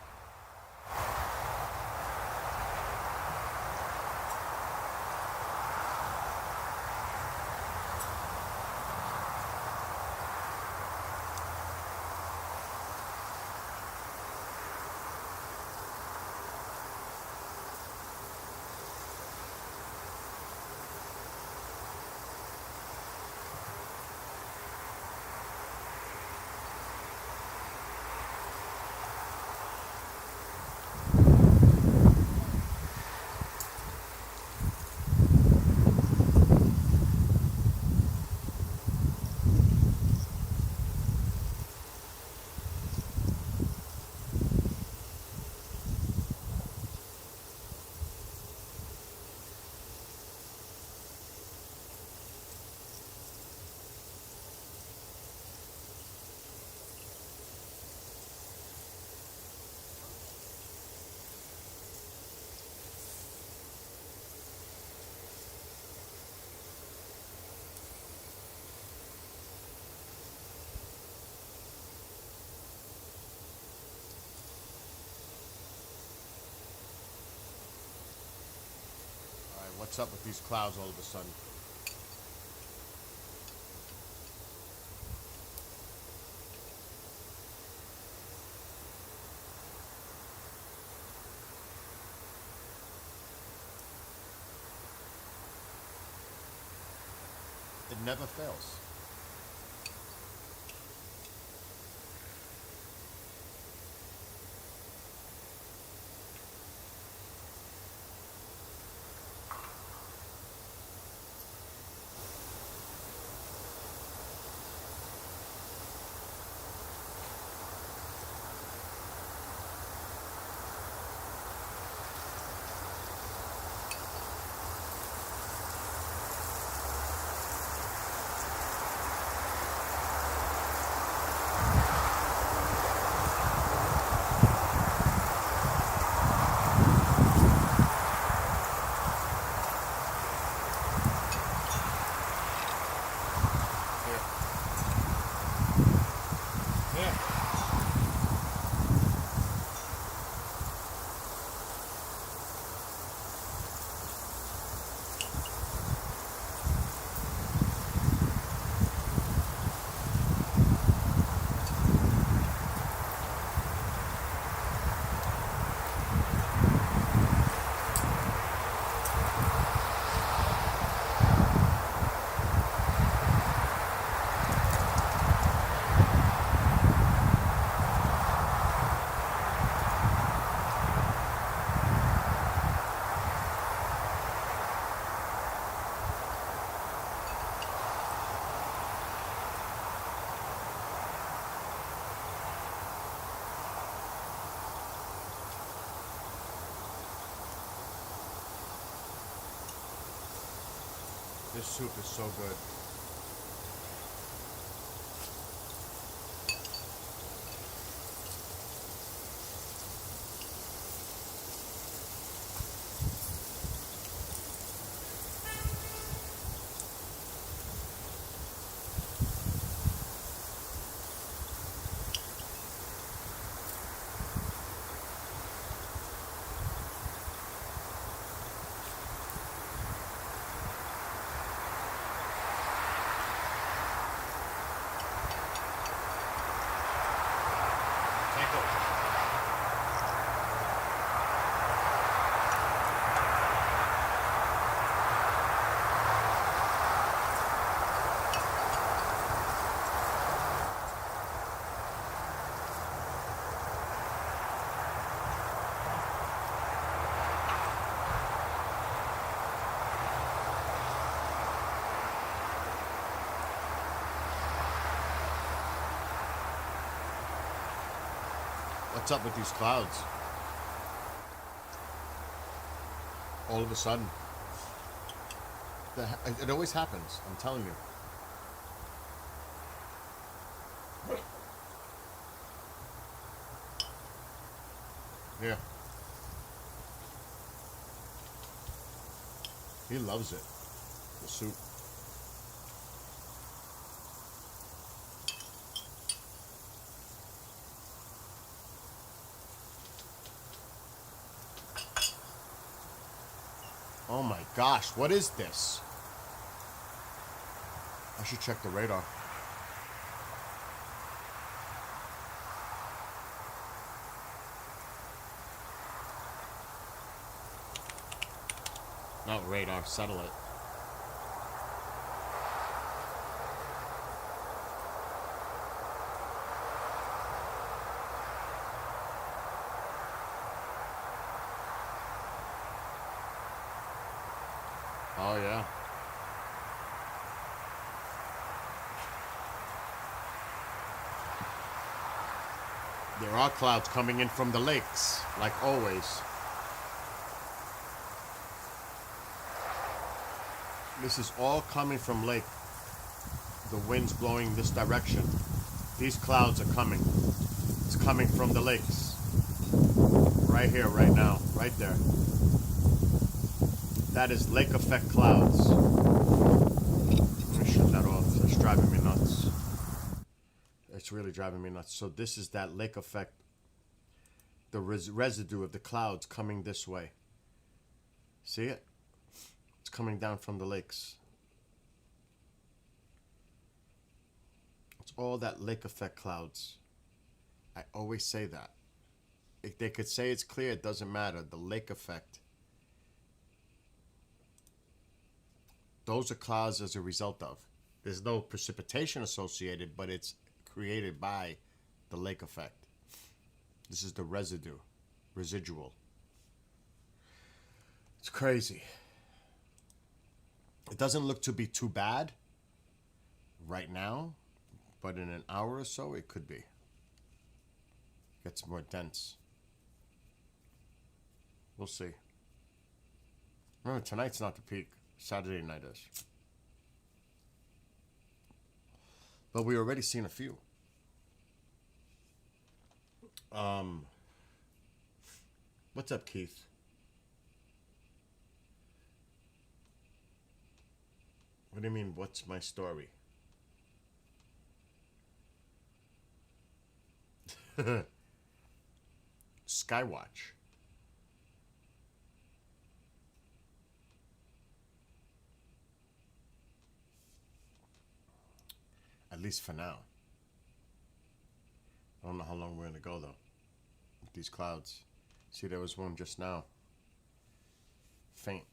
What's up with these clouds all of a sudden? It never fails. This soup is so good. What's up with these clouds? All of a sudden. It always happens, I'm telling you. Here. He loves it. The soup. Oh my gosh, what is this? I should check the radar. Not radar, satellite. Oh yeah. There are clouds coming in from the lakes, like always. This is all coming from lake. The wind's blowing this direction. These clouds are coming. It's coming from the lakes. Right here, right now, right there. That is lake effect clouds. Let me shut that off. That's driving me nuts. It's really driving me nuts. So this is that lake effect. The residue of the clouds coming this way. See it? coming down from the lakes. It's all that lake effect clouds. I always say that. If they could say it's clear, it doesn't matter. The lake effect. Those are clouds as a result of. There's no precipitation associated, but it's created by the lake effect. This is the residual. It's crazy. It doesn't look to be too bad right now, but in an hour or so, it could be. Gets more dense. We'll see. Remember, tonight's not the peak. Saturday night is. But we already seen a few. What's up, Keith? What do you mean, what's my story? Skywatch. At least for now. I don't know how long we're going to go, though, with these clouds. See, there was one just now. Faint.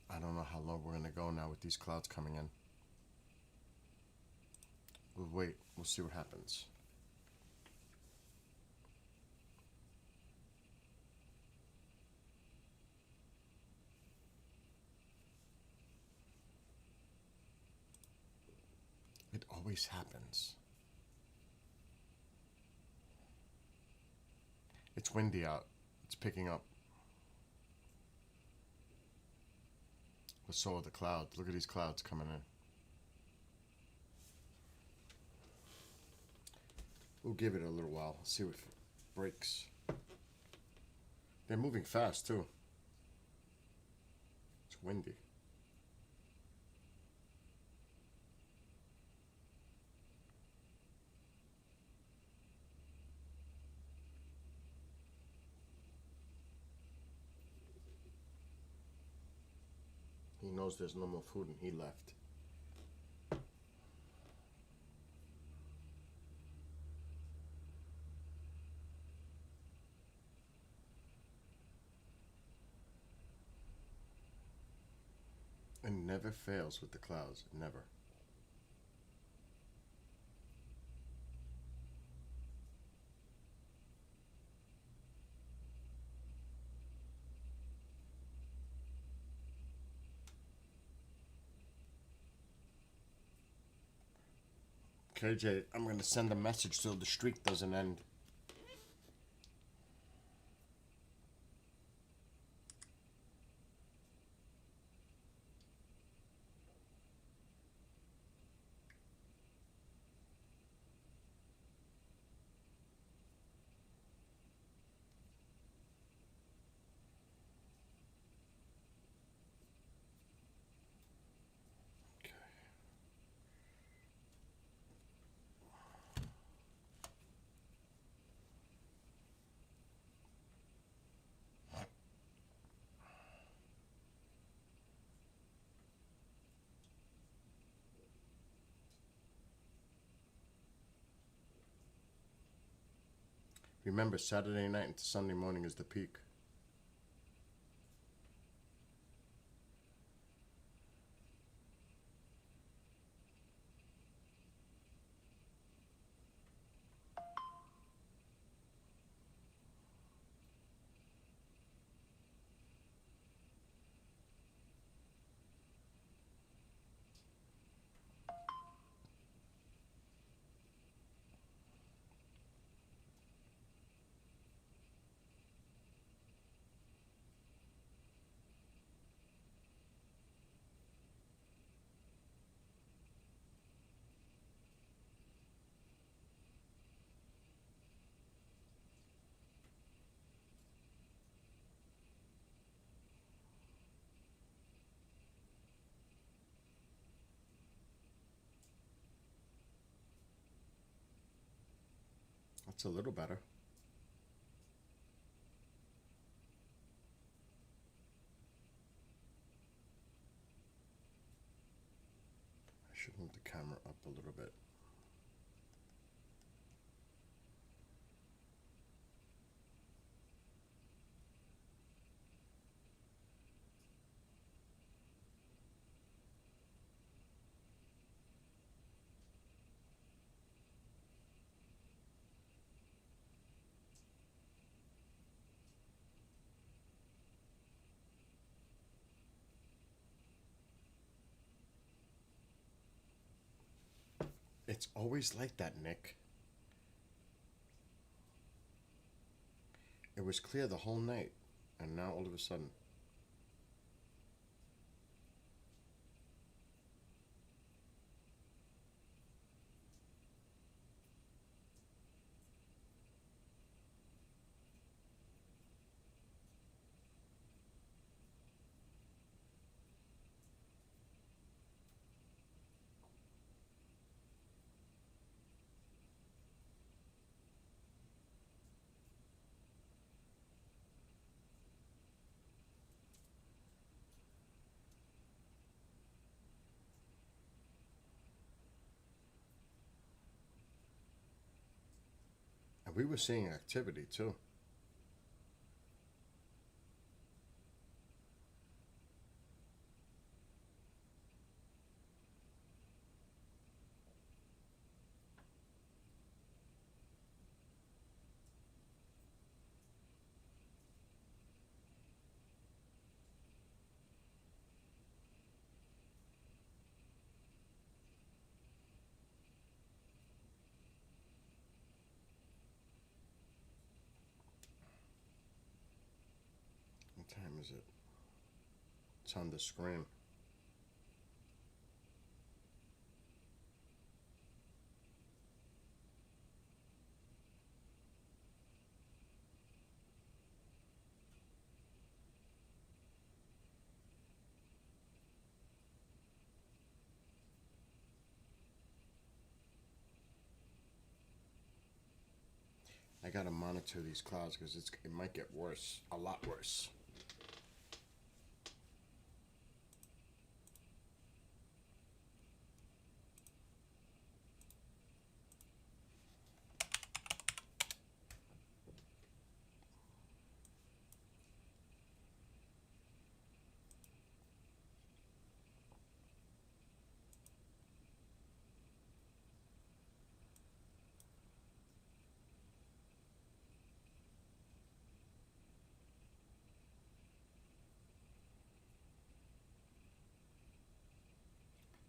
I don't know how long we're going to go now with these clouds coming in. We'll wait. We'll see what happens. It always happens. It's windy out. It's picking up. But so are the clouds. Look at these clouds coming in. We'll give it a little while. See if it breaks. They're moving fast too. It's windy. He knows there's no more food and he left. It never fails with the clouds. Never. KJ, I'm going to send a message so the streak doesn't end. Remember, Saturday night into Sunday morning is the peak. That's a little better. I should move the camera up a little bit. It's always like that, Nick. It was clear the whole night, and now all of a sudden. And we were seeing activity too. What time is it? It's on the screen. I gotta monitor these clouds because it might get worse, a lot worse.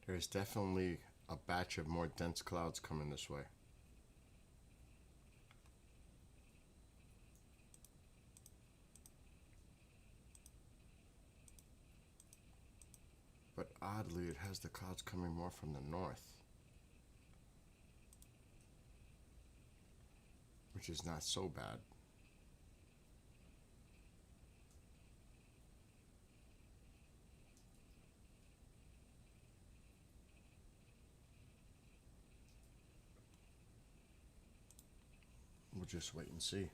There's definitely a batch of more dense clouds coming this way. But oddly, it has the clouds coming more from the north, which is not so bad. We'll just wait and see.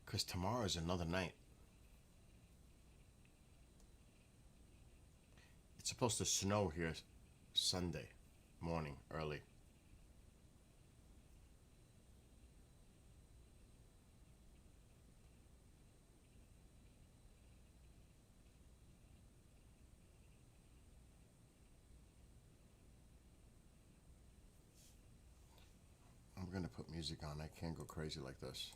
Because tomorrow is another night. It's supposed to snow here Sunday morning early. I'm gonna put music on. I can't go crazy like this.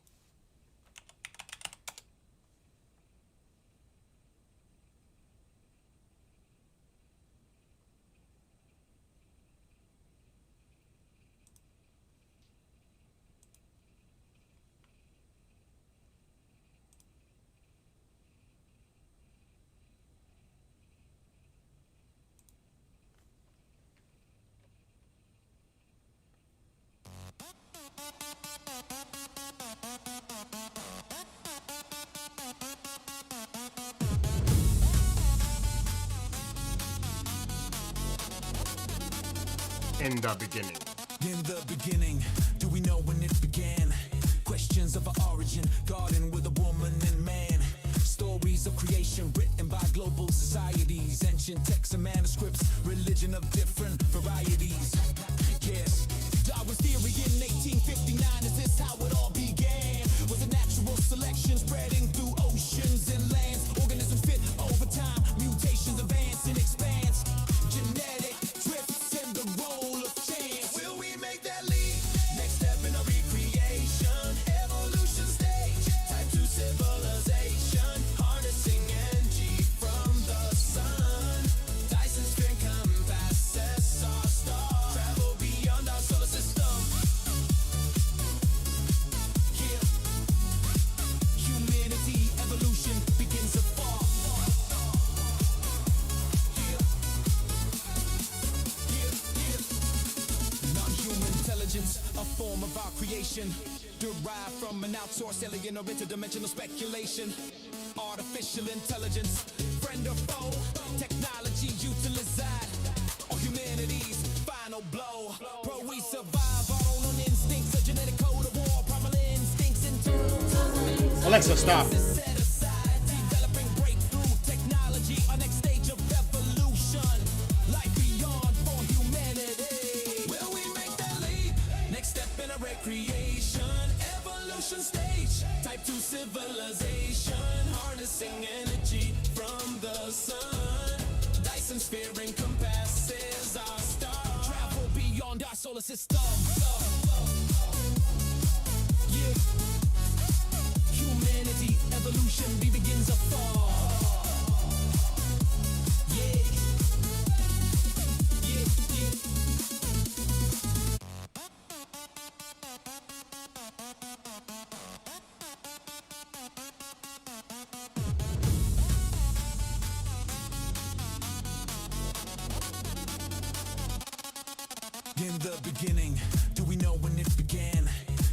In the beginning. In the beginning, do we know when it began? Questions of our origin, garden with a woman and man. Stories of creation written by global societies. Ancient texts and manuscripts, religion of different varieties. Yes, Darwin's theory in 1859, is this how it all began? Was a natural selection spreading through oceans and lands? Organisms fit over time, mutations advance and expands. Genetic drifts and the role of chance. Will we make that leap? Next step in our recreation, evolution stage, type 2 civilization, harnessing energy from the sun. Dyson sphere compasses our star, travel beyond our solar system. Yeah, humanity evolution begins afar. Non-human intelligence, a form of our creation, derived from an outsourced alien or interdimensional speculation. Artificial intelligence, friend or foe, technology utilized, or humanity's final blow. Pro we survive, our own instincts, a genetic code of war, primal instincts, internal. Alexa, stop. Set aside, developing breakthrough technology, our next stage of evolution. Life beyond for humanity. Will we make that leap? Next step in a recreation, evolution stage, type 2 civilization, harnessing energy from the sun. Dyson sphere encompasses our star, travel beyond our solar system. Yeah. Humanity, evolution, begins afar. Yeah. Yeah, yeah. In the beginning, do we know when it began?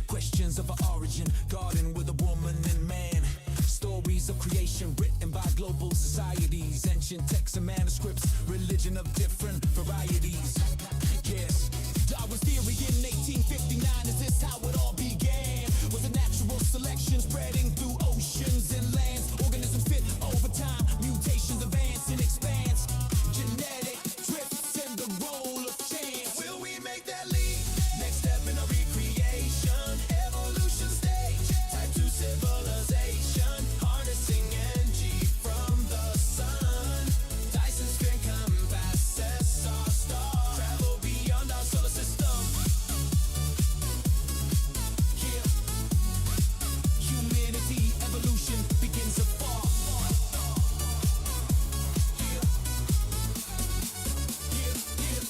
Questions of our origin, garden with a woman and man. Stories of creation written by global societies. Ancient texts and manuscripts, religion of different varieties. Yes, Darwin's theory in 1859, is this how it all began? Was a natural selection spreading through oceans and lands? Organisms fit over time, mutations advance and expands. Genetic drifts and the role of chance. Will we make that leap? Next step in our recreation, evolution stage, type 2 civilization, harnessing energy from the sun. Dyson sphere compasses our star, travel beyond our solar system. Yeah, humanity evolution begins afar. Yeah, yeah, yeah.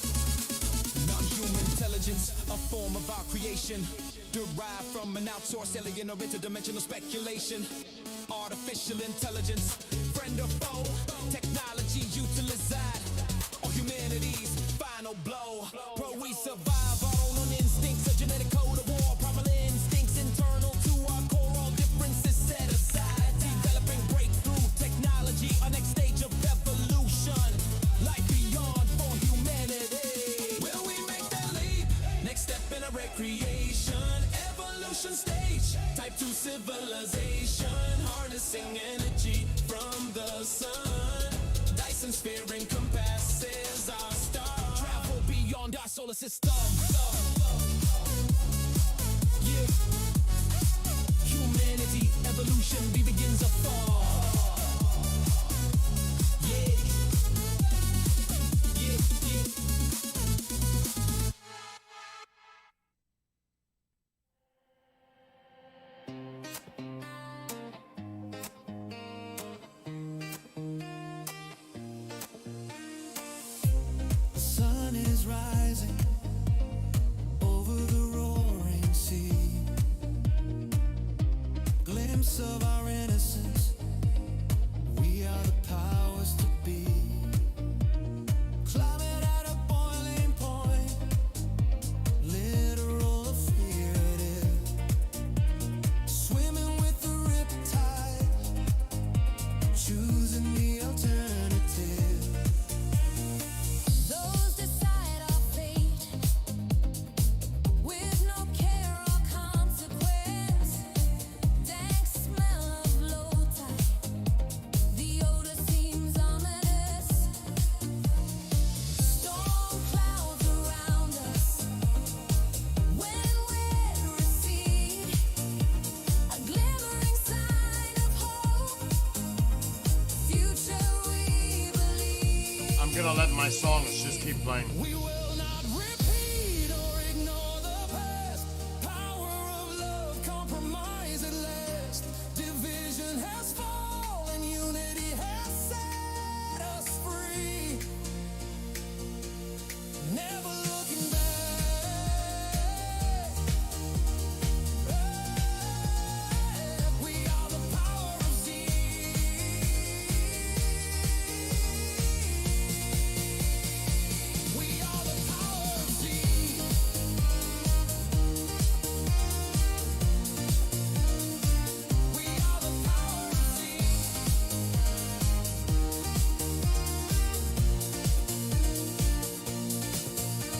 Non-human intelligence, a form of our creation, derived from an outsourced alien or interdimensional speculation. Artificial intelligence, friend or foe, technology utilized, or humanity's final blow. Pro we survive, our own instincts, a genetic code of war, primal instincts internal to our core, all differences set aside, developing breakthrough technology, our next stage of evolution. Life beyond for humanity. Will we make that leap? Next step in a recreation, evolution stage, type 2 civilization, harnessing energy from the sun. Dyson sphere encompasses our star, travel beyond our solar system. Yeah, humanity evolution begins afar. Yeah, yeah, yeah. The sun is rising over the roaring sea. Glimpse of our innocence gonna let my songs just keep playing. We will not repeat or ignore the past. Power of love, compromise at last. Division has fallen, unity has set us free. Never looking back. We are the power of Z. We are the power of Z. We are the power of Z.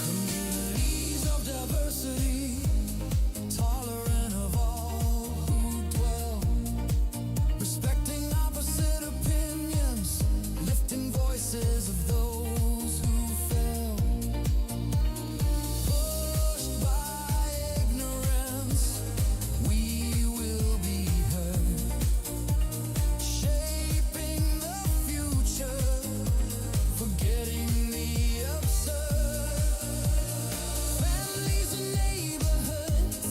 Communities of diversity, tolerant of all who dwell, respecting opposite opinions, lifting voices of those who fell. Pushed by ignorance, we will be heard, shaping the future, forgetting the absurd. Families and neighborhoods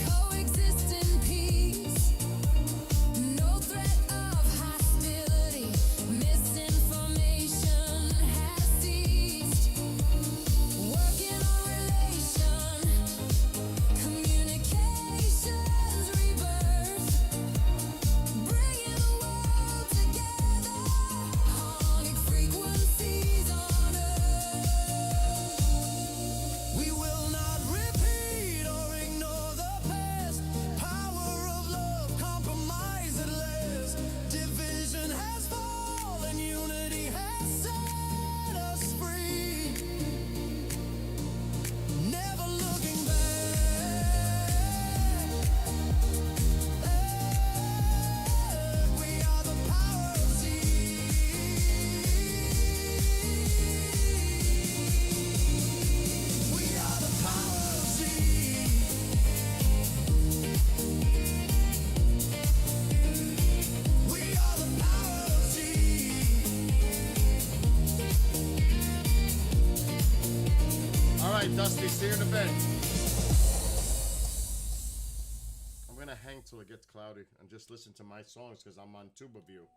coexist in peace. No threat of hostility, misinformation has ceased. Working on relation, communications rebirth, bringing the world together, harmonic frequencies on earth. We will not repeat or ignore the past. Power of love, compromise at last. Division has fallen, unity has set us free. Never looking back. We are the power of Z. We are the power of Z. We are the power of Z. All right, Dusty, see you in a bit. I'm gonna hang till it gets cloudy and just listen to my songs because I'm on Tuba View.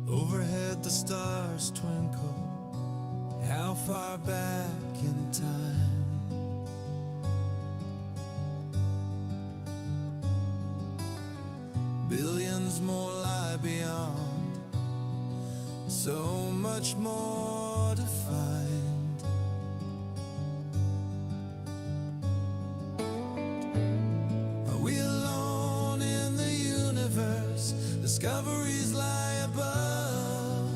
Overhead the stars twinkle. How far back in time? Billions more lie beyond. So much more to find. Are we alone in the universe? Discoveries lie above.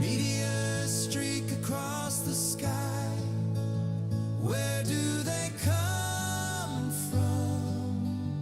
Meteors streak across the sky. Where do they come from?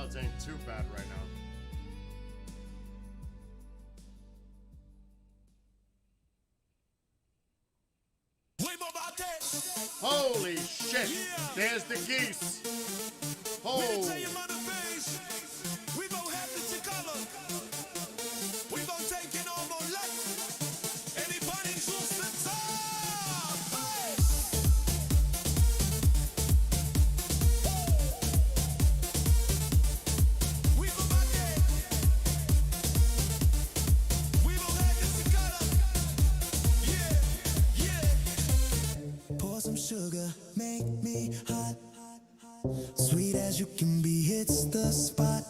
clouds ain't too bad right now. Holy shit! Yeah. There's the geese. We didn't Oh, tell you mother face. We gon' have the Chicala. We gon' take it over like anybody who's the top. Hey. We gon' back it. We gon' have the Chicala. Yeah, yeah. Pour some sugar, make me hot. Sweet as you can be, it's the spot.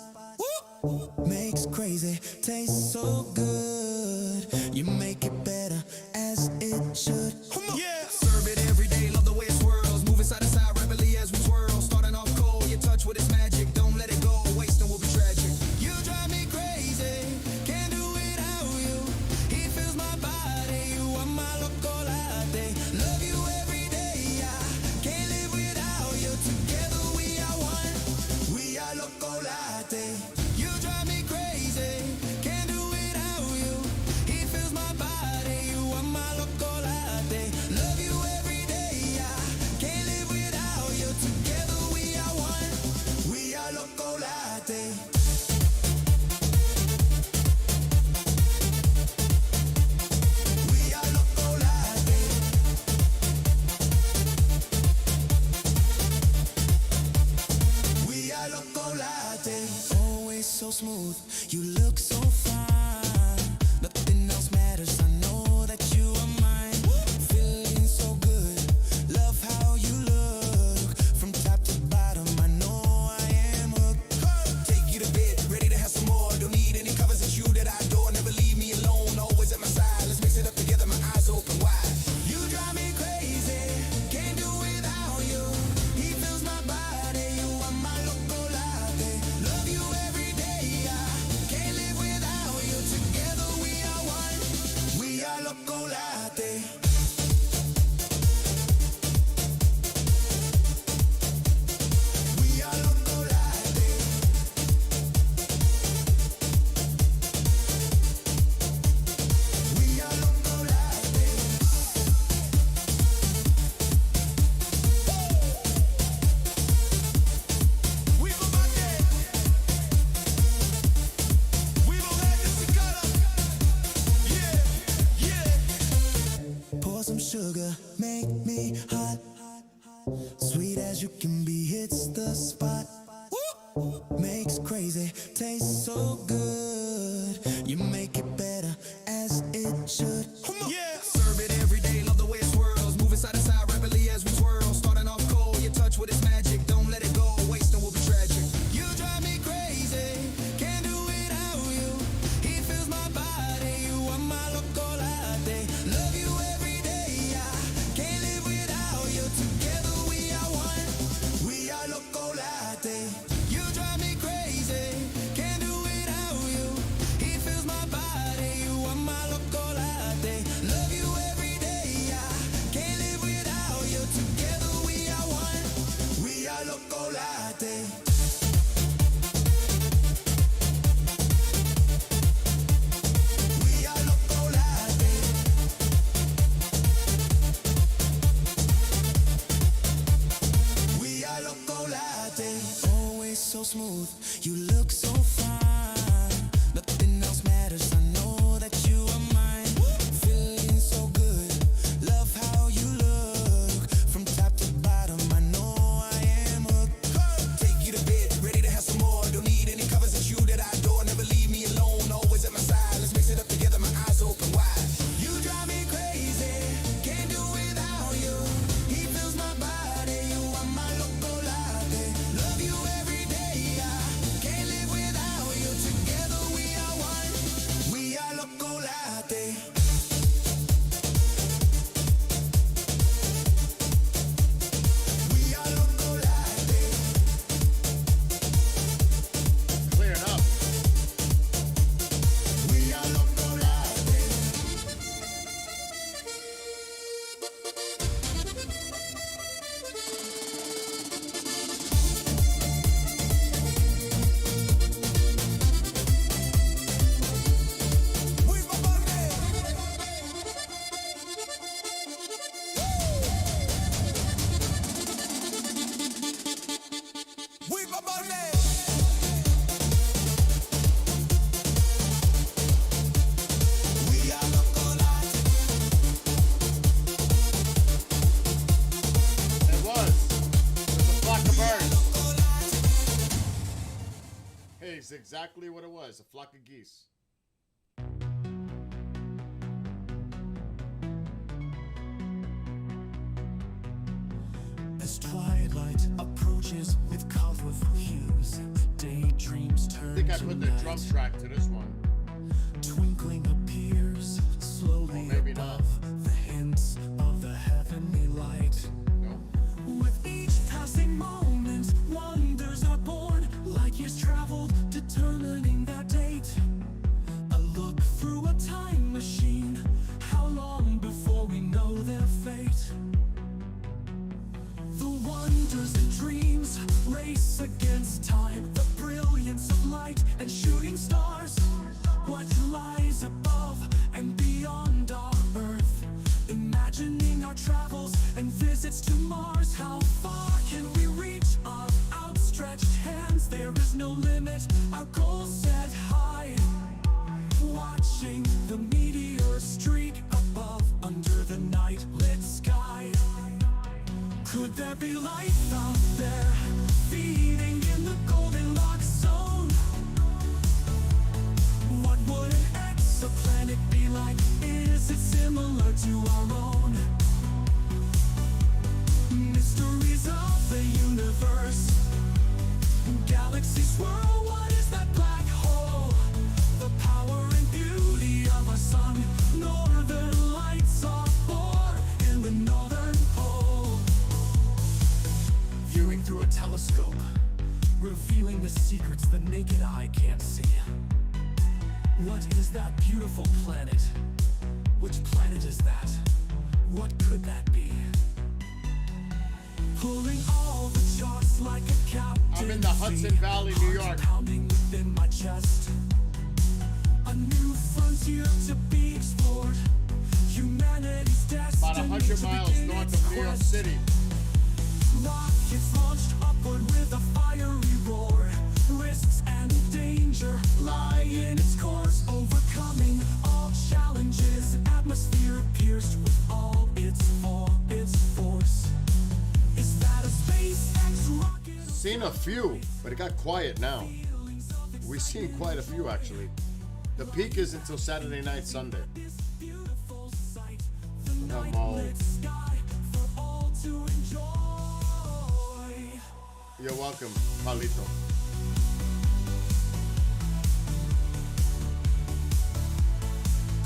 Makes crazy, tastes so good. You make it better as it should. Yeah, serve it every day, love the way it swirls. Moving side to side rapidly as we swirl. Starting off cold, your touch with its magic. Don't let it go, wasting will be tragic. You drive me crazy, can't do without you. He fills my body, you are my loco latte. Love you every day, I can't live without you. Together we are one, we are loco latte. You drive me crazy, can't do without you. He fills my body, you are my loco latte. Love you every day, I can't live without you. Together we are one, we are loco latte. We are loco latte. We are loco latte. Always so smooth, you look so fine. Nothing else matters, I know that you are mine. Feeling so good, love how you look. From top to bottom, I know I am hooked. Take you to bed, ready to have some more. Don't need any covers, it's you that I adore. Never leave me alone, always at my side. Let's mix it up together, my eyes open wide. You drive me crazy, can't do without you. He fills my body, you are my loco latte. Love you every day, I can't live without you. Together we are one, we are loco latte. We are loco latte. We are loco latte. We gon' back it. We gon' have the Chicala. Yeah, yeah. Pour some sugar, make me hot. Sweet as you can be, it's the spot. Makes crazy, tastes so good. You make it better as it should. Yeah, serve it every day, love the way it swirls. Moving side to side rapidly as we swirl. Starting off cold, your touch with its magic. Don't let it go, wasting will be tragic. You drive me crazy, can't do without you. He fills my body, you are my loco latte. Love you every day, I can't live without you. Together we are one, we are loco latte. You drive me crazy, can't do without you. He fills my body, you are my loco latte. Love you every day, I can't live without you. Together we are one, we are loco latte. We are loco latte. We are loco latte. Always so smooth, you look so fine. Nothing else matters, I know that you are mine. Feeling so good, love how you look. From top to bottom, I know I am hooked. Take you to bed, ready to have some more. Don't need any covers, it's you that I adore. Never leave me alone, always at my side. Let's mix it up together, my eyes open wide. You drive me crazy, can't do without you. He fills my body, you are my loco latte. Love you every day, I can't live without That's exactly what it was, a flock of geese. As twilight approaches with colorful hues, daydreams turn I think I to put the night. drum track to this one. Twinkling appears slowly Or maybe not. above the hints of the heavenly light. No. With each passing moment, wonders are born, like years traveled, determining that date. A look through a time machine, how long before we know their fate? The wonders and dreams race against time, the brilliance of light and shooting stars. What lies above and beyond our Earth? Imagining our travels and visits to Mars. How far can we reach our outstretched hands? There is no limit, our goals set high. Watching the meteors streak above under the night-lit sky. Could there be life out there, feeding in the Goldilocks zone? What would an exoplanet be like? Is it similar to our own? Mysteries of the universe, galaxies swirl, what is that black hole? The power and beauty of our sun, northern lights are born in the northern pole. Viewing through a telescope, revealing the secrets the naked eye can't see. What is that beautiful planet? Which planet is that? What could that be? Pulling all the charts like a captain. I'm in the Hudson Valley, New York. Pounding within my chest. A new frontier to be explored. Humanity's destiny. About 100 miles to begin north its of New York quest. City. Rockets launched upward with a fiery roar. Risks and danger lie in its course. Overcoming all challenges. Atmosphere pierced with all its force. Is that a SpaceX rocket? Seen a few, but it got quiet now. Feelings of We've seen quite a few actually. The peak is until Saturday night, Sunday. this beautiful sight. The Come night on. lit sky for all to enjoy. You're welcome, Palito.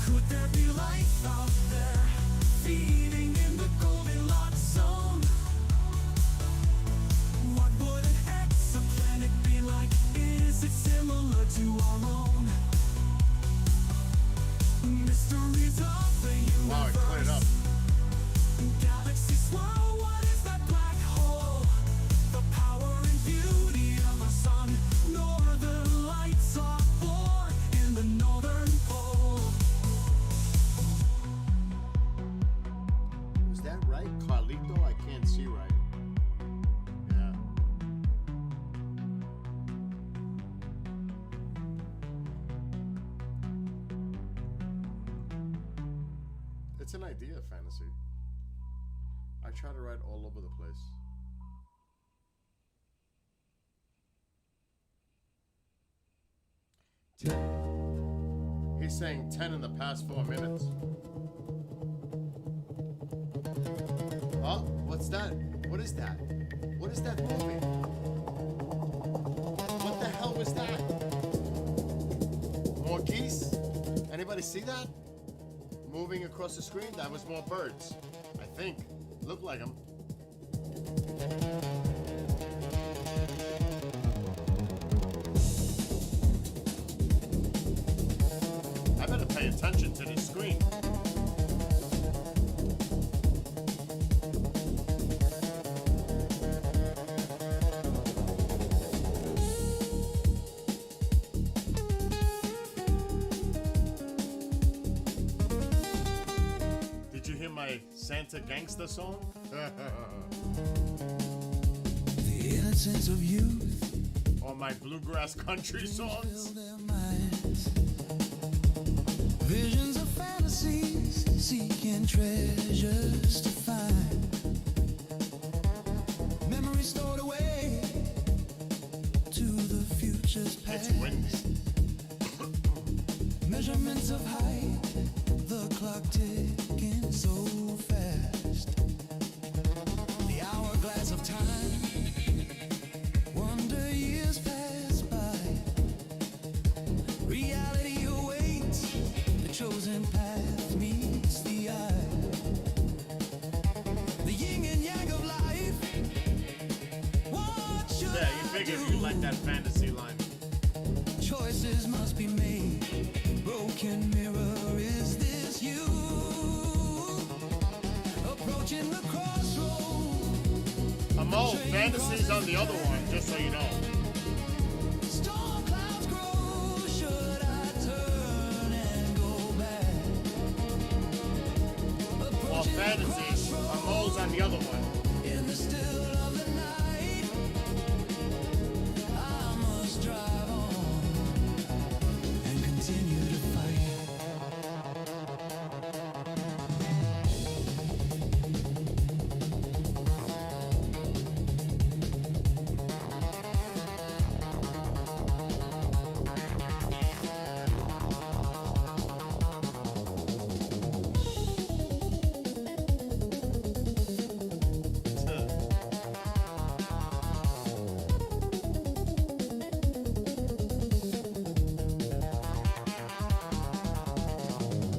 Could there be life out there, feeding in the Goldilocks zone? What would an exoplanet be like? Is it similar to our own? Mysteries of the universe. Wow, it cleared up. Galaxies swirl, what is that black hole? The power and beauty of our sun. Northern lights are born in the northern pole. Was that right? Carlito? I can't see right. Yeah. It's an idea, fantasy. I try to write all over the place. He's saying 10 in the past 4 minutes. Oh, what's that? What is that? What is that moving? What the hell was that? More geese? Anybody see that? Moving across the screen? That was more birds. I think. Looked like them. I better pay attention to the screen. Did you hear my Santa Gangsta song? The innocence of youth. Or my bluegrass country songs? Their minds. Visions of fantasies, seeking treasures to find. Memories stored away to the future's past. It's windy. like that fantasy line. Choices must be made. Broken mirror, is this you? Approaching the crossroad. Amol, fantasy's on the other one, just so you know. Storm clouds grow. Should I turn and go back? Well, fantasy, Amol's on the other one. In the still of the night, I must drive on and continue to fight.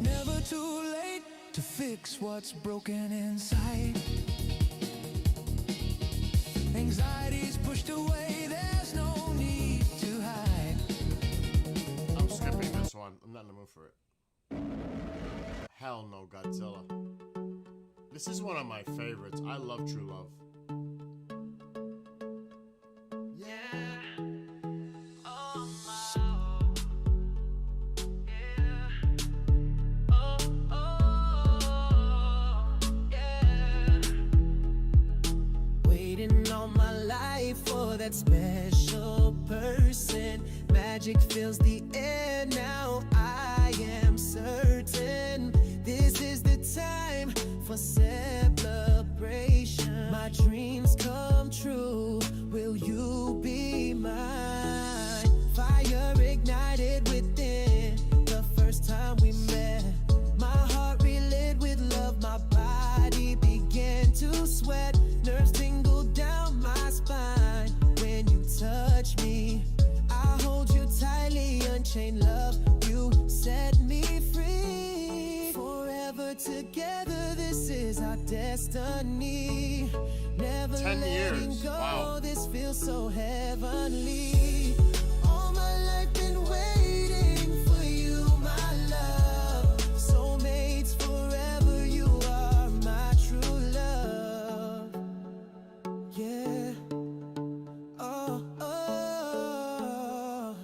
Never too late to fix what's broken inside. Anxiety's pushed away, there's no need to hide. I'm skipping this one. I'm not in the mood for it. Hell no, Godzilla. This is one of my favorites. I love True Love. Waiting all my life for that special person. Magic fills the air now, I am certain. This is the time for celebration. My dreams come true, will you be mine? Fire ignited within the first time we met. My heart relit with love, my body began to sweat. Nerves tingle down my spine when you touch me. I hold you tightly, unchained love, you set me free. Forever together, this is our destiny. Never 10 letting years, go, wow. this feels so heavenly. All my life been waiting for you, my love. Soulmates forever, you are my true love. Yeah. Oh, oh.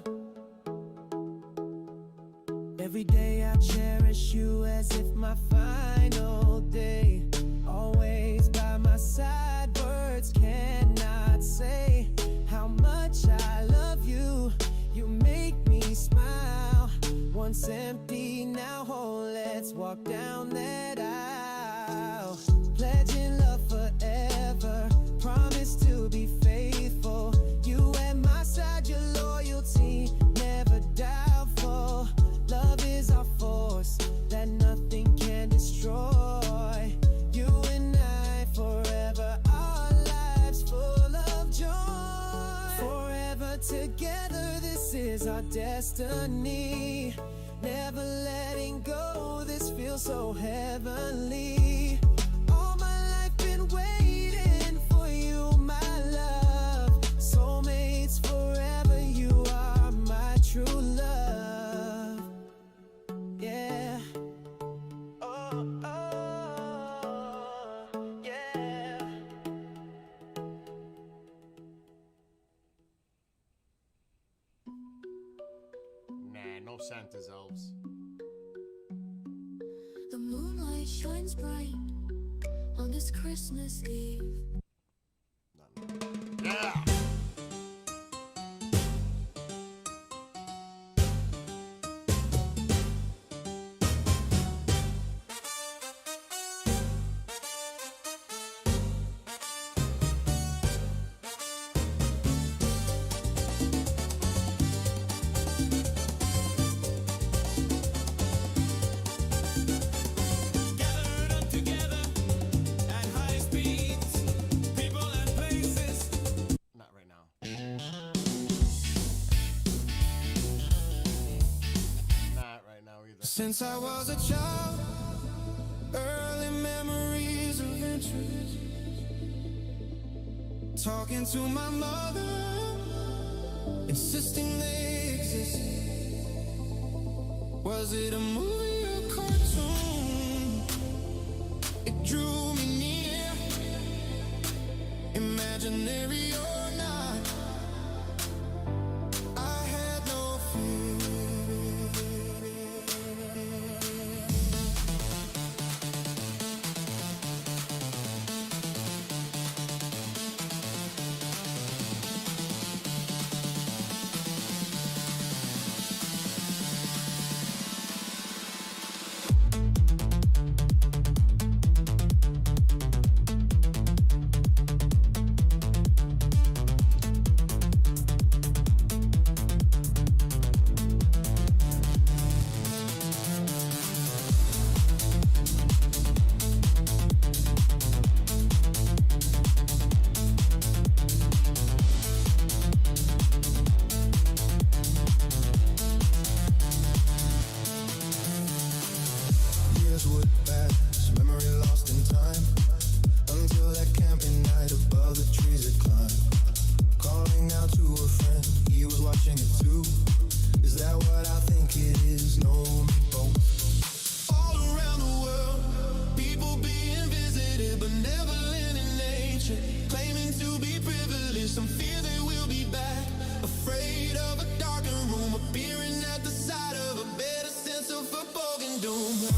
Every day I cherish you as if my final day. Always by my side, words cannot say how much I love you. You make me smile. Once empty, now whole. Let's walk down that aisle. Pledging love forever. Promise to be faithful. You at my side, your loyalty never doubtful. Love is our force that nothing can destroy. You and I forever, our lives full of joy. Forever together, this is our destiny. Never letting go, this feels so heavenly. All my life been waiting for you, my love. Soulmates forever, you are my true love. Yeah. Oh, oh, yeah. Nah, no Santa's elves. The moonlight shines bright on this Christmas Eve. Yeah! Gathered up together at high speeds, people and places. Not right now. Not right now either. Since I was a child, early memories of interest. Talking to my mother insisting they exist. Was it a movie or cartoon? It drew me near, imaginary or not. I had no fear. Years would pass, memory lost in time, until that camping night above the trees had climbed. Calling out to a friend, he was watching it too. Is that what I think it is? No, me both. All around the world, people being visited, benevolent in nature, claiming to be privileged. Some fear they will be back, afraid of a darkened room, appearing at the side of a better sense of foreboding doom.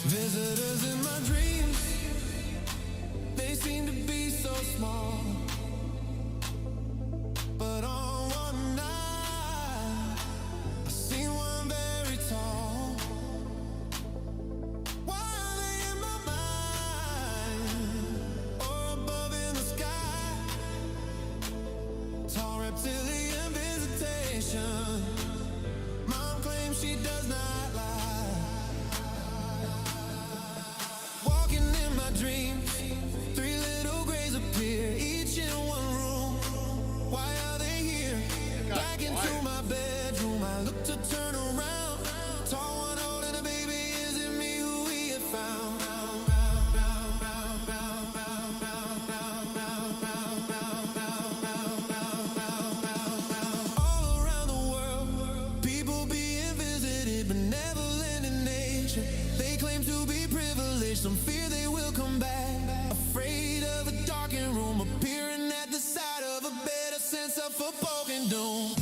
Visitors in my dreams, they seem to be so small. But on one night, I seen one very tall. Why are they in my mind, or above in the sky? Tall reptilian visitation. Mom claims she does not lie. Walking in my dreams, three little grays appear, each in one room. Why are they here? Back into my bedroom, I look to turn around. Tall one holding a baby, is it me who we have found? All around the world, people being visited, benevolent in nature. They claim to be privileged, some fear they will come back, afraid of a darkened room, appearing at the side of a better sense of foreboding doom.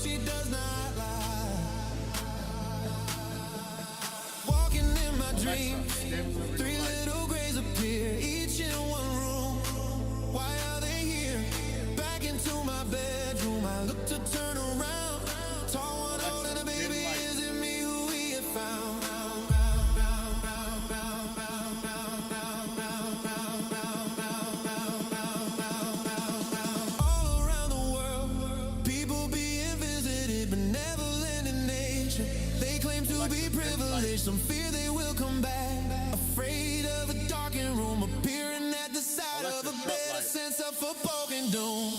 she does not lie. Walking in my dreams, three little grays appear, each in one room. Why are they here? Back into my bedroom, I look to turn around. Tall one holding a baby, is it me who we have found? All around the world, people being visited, benevolent in nature. They claim to be privileged, some fear they will come back. Afraid of a darkened room, appearing at the side of a bed, a sense of foreboding doom.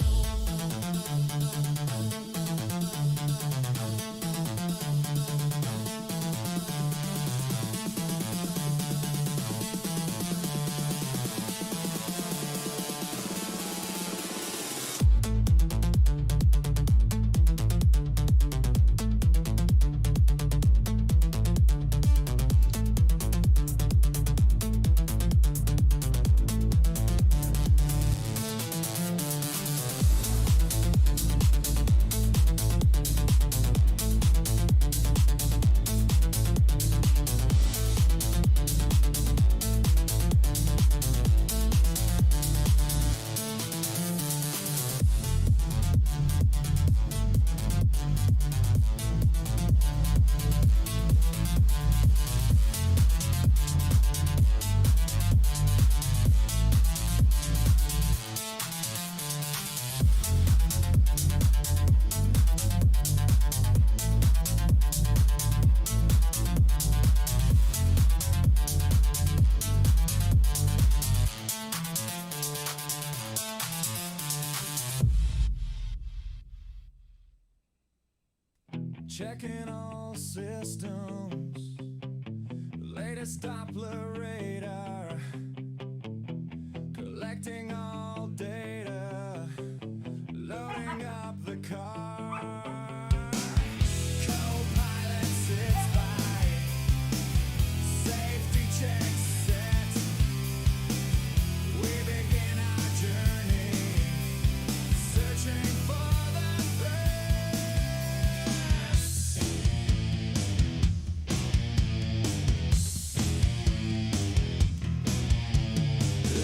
Checking all systems, latest Doppler radar, collecting all data, loading up the car. Co-pilot sits by, safety check set. We begin our journey, searching for the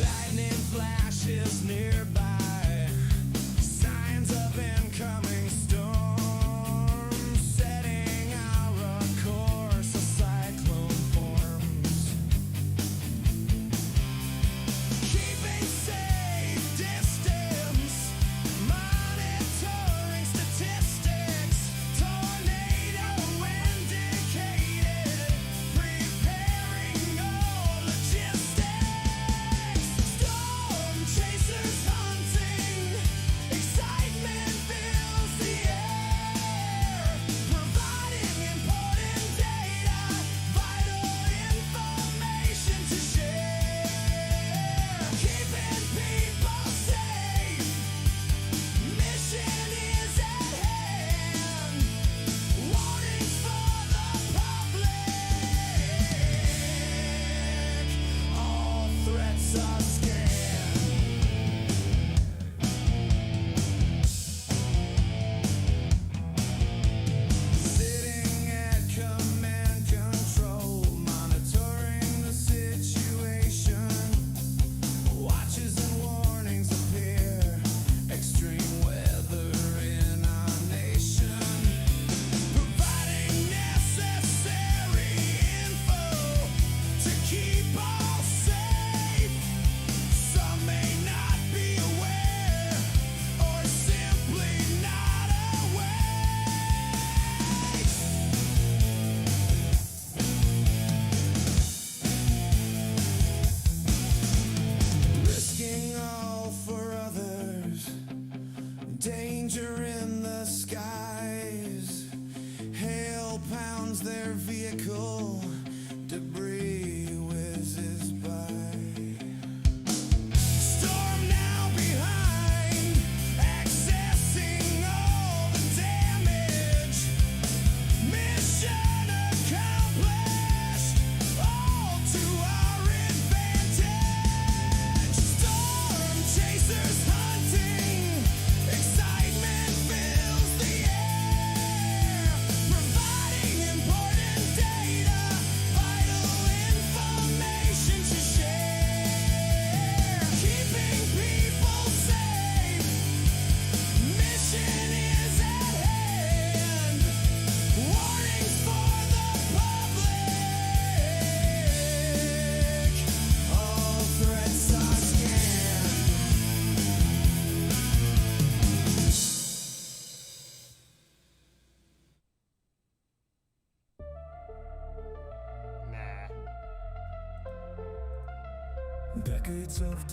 lightning flashes Decades of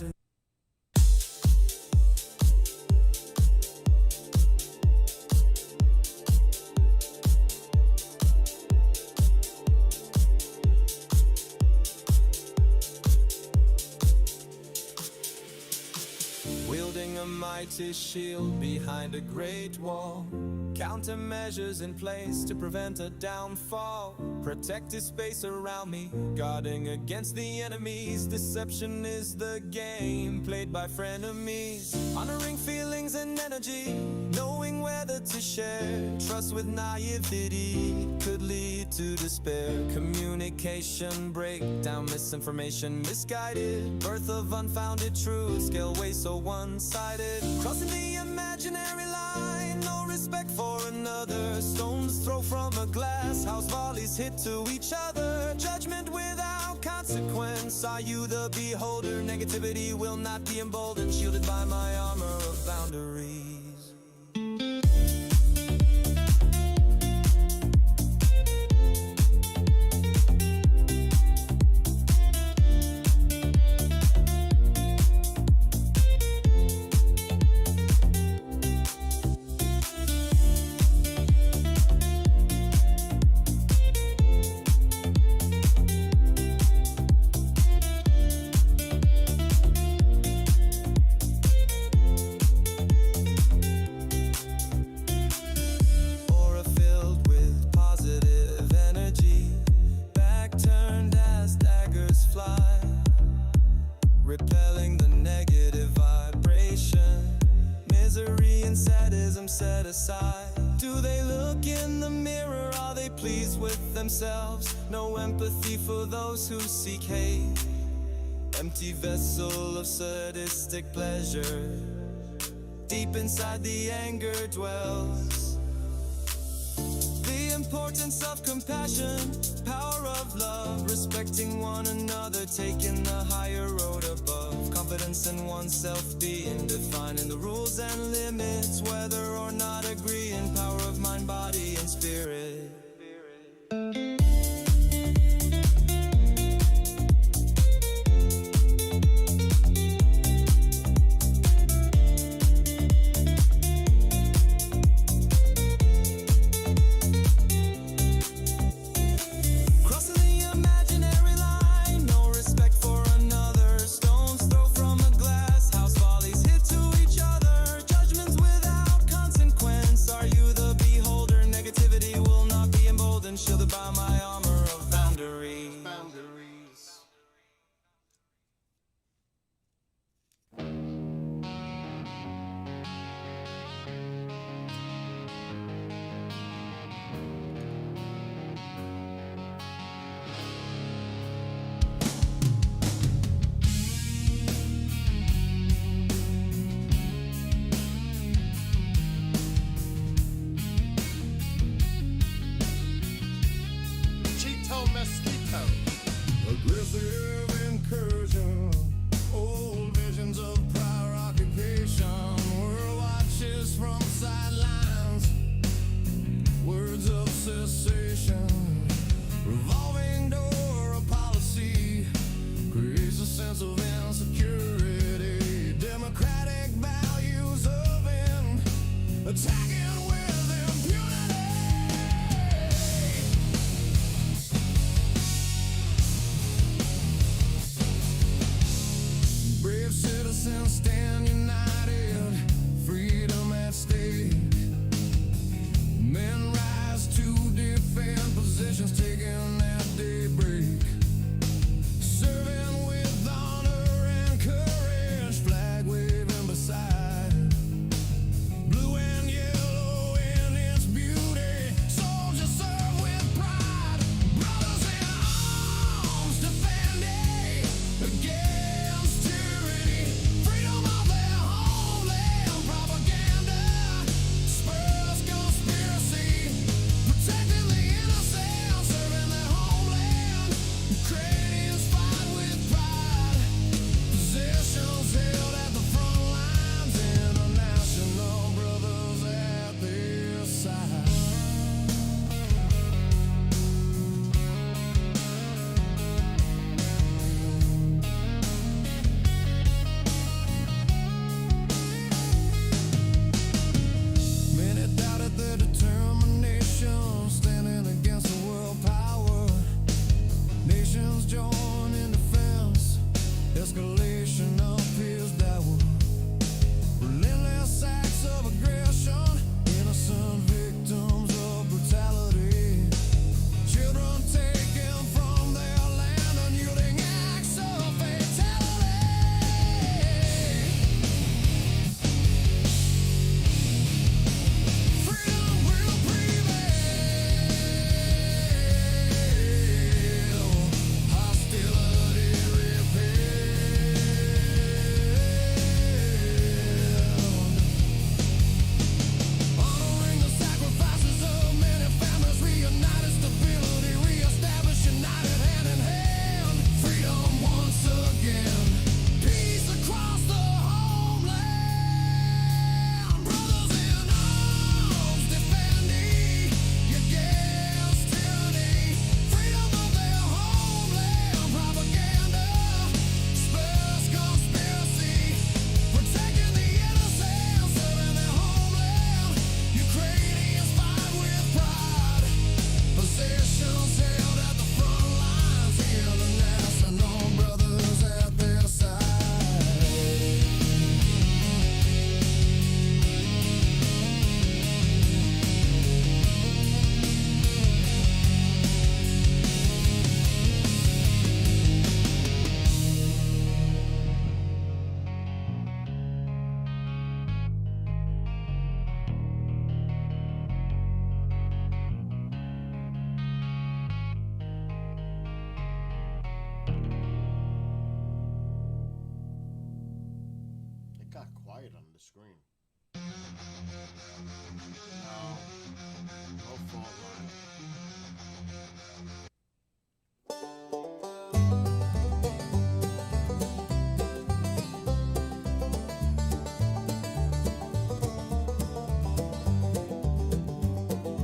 wielding a mighty shield behind a great wall. Countermeasures in place to prevent a downfall. Protective space around me, guarding against the enemies. Deception is the game played by frenemies. Honoring feelings and energy, knowing whether to share. Trust with naivety could lead to despair. Communication breakdown, misinformation misguided. Birth of unfounded truth, scale way so one-sided. Crossing the imaginary line, no respect for another. Stones throw from a glass house, volleys hit to each other. Judgment without consequence, are you the beholder? Negativity will not be emboldened, shielded by my armor of boundaries. Repelling the negative vibration. Misery and sadism set aside. Do they look in the mirror? Are they pleased with themselves? No empathy for those who seek hate. Empty vessel of sadistic pleasure. Deep inside the anger dwells. The importance of compassion, power of love, respecting one another, taking the higher road above. Confidence in oneself, being defining the rules and limits, whether or not agreeing. Power of mind, body, and spirit. Shielded by my armor of boundaries. Aggressive incursion, old visions of prior occupation, world watches from sidelines, words of cessation, revolving door of policy, creates a sense of insecurity, democratic values of attacking with impunity. Brave citizens stand united, freedom at stake. Men rise to defend possession. screen. No. No fault line.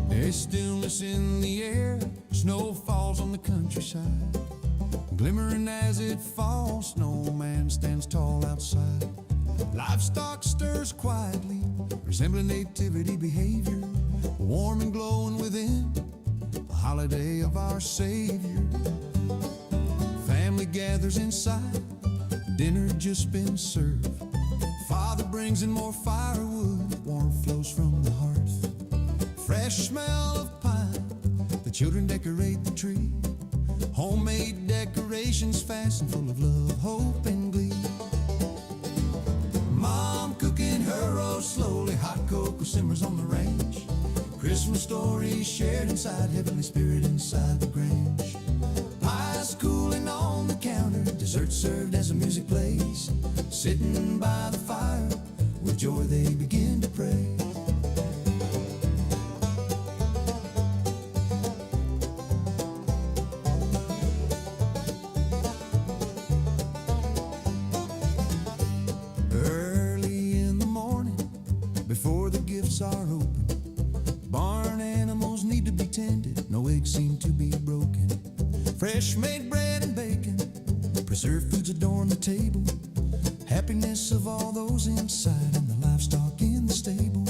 There's stillness in the air, snow falls on the countryside. Glimmering as it falls, snowman stands tall outside. Livestock stirs quietly, resembling nativity behavior. Warm and glowing within, the holiday of our Savior. Family gathers inside, dinner just been served. Father brings in more firewood, warmth flows from the hearth. Fresh smell of pine, the children decorate the tree. Homemade decorations fastened full of love, hope, and glee. Mom cooking her roast slowly, hot cocoa simmers on the range. Christmas stories shared inside, heavenly spirit inside the Grange. Pies cooling on the counter, dessert served as the music plays. Sitting by the fire, with joy they begin to pray. Before the gifts are open, barn animals need to be tended, no eggs seem to be broken. Fresh made bread and bacon, preserved foods adorn the table. Happiness of all those inside and the livestock in the stable.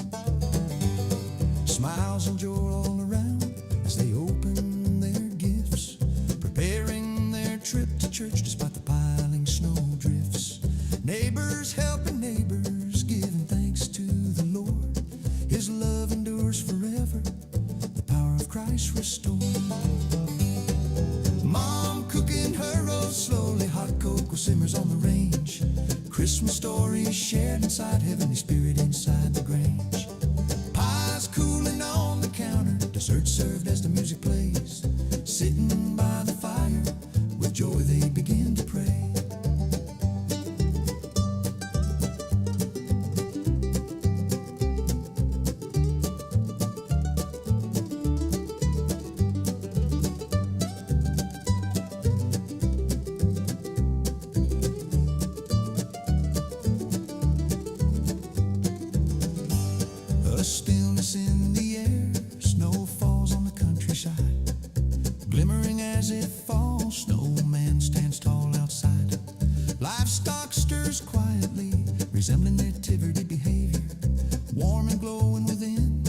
Smiles and joy all around as they open their gifts, preparing their trip to church despite the piling snow drifts. Neighbors helping neighbors, giving thanks to the Lord. His love endures forever, the power of Christ restored. Mom cooking her roast slowly, hot cocoa simmers on the range. Christmas stories shared inside, heavenly spirit inside the Grange. Pies cooling on the counter, dessert served as the music plays. Sitting by the fire, with joy they begin to pray. A stillness in the air, snow falls on the countryside. Glimmering as it falls, snowman stands tall outside. Livestock stirs quietly, resembling nativity behavior. Warm and glowing within,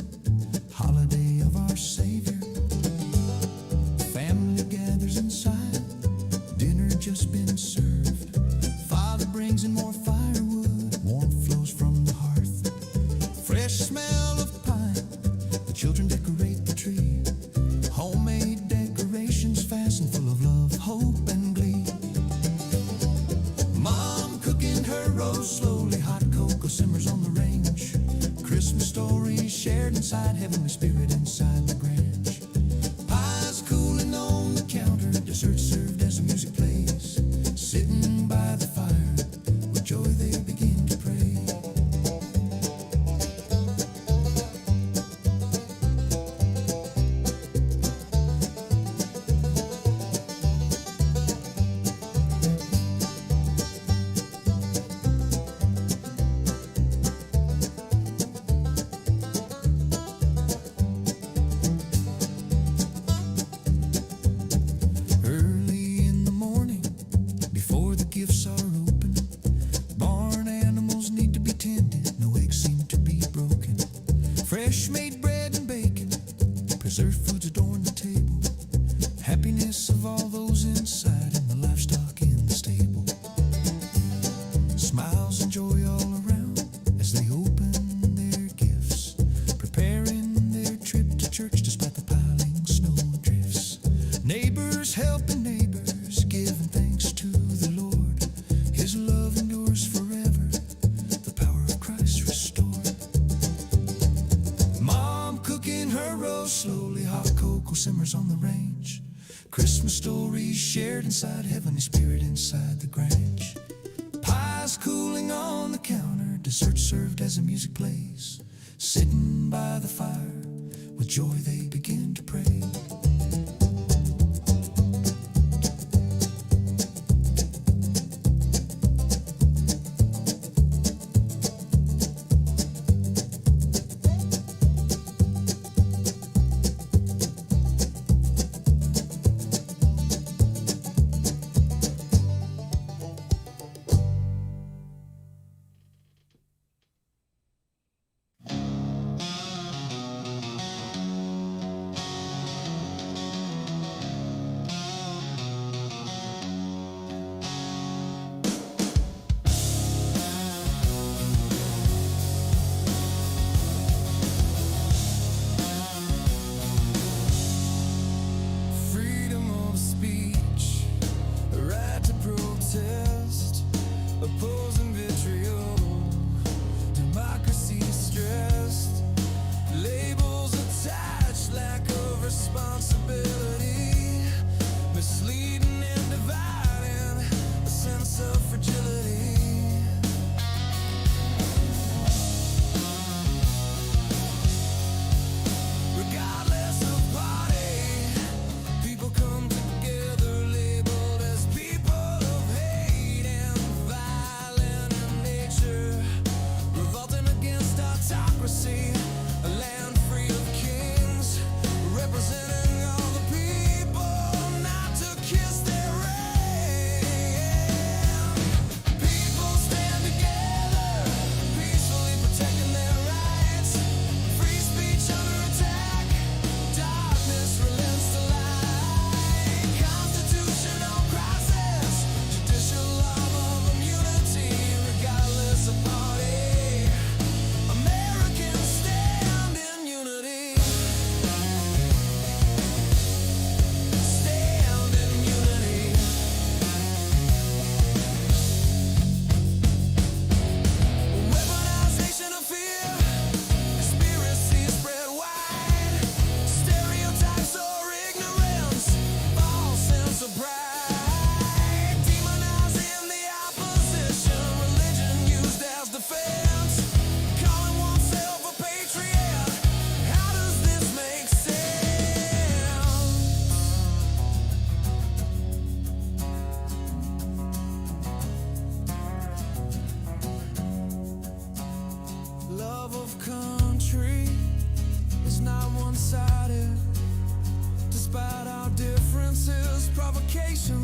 holiday of our Savior. Family gathers inside, dinner just been served. Father brings in more firewood, warmth flows from the hearth. Fresh smell of pine, the children decorate the tree. Homemade decorations fastened full of love, hope, and glee. Mom cooking her roast slowly, hot cocoa simmers on the range. Christmas stories shared inside, heavenly spirit inside the Grange. Pies cooling on the counter, dessert served as the music plays. Sitting by the fire, with joy they begin to pray. Early in the morning, before the gifts are open, barn animals need to be tended, no eggs seem to be broken. Fresh made bread and bacon, preserved foods adorn the table. Happiness of all those inside and the livestock in the stable. Smiles and joy all around as they open their gifts, preparing their trip to church despite the piling snow drifts. Neighbors helping neighbors, giving thanks to the Lord. His love endures forever, the power of Christ restored. Mom cooking her roast slowly, hot cocoa simmers on the range. Christmas stories shared inside, heavenly spirit inside the Grange. Pies cooling on the counter, dessert served as the music plays. Sitting by the fire, with joy they begin to pray.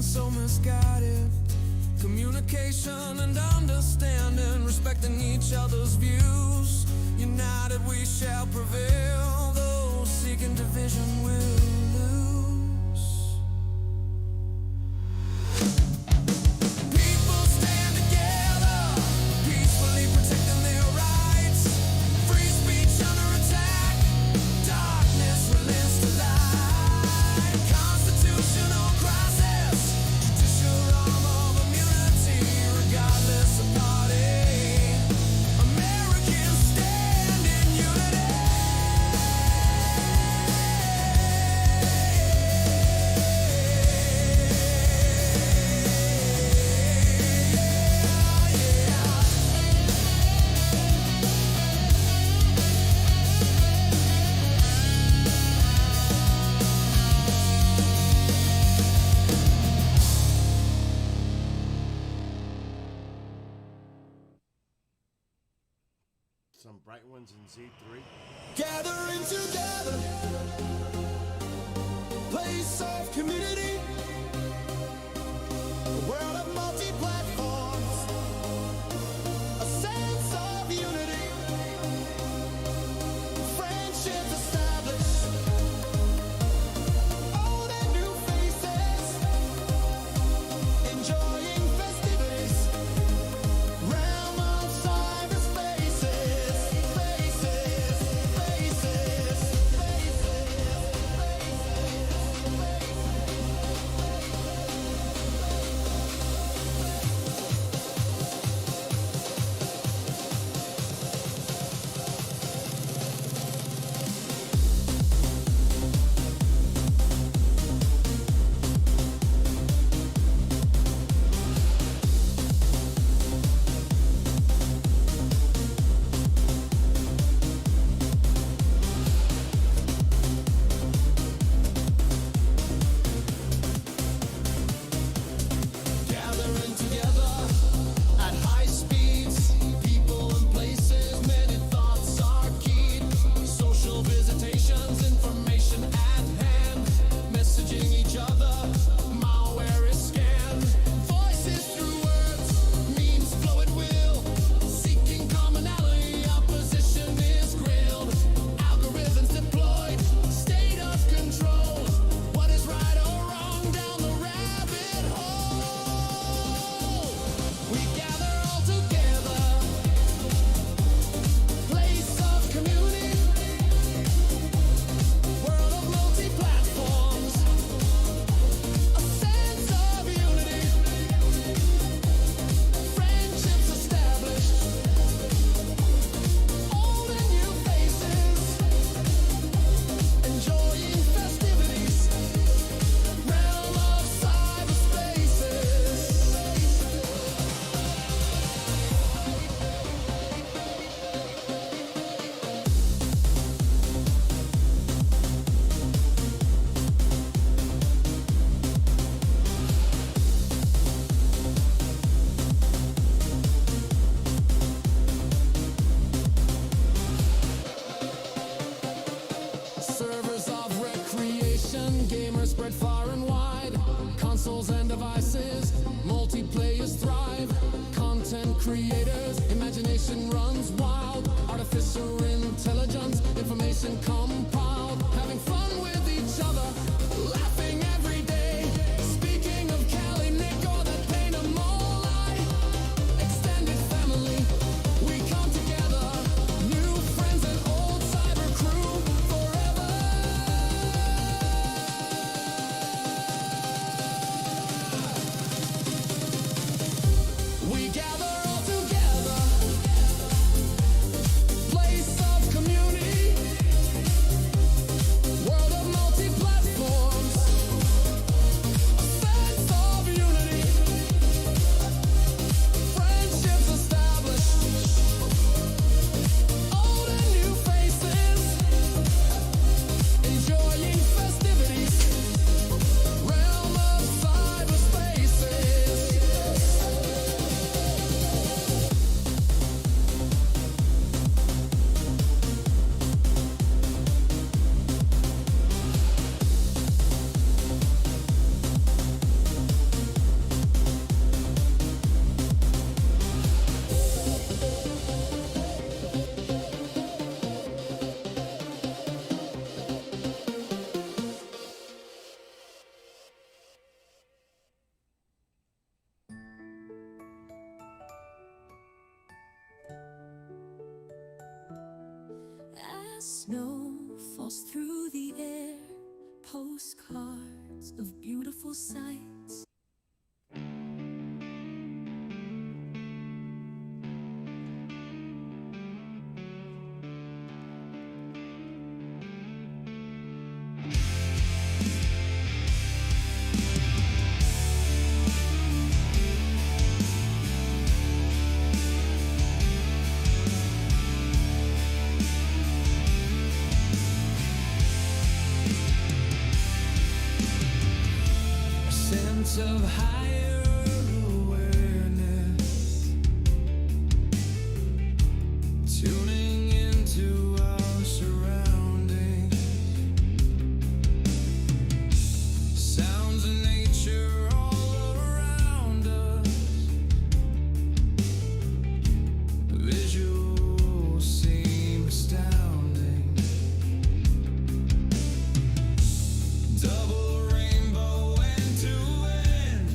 So misguided. Communication and understanding, respecting each other's views. United we shall prevail, those seeking division will lose. People stand together, peacefully protecting their rights. Free speech under attack, darkness relents to light. Constitutional crisis, judicial arm of immunity, regardless of party. Americans stand in unity. Some bright ones in Z3. Gathering together, place of community, a world of multi-platforms, a sense of unity, friendships established, old and new faces, enjoying festivities, realm of cyberspaces, faces. creators, imagination runs wild. Artificial intelligence, information compiled. Having fun with each other, laughing every day. Speaking of Cali, Nick, or that pain of Molai. Extended family, we come together. New friends and old cyber crew forever. We gather all together. Place of community. World of multi-platforms. A sense of unity. Friendships established. Old and new faces. Enjoying festivities. Realm of cyberspaces. As snow falls through the air, postcards of beautiful sights. A sense of higher awareness, tuning into our surroundings, sounds of nature all around us, visuals seem astounding. Double rainbow end to end,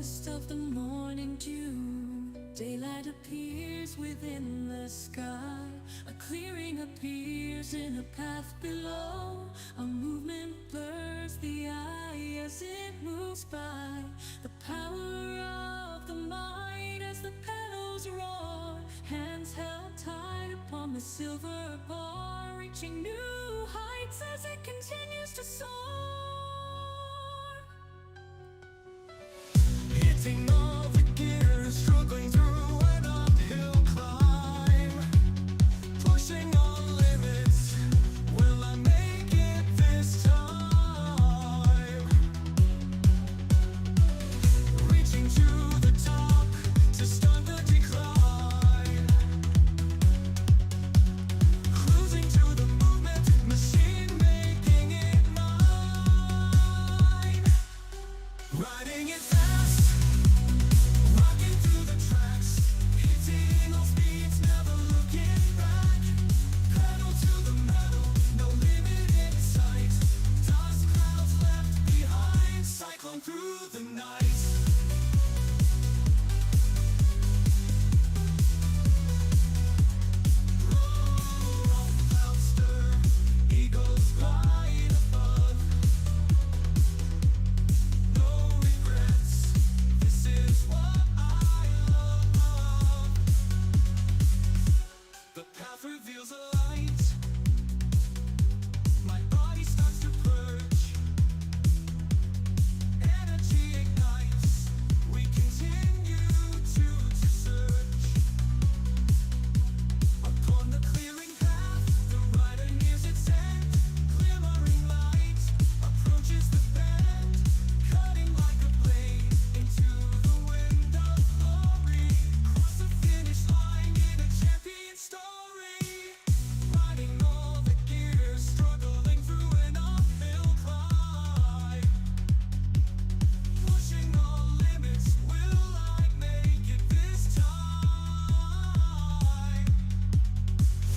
mist of the morning dew. Daylight appears within the sky. A clearing appears in a path below. A movement blurs the eye as it moves by. The power of the mind as the petals roar. Hands held tight upon the silver bar, reaching new heights as it continues to soar. Hitting all the gears, struggling through an uphill climb. Pushing all limits, will I make it this time? Reaching to the top to start the decline. Cruising to the movement, machine making it mine. Riding it fast, rocking through the tracks, hitting all speeds, never looking back. Pedal to the metal, no limit in sight. Dust clouds left behind, cyclone through the night. Roll, clouds stir, eagles glide above. No regrets, this is what I love. The path reveals a light. My body starts to purge. Energy ignites. We continue to search. Upon the clearing path, the rider nears its end. Glimmering light approaches the bend, cutting like a blade into the wind of glory. Cross the finish line in a champion story. Riding all the gears, struggling through an uphill climb. Pushing all limits, will I make it this time?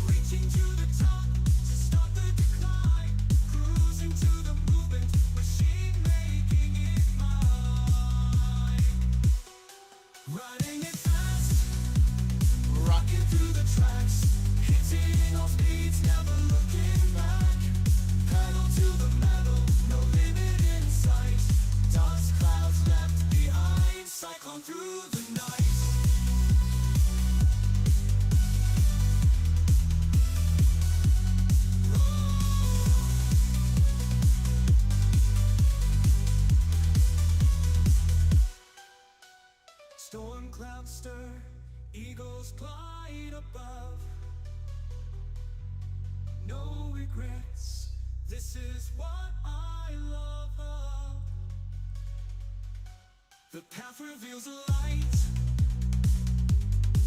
Reaching to the top to stop the decline. Cruising to the movement, machine making it mine. Riding it fast, rocking through the tracks, hitting all speeds, never looking back. Pedal to the metal, no limit in sight. Dust clouds left behind, cyclone through the night. Storm clouds stir, eagles glide above. No regrets, this is what I love. The path reveals a light.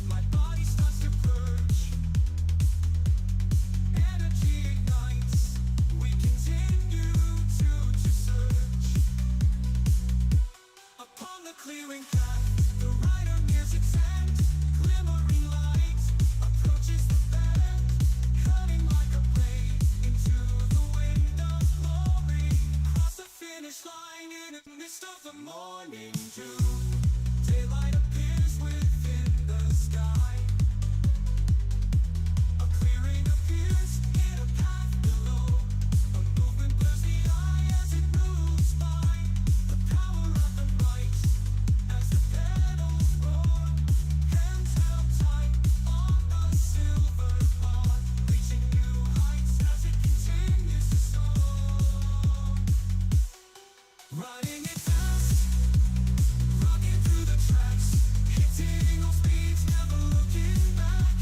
My body starts to purge. Energy ignites. We continue to search. Upon the clearing path, the rider nears its end. Glimmering light approaches the bend, cutting like a blade into the wind of glory. Cross the finish line in a mist of the morning dew. Daylight appears within the sky. A clearing appears in a path below. A movement blurs the eye as it moves by. The power of the might as the pedals roar. Hands held tight on the silver bar, reaching new heights as it continues to soar. Riding it fast, rocking through the tracks, hitting all speeds, never looking back.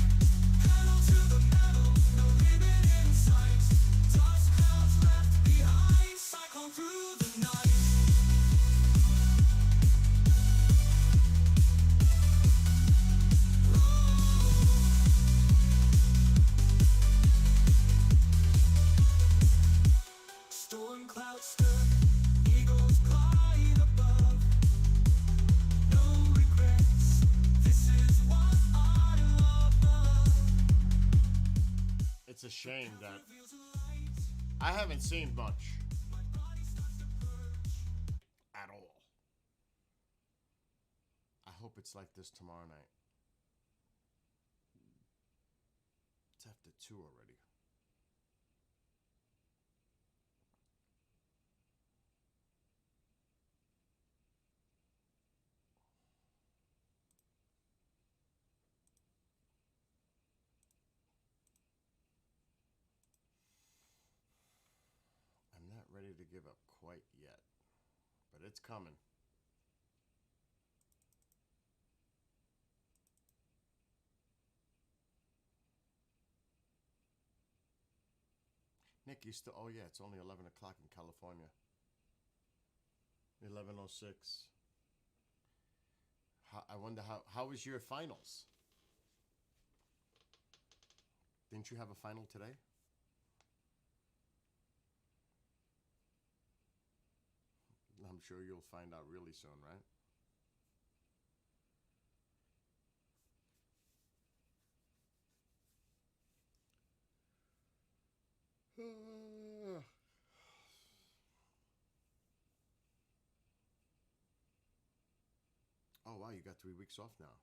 Pedal to the metal, no limit in sight. Dust clouds left behind, cyclone through the night. Storm clouds stir, eagles glide above. No regrets, this is what I love. It's a shame that Reveals a light. I haven't seen much My body starts to purge. at all. hope it's like this tomorrow night. It's after 2 already. I'm not ready to give up quite yet, but it's coming. Nick, you still... Oh, yeah, it's only 11 o'clock in California. 11:06. I wonder how was your finals? Didn't you have a final today? I'm sure you'll find out really soon, right? Oh, wow, you got 3 weeks off now.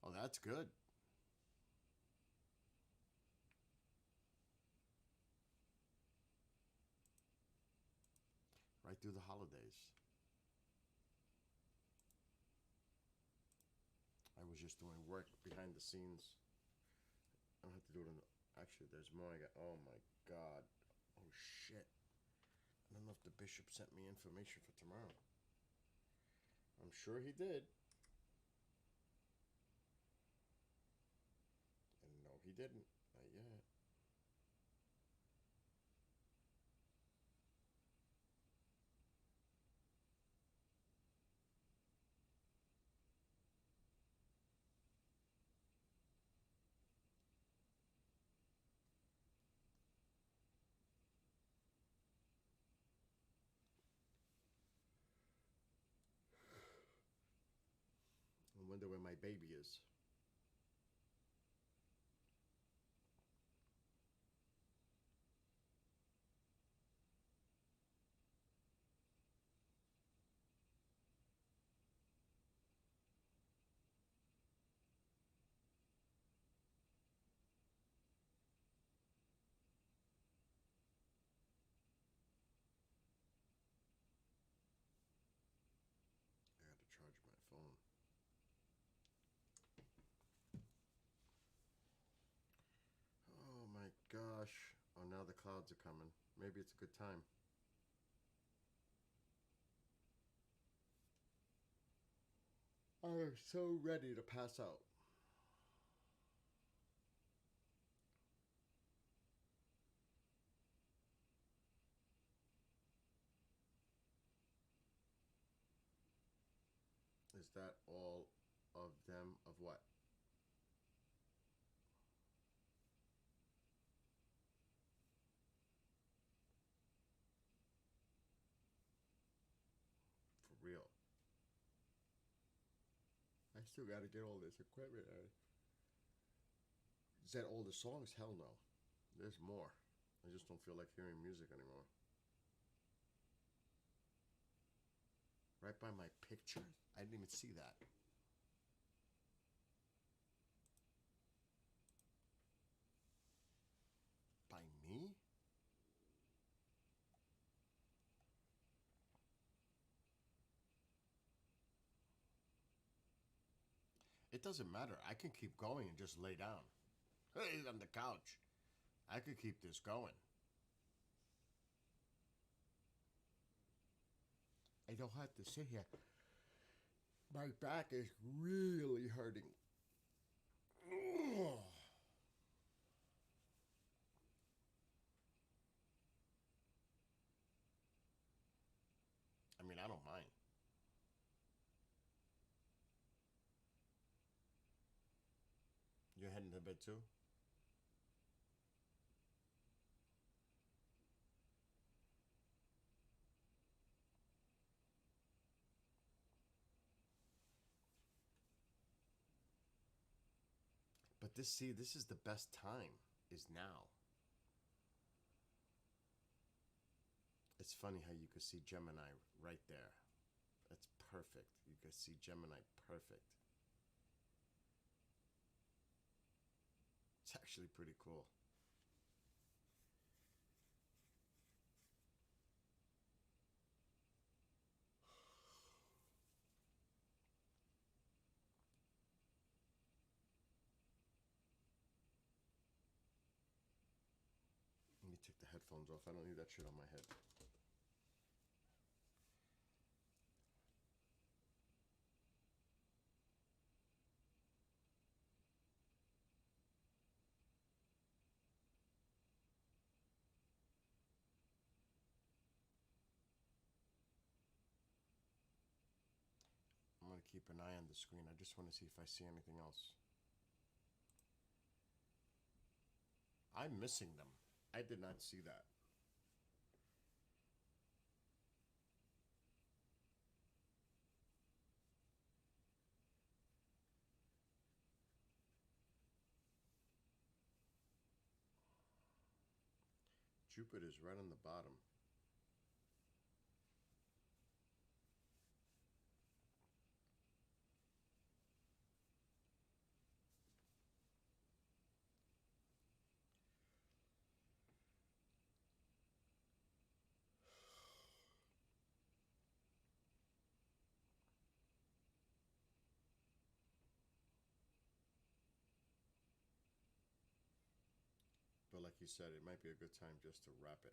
Oh, that's good. Right through the holidays. I was just doing work behind the scenes. I don't have to do it in... Actually, there's more. I got... Oh, my God. Oh, shit. I don't know if the bishop sent me information for tomorrow. I'm sure he did. And no, he didn't. Not yet. I wonder where my baby is. I got to charge my phone. Oh my gosh. Oh, now the clouds are coming. Maybe it's a good time. I'm so ready to pass out. Is that all of them of what? For real. I still got to get all this equipment. Is that all the songs? Hell no. There's more. I just don't feel like hearing music anymore. Right by my picture? I didn't even see that. By me? It doesn't matter. I can keep going and just lay down. Hey, on the couch. I could keep this going. I don't have to sit here. My back is really hurting. Ugh. I mean, I don't mind. You're heading to bed too? But this is the best time, is now. It's funny how you could see Gemini right there. That's perfect. perfect. You can see Gemini perfect. It's actually pretty cool. Let me take the headphones off. I don't need that shit on my head. I'm going to keep an eye on the screen. I just want to see if I see anything else. I'm missing them. I did not see that. Jupiter's right on the bottom. But like you said, it might be a good time just to wrap it.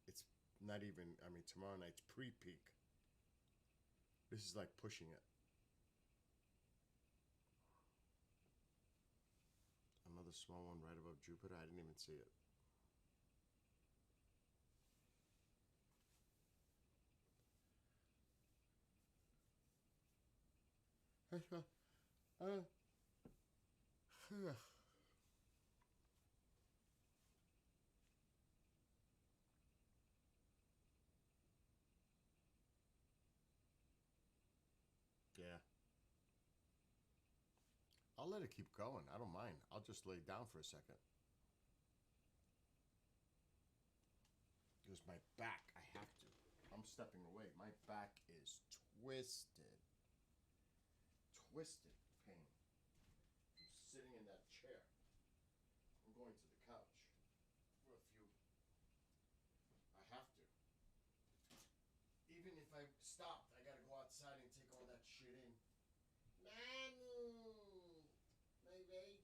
It's not even, I mean, tomorrow night's pre-peak. This is like pushing it. Another small one right above Jupiter. I didn't even see it. Yeah. I'll let it keep going. I don't mind. I'll just lay down for a second. Because my back, I have to. I'm stepping away. My back is twisted. Twisted pain. I'm sitting in that chair. I'm going to the couch for a few. I have to. Even if I stopped, I gotta go outside and take all that shit in. Manu, my baby.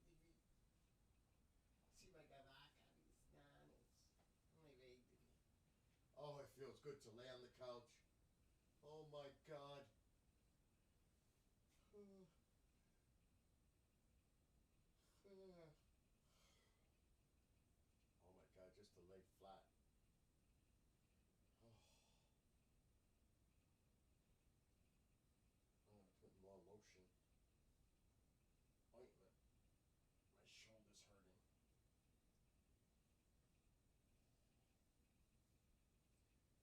Si magkabaka, nanos. My baby. Oh, it feels good to lay on the couch. Oh my God. Oh my God, just to lay flat. Oh. I'm gonna put more lotion. Ointment. My shoulder's hurting.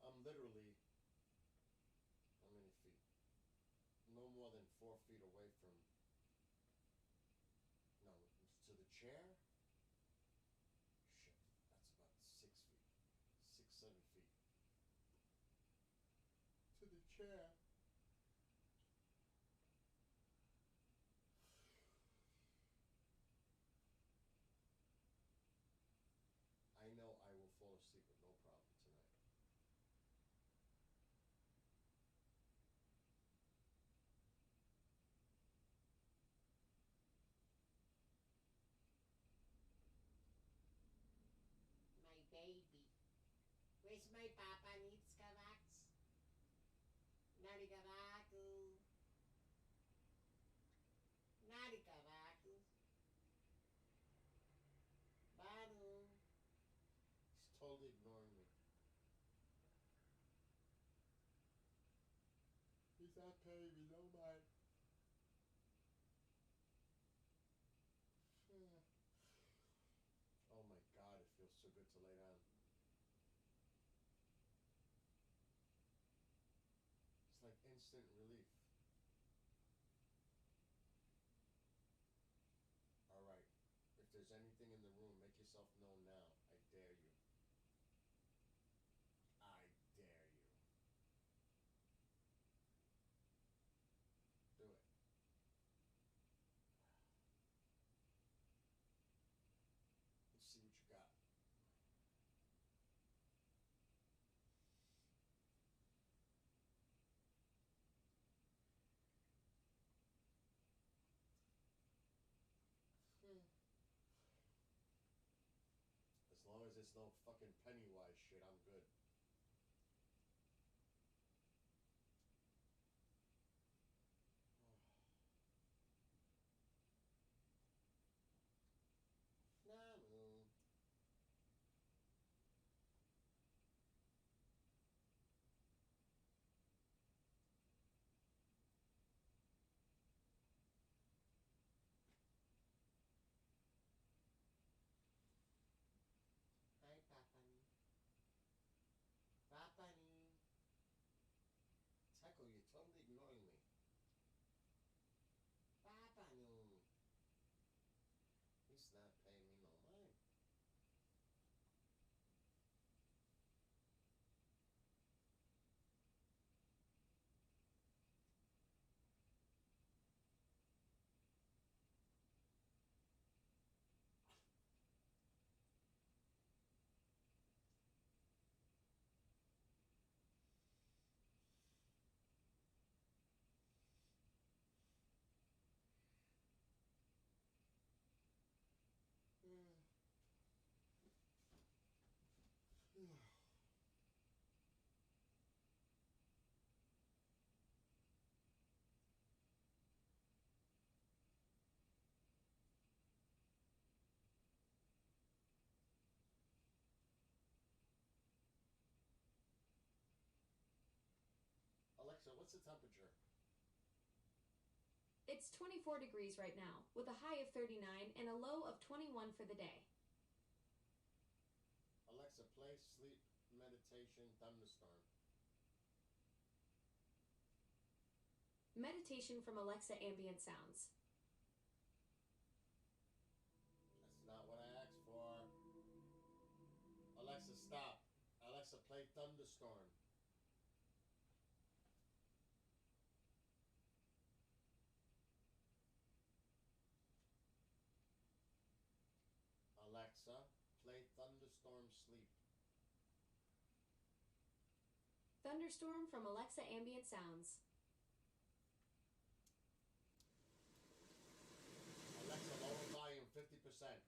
I'm literally, how many feet? No more than 4 feet away from, no, to the chair? Shit, that's about 6 feet. 6, 7 feet. To the chair. I know I will fall asleep with no problem tonight. My baby. Where's my papa needs kavax? Narikavaku. Narikavaku. Banu. He's totally ignoring me. He's not paying me no mind. Oh my God, it feels so good to lay down. It's like instant relief. All right, if there's anything in the room, make yourself known now. I dare you. I dare you. there's no fucking Pennywise shit, I'm good. Namu. Hi, Papani. Papani. Taco, you're totally ignoring me. Papani. He's not paying me no mind. Alexa, what's the temperature? It's 24 degrees right now, with a high of 39 and a low of 21 for the day. Alexa, play Sleep Meditation Thunderstorm. Meditation from Alexa Ambient Sounds. That's not what I asked for. Alexa, stop. Alexa, play Thunderstorm. Alexa, play Thunderstorm Sleep. Thunderstorm from Alexa Ambient Sounds. Alexa, lower volume 50%.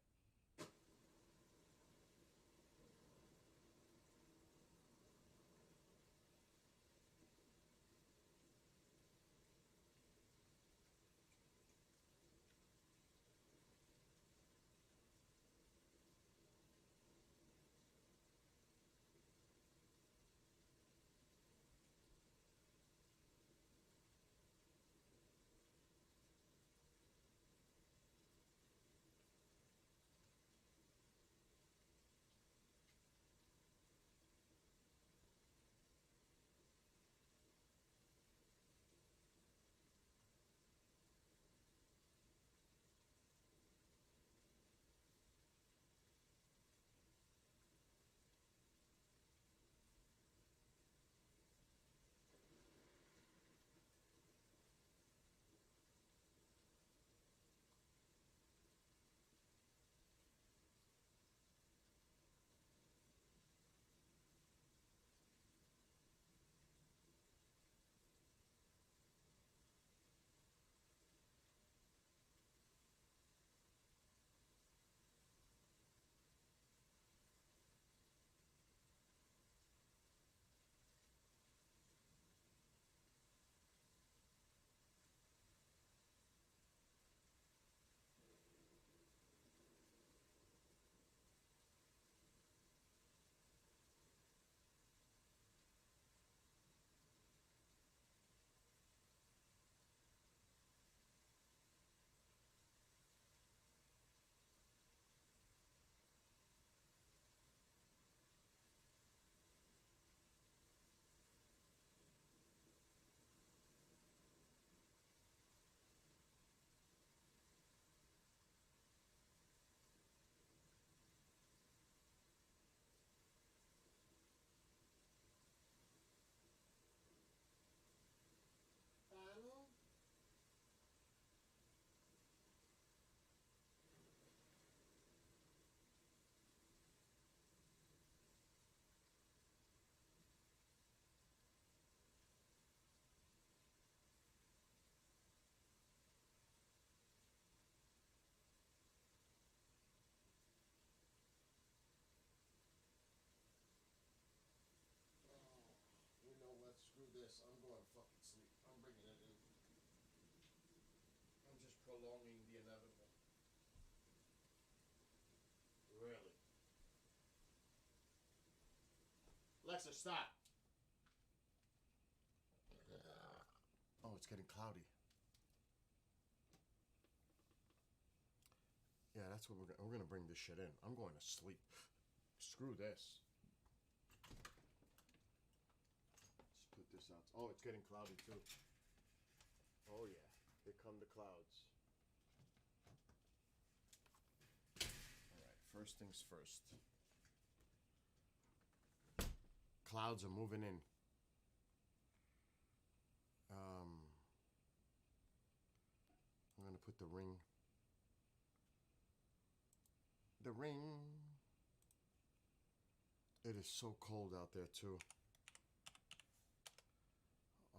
Alexa, I'm going to fucking sleep. I'm bringing it in. I'm just prolonging the inevitable. Really? Alexa, stop. Oh, it's getting cloudy. Yeah, that's what we're gonna bring this shit in. I'm going to sleep. Screw this. Let's put this out. Oh, it's getting cloudy too. Oh yeah, here come the clouds. All right, first things first. Clouds are moving in. I'm gonna put the ring. The ring. It is so cold out there too.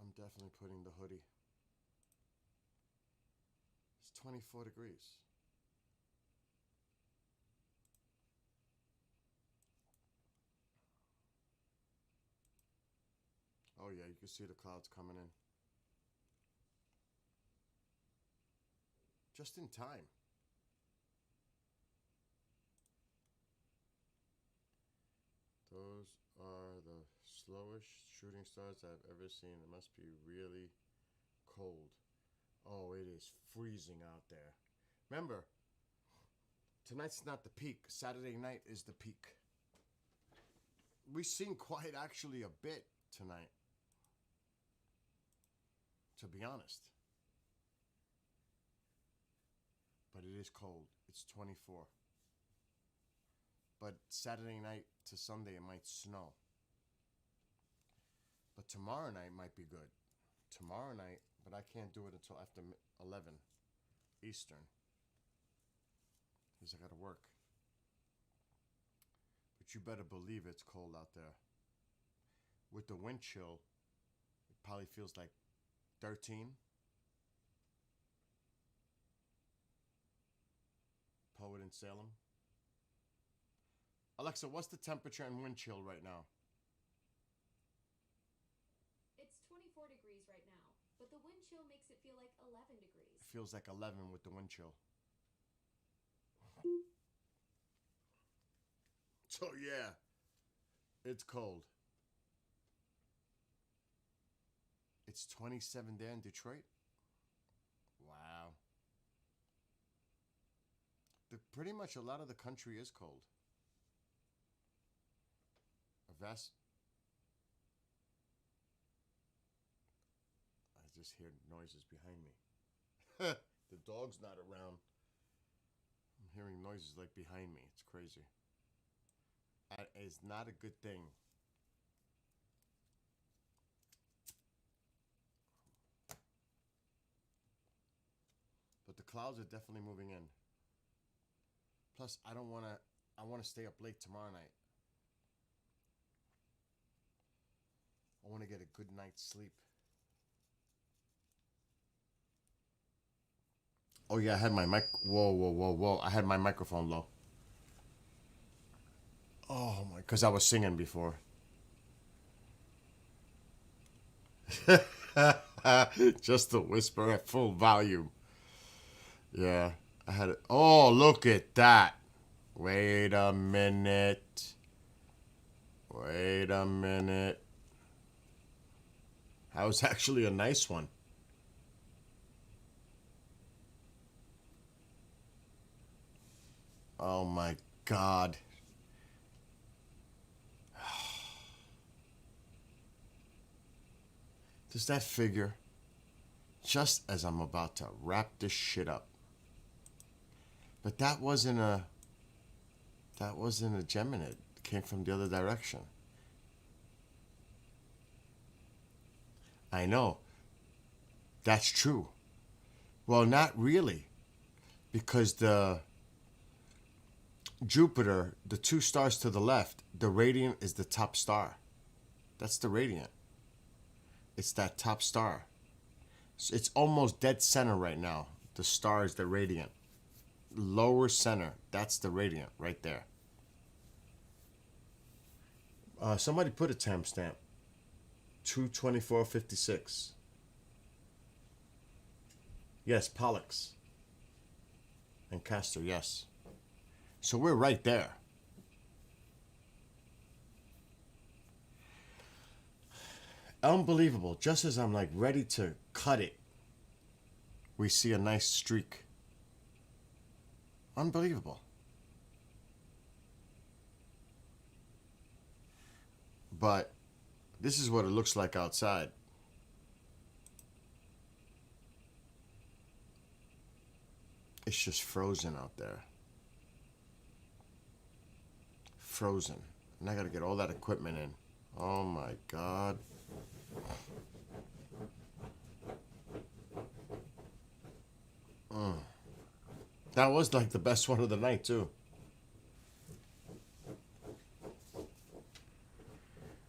I'm definitely putting the hoodie. It's 24 degrees. Oh yeah, you can see the clouds coming in. Just in time. Those are the slowest shooting stars I've ever seen. It must be really cold. Oh, it is freezing out there. Remember, tonight's not the peak. Saturday night is the peak. We've seen quite actually a bit tonight, to be honest. But it is cold. It's 24. But Saturday night to Sunday, it might snow. But tomorrow night might be good. Tomorrow night, but I can't do it until after 11 Eastern. Because I gotta work. But you better believe it's cold out there. With the wind chill, it probably feels like 13. Poet in Salem. Alexa, what's the temperature and wind chill right now? It's 24 degrees right now, but the wind chill makes it feel like 11 degrees. It feels like 11 with the wind chill. So yeah, it's cold. It's 27 there in Detroit. Wow. Pretty much a lot of the country is cold. A vast. I just hear noises behind me. The dog's not around. I'm hearing noises like behind me. It's crazy. That is not a good thing. But the clouds are definitely moving in. Plus, I want to stay up late tomorrow night. I want to get a good night's sleep. Oh yeah, I had my mic. Whoa! I had my microphone low. Oh my, because I was singing before. Just a whisper at full volume. Yeah, I had it. Oh, look at that. Wait a minute. Wait a minute. That was actually a nice one. Oh my God. Does that figure? Just as I'm about to wrap this shit up. But that wasn't a Geminid. It came from the other direction. I know. That's true. Well, not really. Because the Jupiter, the two stars to the left, the radiant is the top star. That's the radiant. It's that top star. It's almost dead center right now. The star is the radiant. Lower center, that's the radiant right there. Somebody put a timestamp. 224.56. Yes, Pollux. And Castor, yes. So we're right there. Unbelievable. Just as I'm like ready to cut it, we see a nice streak. Unbelievable. But this is what it looks like outside. It's just frozen out there. Frozen. And I gotta get all that equipment in. Oh my God. That was like the best one of the night too.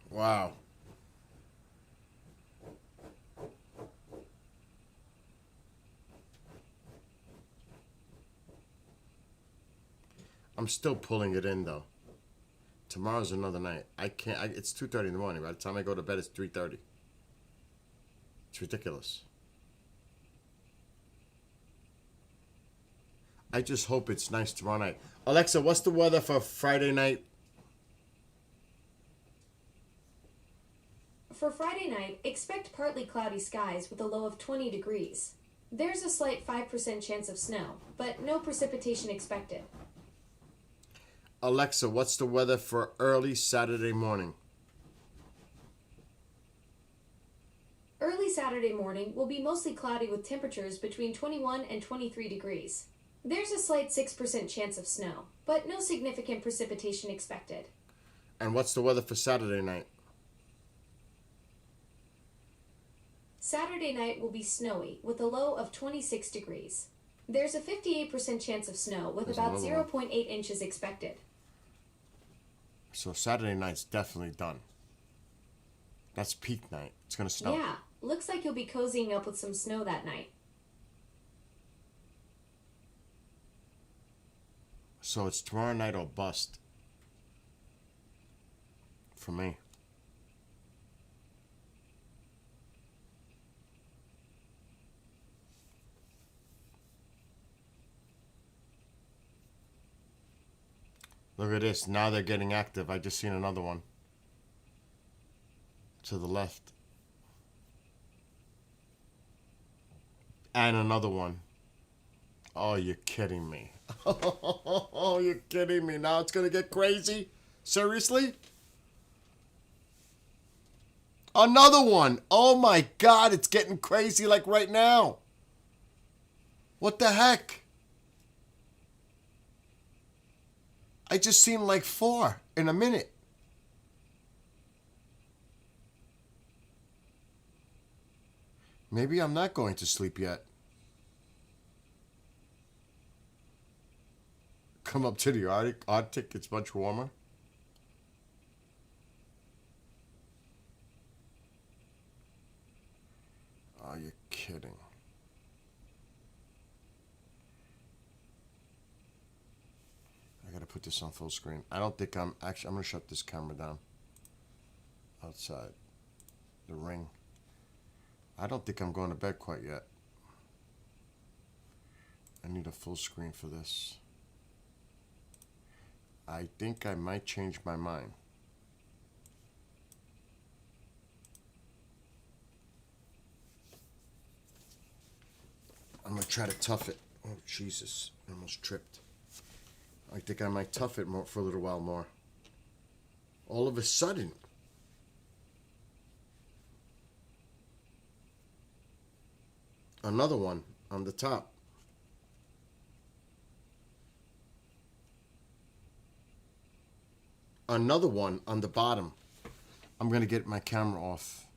Wow. I'm still pulling it in though. Tomorrow's another night. It's 2:30 in the morning. By the time I go to bed, it's 3:30. It's ridiculous. I just hope it's nice tomorrow night. Alexa, what's the weather for Friday night? For Friday night, expect partly cloudy skies with a low of 20 degrees. There's a slight 5% chance of snow, but no precipitation expected. Alexa, what's the weather for early Saturday morning? Early Saturday morning will be mostly cloudy with temperatures between 21 and 23 degrees. There's a slight 6% chance of snow, but no significant precipitation expected. And what's the weather for Saturday night? Saturday night will be snowy with a low of 26 degrees. There's a 58% chance of snow with There's about another one. 0.8 inches expected. So Saturday night's definitely done. That's peak night. It's gonna snow. Yeah, looks like you'll be cozying up with some snow that night. So it's tomorrow night or bust. For me. Look at this. Now they're getting active. I just seen another one. To the left. And another one. Oh, you're kidding me. Oh, you're kidding me. Now it's going to get crazy? Seriously? Another one. Oh my God, it's getting crazy like right now. What the heck? I just seen like 4 in a minute. Maybe I'm not going to sleep yet. Come up to the Arctic, it's much warmer. Oh, you're kidding. I gotta put this on full screen. I don't think I'm gonna shut this camera down. Outside. The ring. I don't think I'm going to bed quite yet. I need a full screen for this. I think I might change my mind. I'm gonna try to tough it. Oh, Jesus. I almost tripped. I think I might tough it more for a little while more. All of a sudden. Another one on the top. Another one on the bottom. I'm going to get my camera off.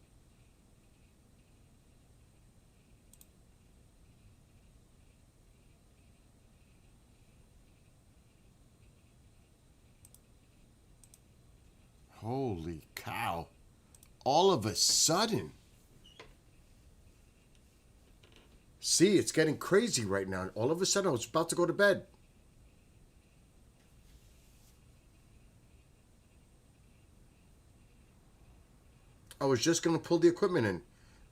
Holy cow. All of a sudden. See, it's getting crazy right now. All of a sudden, I was about to go to bed. was just gonna pull the equipment in,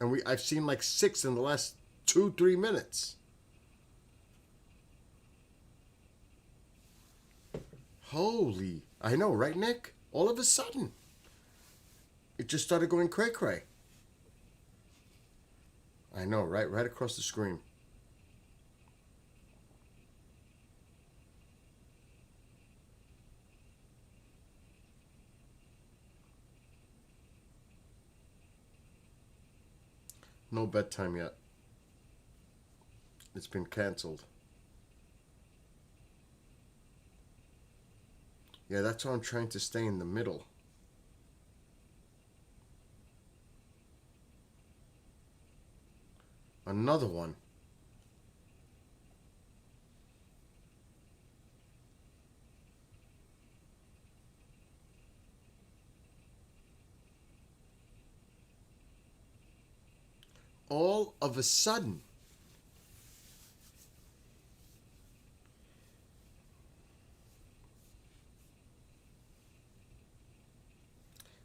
and I've seen like 6 in the last 2-3 minutes. Holy, I know, right, Nick? All of a sudden, it just started going cray cray. I know, right? Right across the screen. No bedtime yet. It's been canceled. Yeah, that's why I'm trying to stay in the middle. Another one. All of a sudden.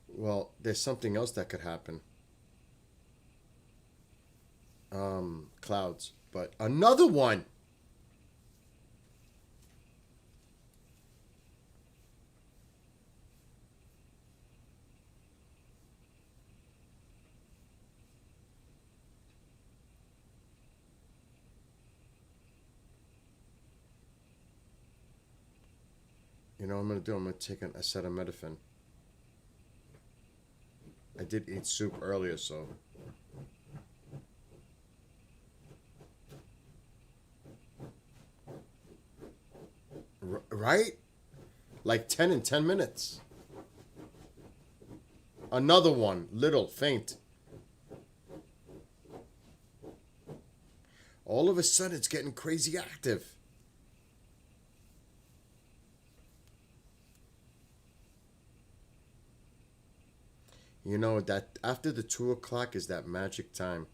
Well, there's something else that could happen. Clouds. But another one. You know what I'm going to do? I'm going to take an acetaminophen. I did eat soup earlier, so... Right? Like 10 in 10 minutes. Another one. Little, faint. All of a sudden, it's getting crazy active. You know, that after the 2 o'clock is that magic time.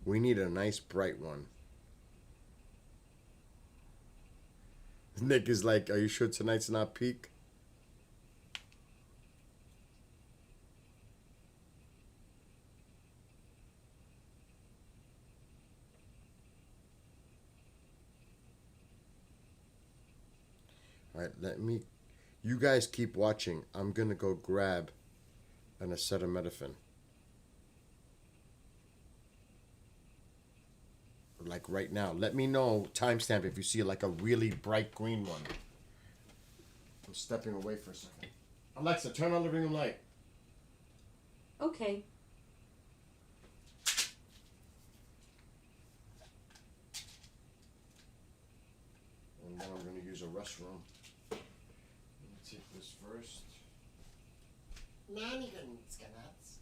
We need a nice bright one. Nick is like, are you sure tonight's not peak? All right, you guys keep watching. I'm going to go grab an acetaminophen. Like right now. Let me know, timestamp, if you see like a really bright green one. I'm stepping away for a second. Alexa, turn on the living room light. Okay. And then I'm going to use a restroom. Let me take this first. Nanny needs nuts.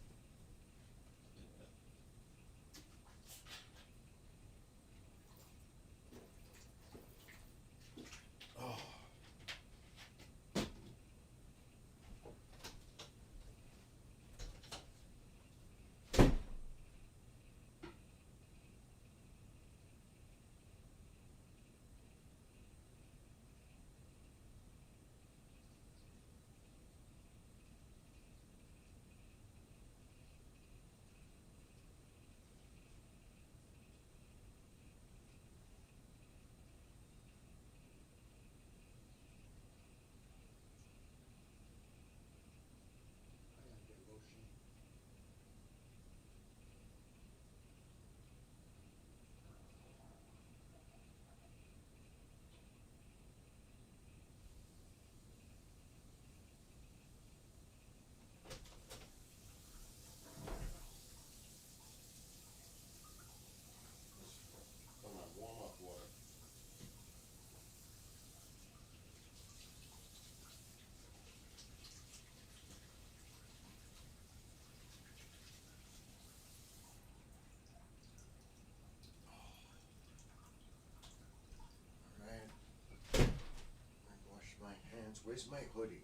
Where's my hoodie?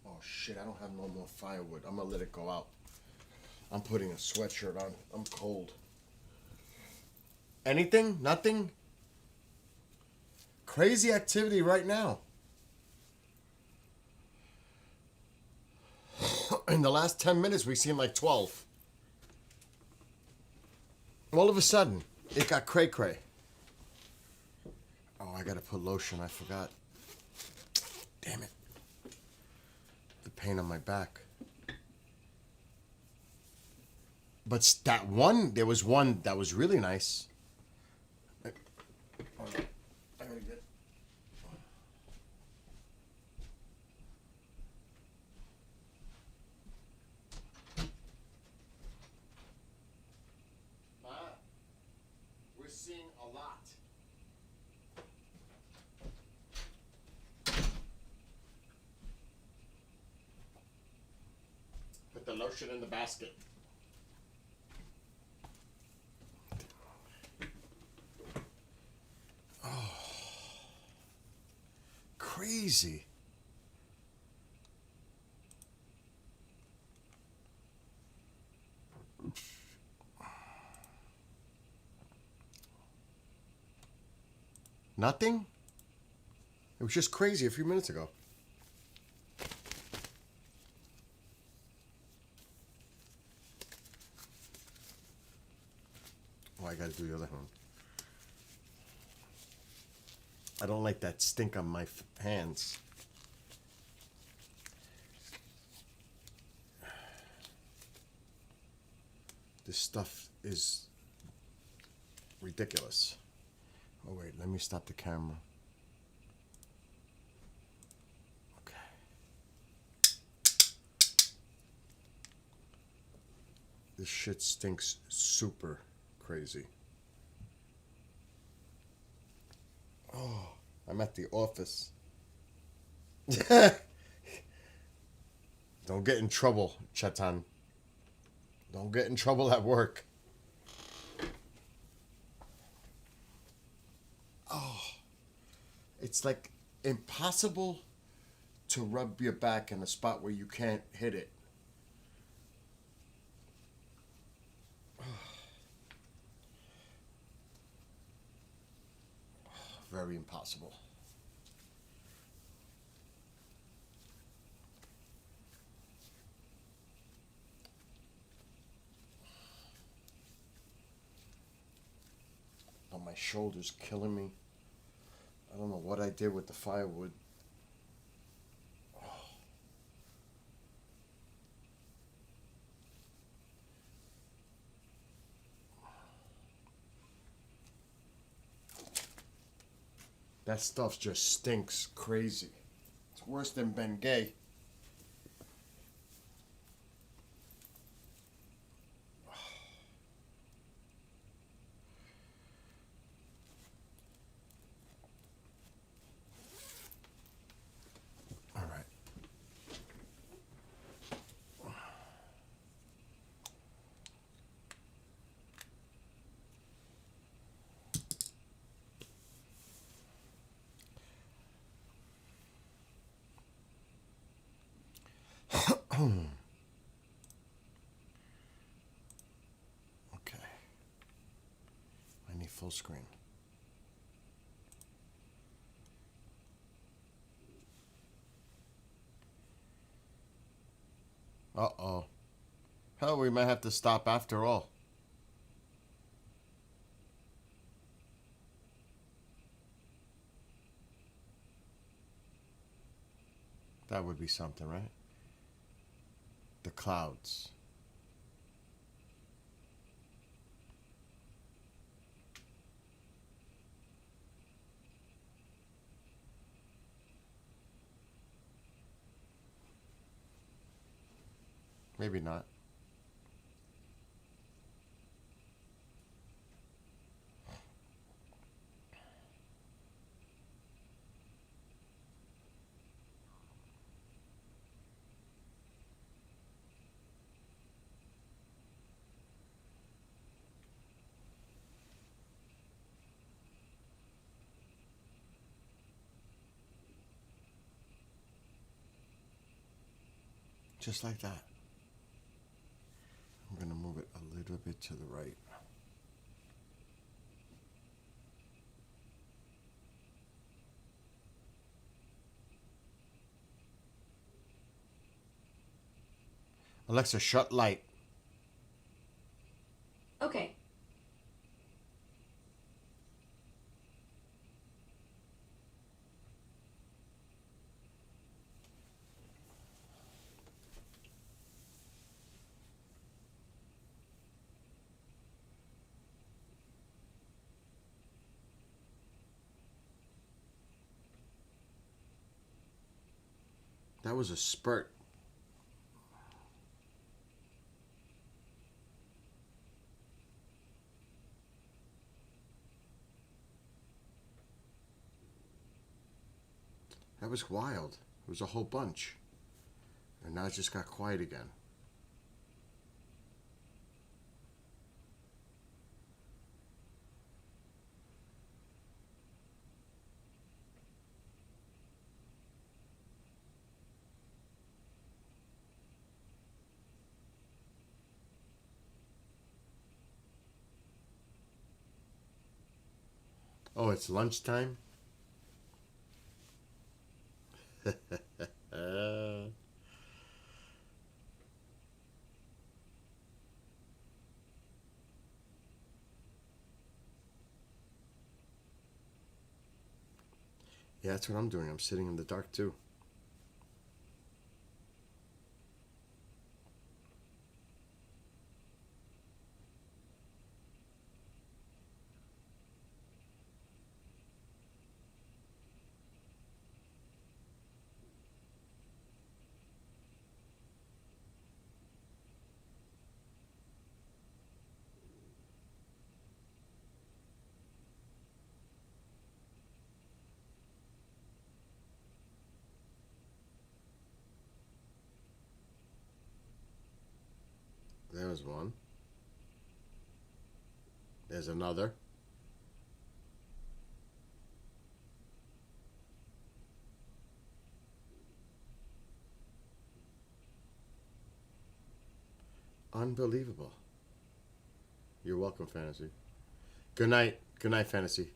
Oh, Oh shit, I don't have no more firewood. I'm gonna let it go out. I'm putting a sweatshirt on. I'm cold. Anything? Nothing? Crazy activity right now. In the last 10 minutes, we've seen like 12. All of a sudden, it got cray-cray. Oh, I gotta put lotion. I forgot. Damn it. The pain on my back. But that one, there was one that was really nice. I gotta get... Ma, we're seeing a lot. Put the lotion in the basket. Oh, crazy. Nothing? It was just crazy a few minutes ago. Oh, I gotta do the other one. I don't like that stink on my hands. This stuff is ridiculous. Oh wait, let me stop the camera. Okay. This shit stinks super crazy. Oh, I'm at the office. Don't get in trouble, Chetan. Don't get in trouble at work. Oh, it's like impossible to rub your back in a spot where you can't hit it. Very impossible. Oh, my shoulder's killing me. I don't know what I did with the firewood. That stuff just stinks crazy. It's worse than Ben Gay. All right. Okay. I need full screen. Uh-oh. Hell, we might have to stop after all. That would be something, right? The clouds. Maybe not. Just like that. I'm going to move it a little bit to the right. Alexa, shut light. Okay. That was a spurt. That was wild. It was a whole bunch. And now it just got quiet again. Oh, it's lunchtime? Yeah, that's what I'm doing. I'm sitting in the dark too. There was one. There's another. Unbelievable. You're welcome, Fantasy. Good night. Good night, Fantasy.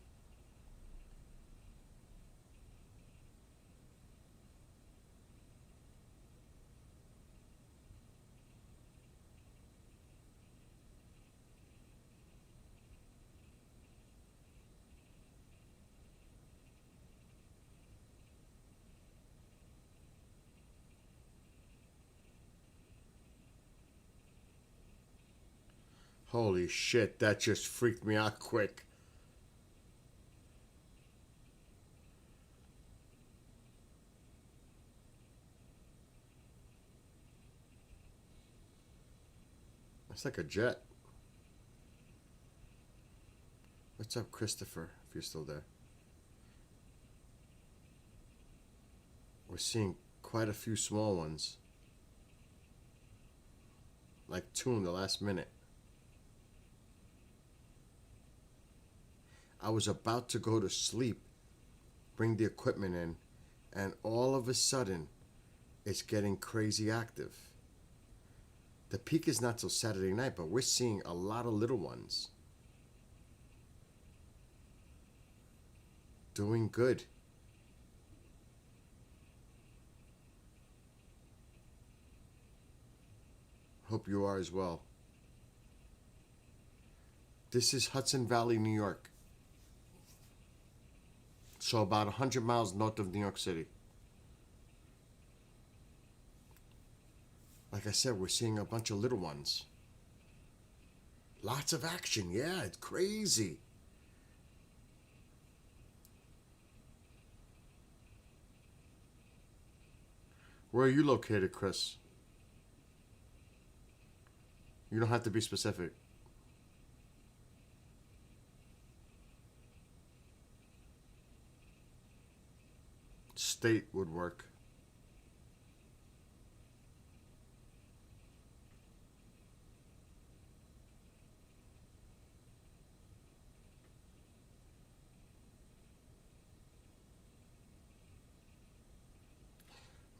Holy shit, that just freaked me out quick. That's like a jet. What's up, Christopher, if you're still there? We're seeing quite a few small ones. Like 2 in the last minute. I was about to go to sleep, bring the equipment in, and all of a sudden, it's getting crazy active. The peak is not till Saturday night, but we're seeing a lot of little ones. Doing good. Hope you are as well. This is Hudson Valley, New York. So about 100 miles north of New York City. Like I said, we're seeing a bunch of little ones. Lots of action, yeah, it's crazy. Where are you located, Chris? You don't have to be specific. State would work.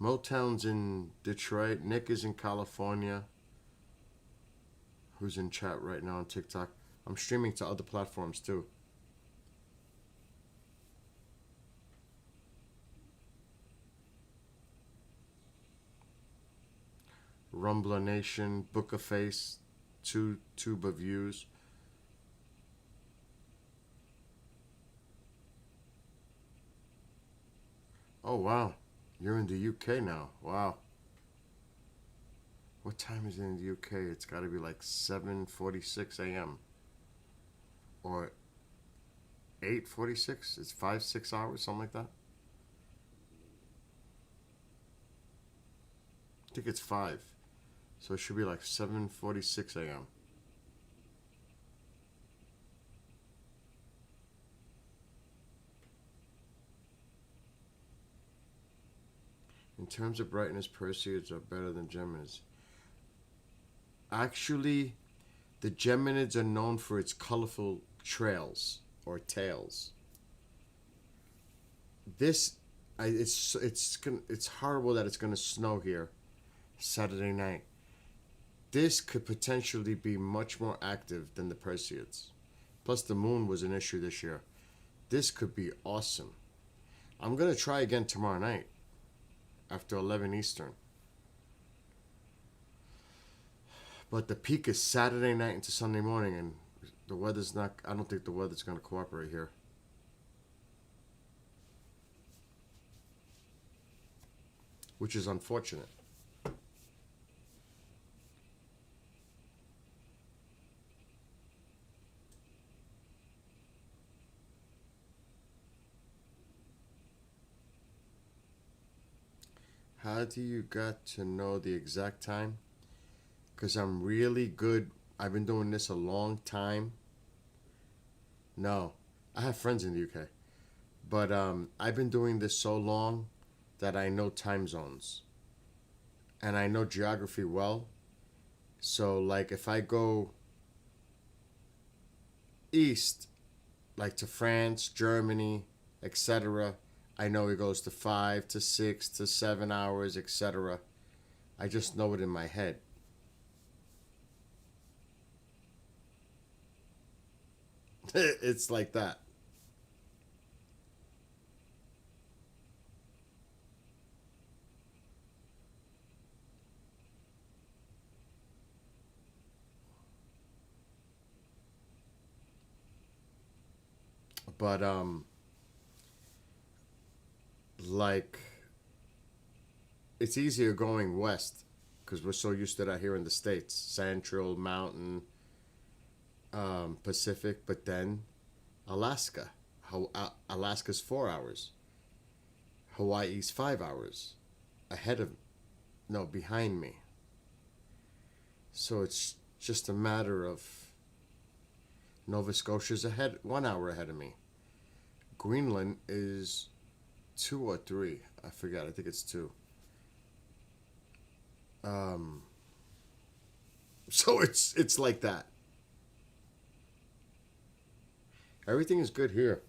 Motown's in Detroit. Nick is in California. Who's in chat right now on TikTok? I'm streaming to other platforms too. Rumbler Nation, Book of Face, Tube of Views. Oh wow, you're in the UK now. Wow. What time is it in the UK? It's got to be like 7:46 a.m. or 8:46. It's 5-6 hours, something like that. I think it's 5. So it should be like 7:46 a.m. In terms of brightness, Perseids are better than Geminids. Actually, the Geminids are known for its colorful trails or tails. It's horrible that it's gonna snow here Saturday night. This could potentially be much more active than the Perseids. Plus, the moon was an issue this year. This could be awesome. I'm gonna try again tomorrow night after 11 Eastern. But the peak is Saturday night into Sunday morning, and the weather's not, I don't think the weather's going to cooperate here. Which is unfortunate. How do you got to know the exact time? Because I'm really good. I've been doing this a long time. No, I have friends in the UK. But I've been doing this so long that I know time zones. And I know geography well. So, like, if I go east, like to France, Germany, etc., I know it goes to 5 to 6 to 7 hours, etc. I just know it in my head. It's like that. But like, it's easier going west because we're so used to that here in the States. Central, Mountain, Pacific, but then Alaska. Alaska's 4 hours. Hawaii's 5 hours behind me. So it's just a matter of Nova Scotia's 1 hour ahead of me. Greenland is 2 or 3. I forget. I think it's 2. So it's like that. Everything is good here.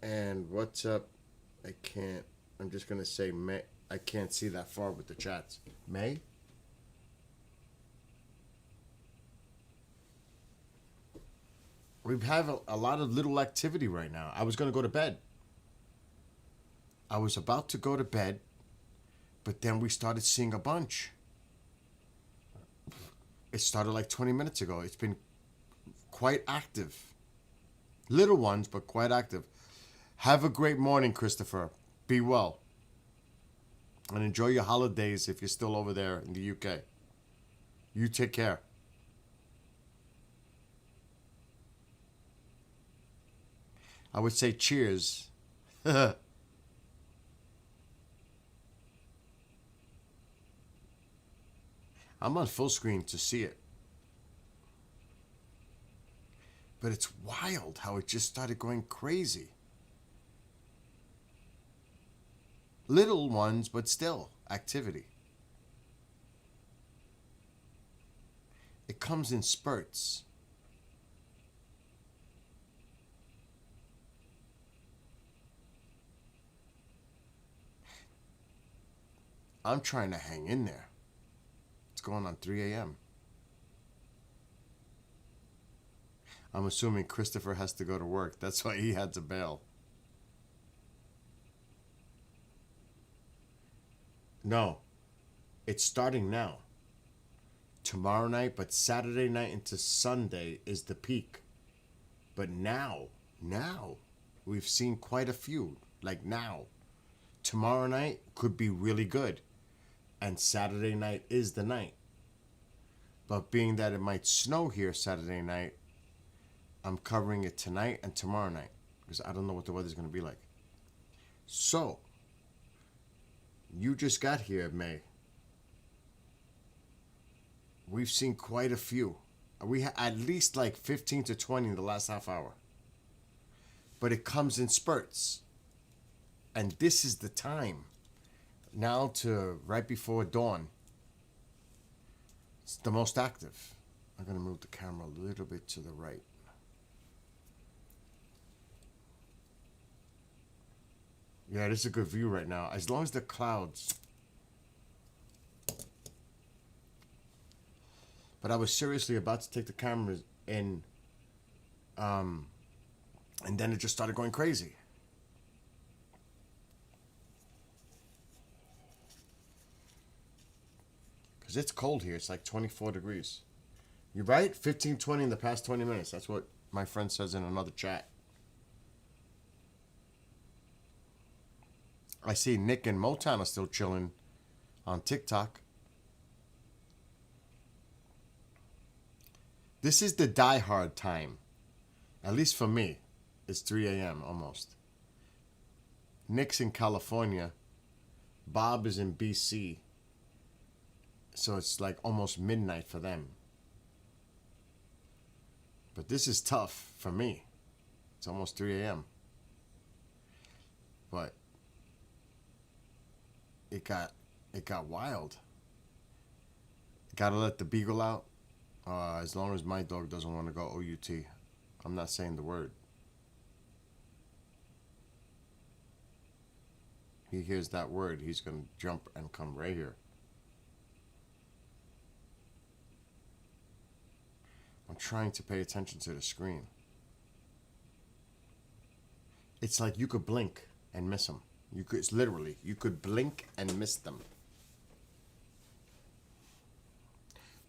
And what's up? I'm just going to say May. I can't see that far with the chats. May? We have a lot of little activity right now. I was going to go to bed. I was about to go to bed, but then we started seeing a bunch. It started like 20 minutes ago. It's been quite active. Little ones, but quite active. Have a great morning, Christopher. Be well. And enjoy your holidays if you're still over there in the UK. You take care. I would say cheers. I'm on full screen to see it. But it's wild how it just started going crazy. Little ones, but still, activity. It comes in spurts. I'm trying to hang in there. It's going on 3 a.m. I'm assuming Christopher has to go to work. That's why he had to bail. No, it's starting now. Tomorrow night, but Saturday night into Sunday is the peak. But now, we've seen quite a few. Like now. Tomorrow night could be really good. And Saturday night is the night. But being that it might snow here Saturday night, I'm covering it tonight and tomorrow night. Because I don't know what the weather's going to be like. So, you just got here, May. We've seen quite a few. We had at least like 15 to 20 in the last half hour. But it comes in spurts. And this is the time. Now to right before dawn. It's the most active. I'm going to move the camera a little bit to the right. Yeah, this is a good view right now. As long as the clouds. But I was seriously about to take the cameras in. And then it just started going crazy. Because it's cold here. It's like 24 degrees. You're right? 15, 20 in the past 20 minutes. That's what my friend says in another chat. I see Nick and Motown are still chilling on TikTok. This is the die-hard time. At least for me. It's 3 a.m. almost. Nick's in California. Bob is in BC. So it's like almost midnight for them. But this is tough for me. It's almost 3 a.m. But it got wild. Gotta let the beagle out. As long as my dog doesn't want to go OUT. I'm not saying the word. He hears that word, he's gonna jump and come right here. I'm trying to pay attention to the screen. It's like you could blink and miss them. It's literally, you could blink and miss them.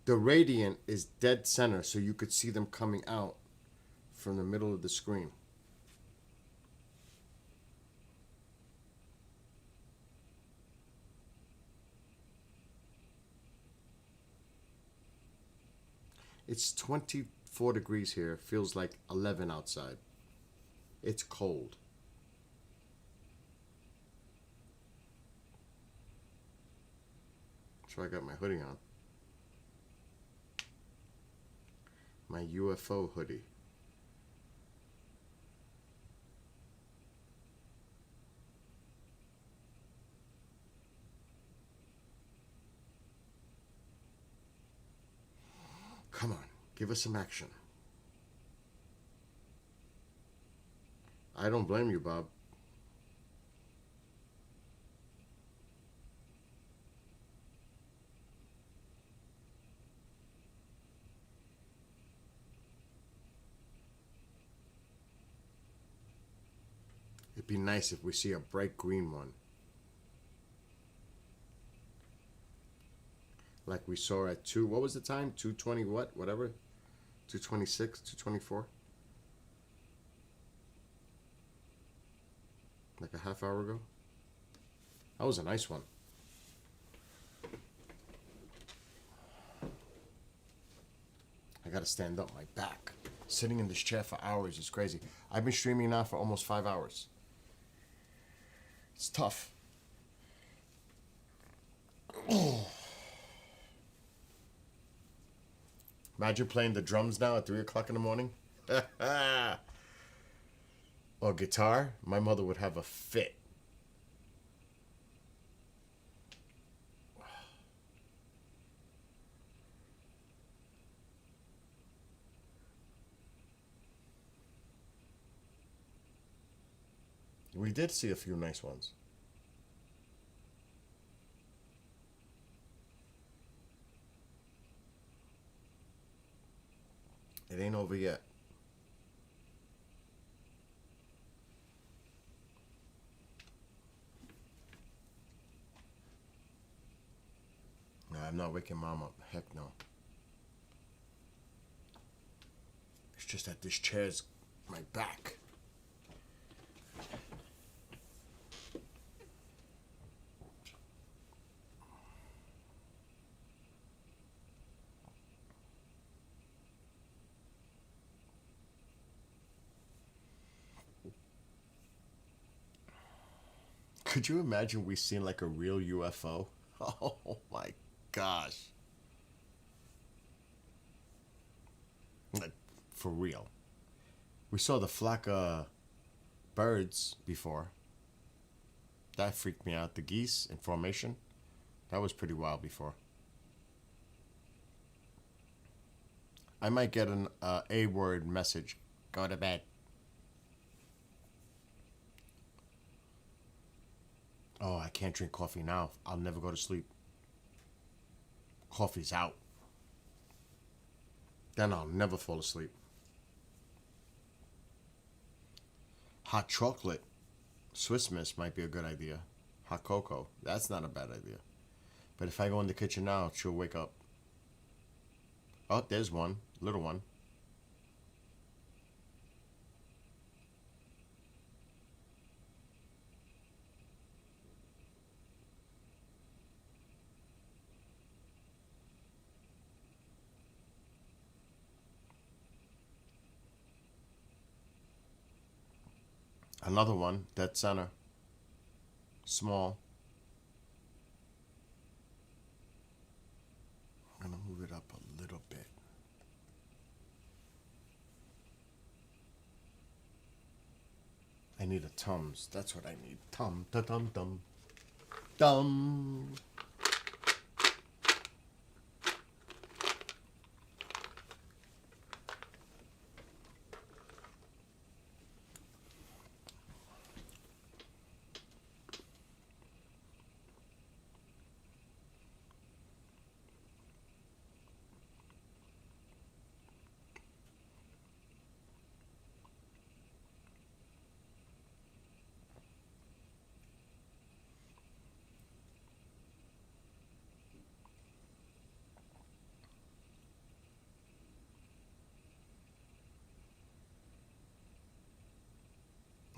The radiant is dead center, so you could see them coming out from the middle of the screen. It's 24 degrees here. Feels like 11 outside. It's cold. So I got my hoodie on. My UFO hoodie. Come on, give us some action. I don't blame you, Bob. It'd be nice if we see a bright green one. Like we saw at 2, what was the time? 2:20 what? Whatever. 2:26, 2:24. Like a half hour ago. That was a nice one. I gotta stand up. My back. Sitting in this chair for hours is crazy. I've been streaming now for almost 5 hours. It's tough. Imagine playing the drums now at 3 o'clock in the morning. Or guitar. My mother would have a fit. We did see a few nice ones. It ain't over yet. No, I'm not waking Mom up. Heck no. It's just that this chair's my back. Could you imagine we seen like a real UFO? Oh my gosh. Like, for real. We saw the flock of birds before. That freaked me out. The geese in formation. That was pretty wild before. I might get an A-word message. Go to bed. Oh, I can't drink coffee now. I'll never go to sleep. Coffee's out. Then I'll never fall asleep. Hot chocolate, Swiss Miss might be a good idea. Hot cocoa, that's not a bad idea. But if I go in the kitchen now, she'll wake up. Oh, there's one, little one. Another one, dead center. Small. I'm gonna move it up a little bit. I need a Tums. That's what I need. Tum, ta tum tum. Dum.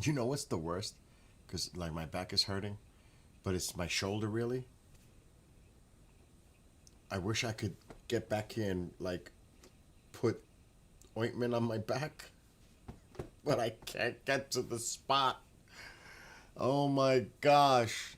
You know what's the worst? Because like my back is hurting, but it's my shoulder really. I wish I could get back here and like put ointment on my back, but I can't get to the spot. Oh my gosh.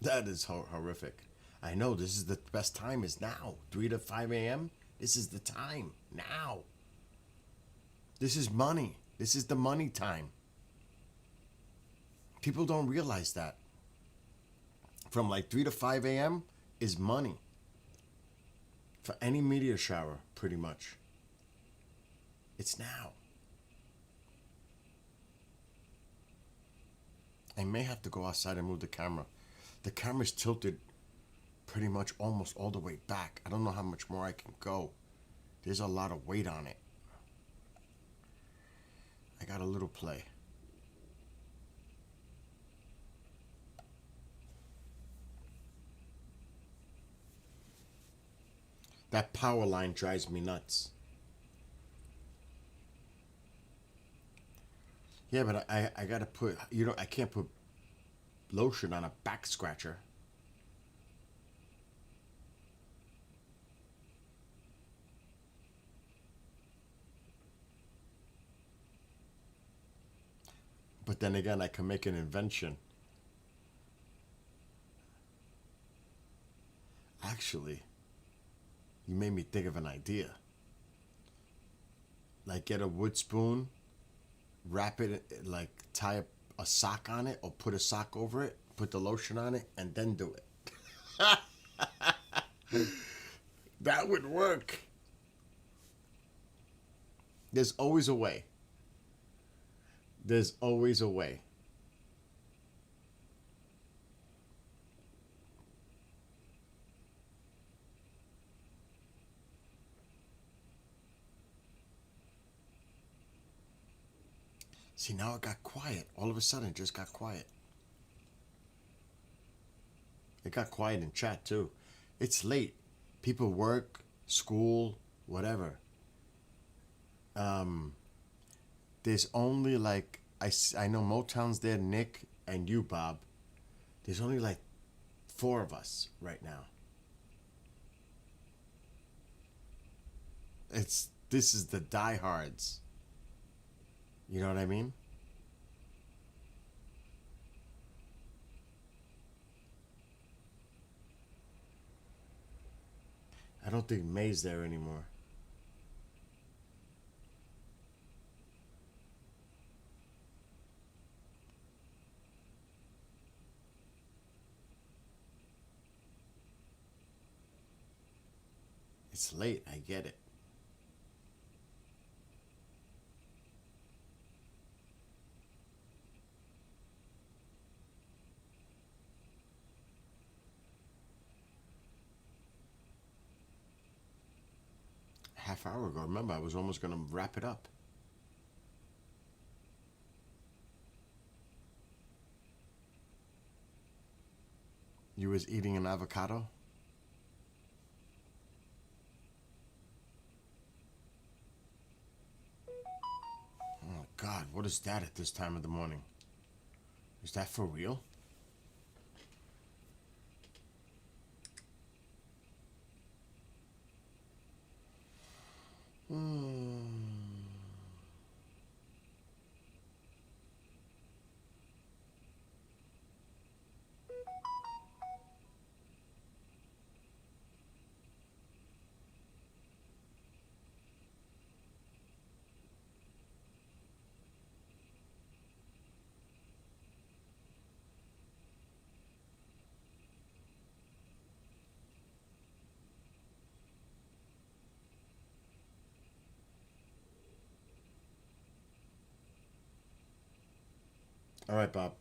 That is horrific. I know this is the best time is now. 3 to 5 a.m. This is the time. Now. This is money. This is the money time. People don't realize that. From like 3 to 5 a.m. is money. For any meteor shower, pretty much. It's now. I may have to go outside and move the camera. The camera's tilted pretty much almost all the way back. I don't know how much more I can go. There's a lot of weight on it. I got a little play. That power line drives me nuts. Yeah, but I gotta put, you know, I can't put lotion on a back scratcher. But then again, I can make an invention. Actually, you made me think of an idea. Like get a wood spoon, wrap it, like tie a sock on it or put a sock over it, put the lotion on it, and then do it. That would work. There's always a way. There's always a way. See, now it got quiet. All of a sudden, it just got quiet. It got quiet in chat, too. It's late. People work, school, whatever. There's only like, I know Motown's there, Nick, and you, Bob. There's only like 4 of us right now. This is the diehards. You know what I mean? I don't think May's there anymore. It's late, I get it. Half hour ago, remember, I was almost going to wrap it up. You was eating an avocado? Oh, God, what is that at this time of the morning? Is that for real? All right, Bob.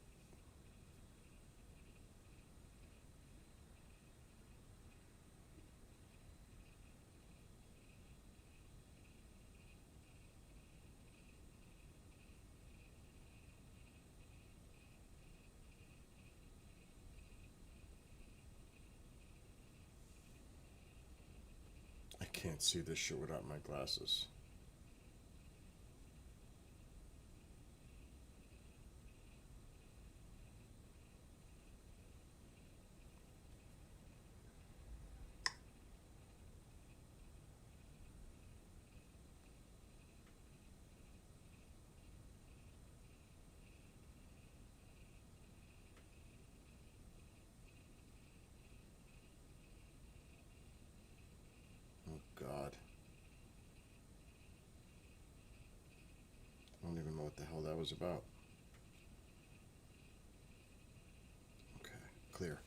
I can't see this shit without my glasses. Oh, God. I don't even know what the hell that was about. Okay, clear.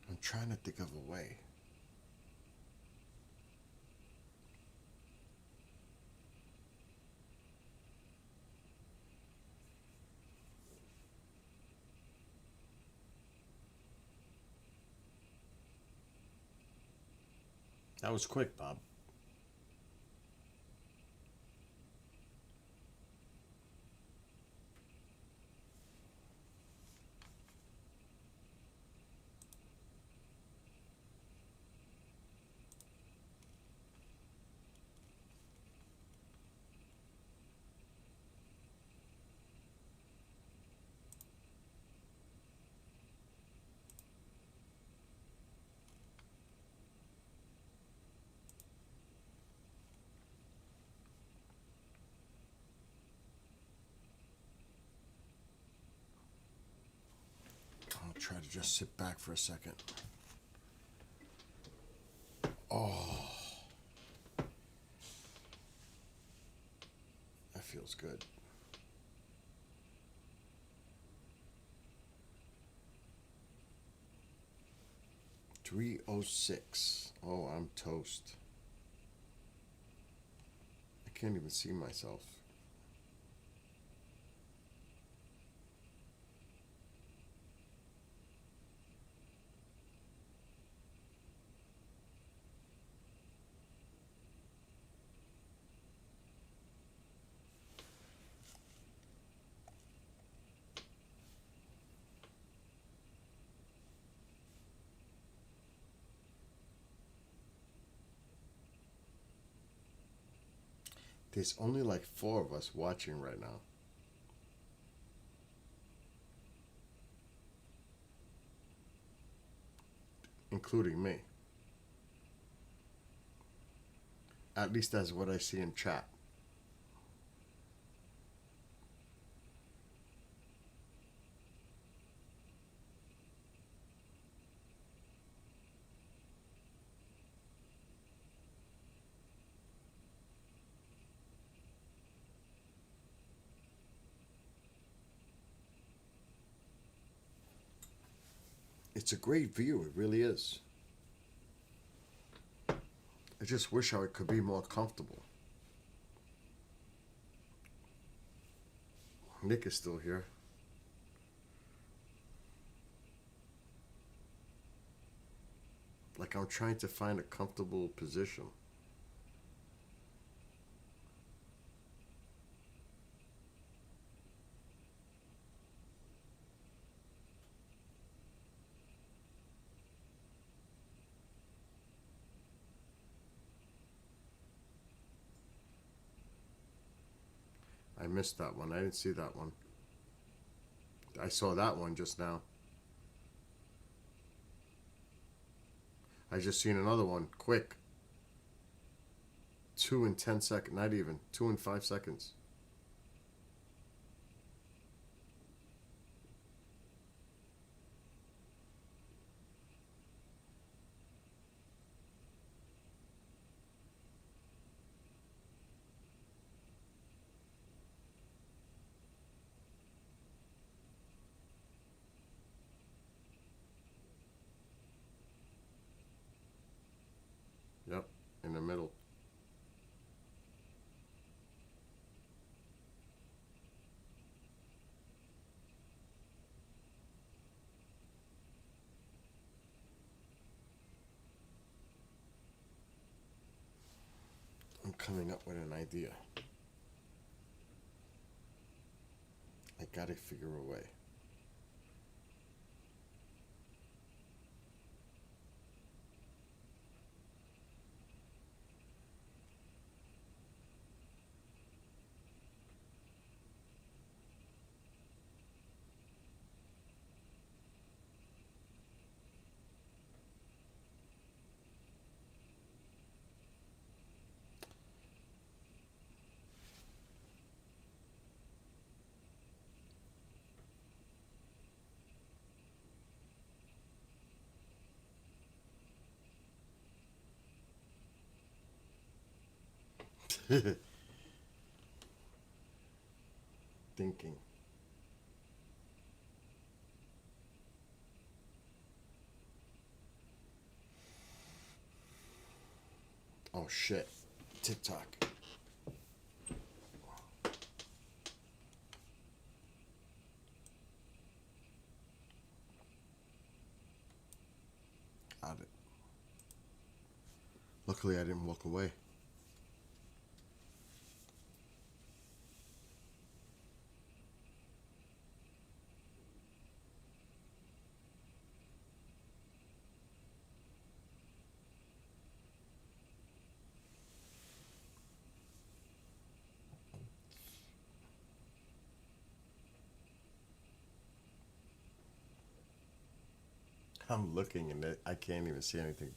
I'm trying to think of a way. That was quick, Bob. I'll try to just sit back for a second. Oh. That feels good. 3:06. Oh, I'm toast. I can't even see myself. There's only like 4 of us watching right now. Including me. At least that's what I see in chat. It's a great view, it really is. I just wish I could be more comfortable. Nick is still here. Like I'm trying to find a comfortable position. I missed that one. I didn't see that one. I saw that one just now. I just seen another one. Quick. 2 in 10 seconds. Not even. 2 in 5 seconds. Yep. In the middle. I'm coming up with an idea. I gotta figure a way. Thinking. Oh shit. TikTok. Got it. Luckily I didn't walk away. I'm looking and I can't even see anything.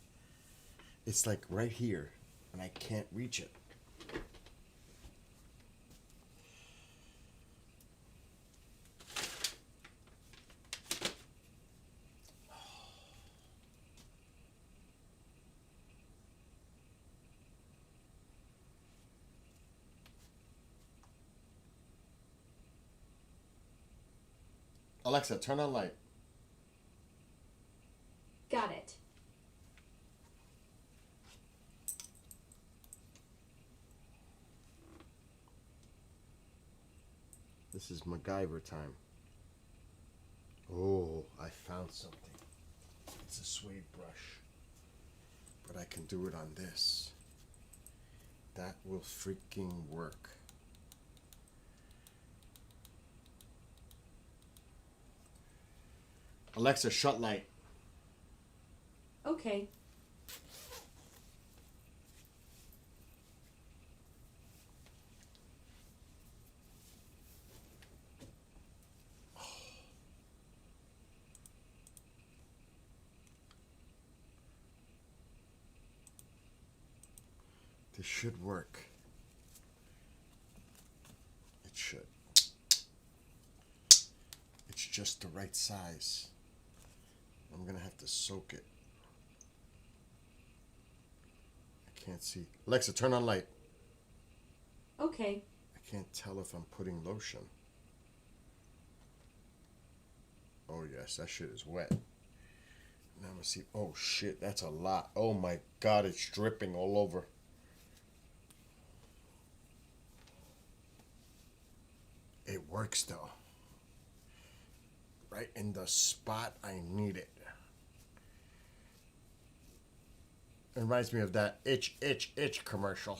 It's like right here and I can't reach it. Alexa, turn on light. Got it. This is MacGyver time. Oh, I found something. It's a suede brush. But I can do it on this. That will freaking work. Alexa, shut light. Okay. This should work. It should. It's just the right size. I'm gonna have to soak it. I can't see. Alexa, turn on light. Okay. I can't tell if I'm putting lotion. Oh yes, that shit is wet. Now I'm gonna see. Oh shit, that's a lot. Oh my god, it's dripping all over. It works though. Right in the spot I need it. It reminds me of that itch, itch, itch commercial.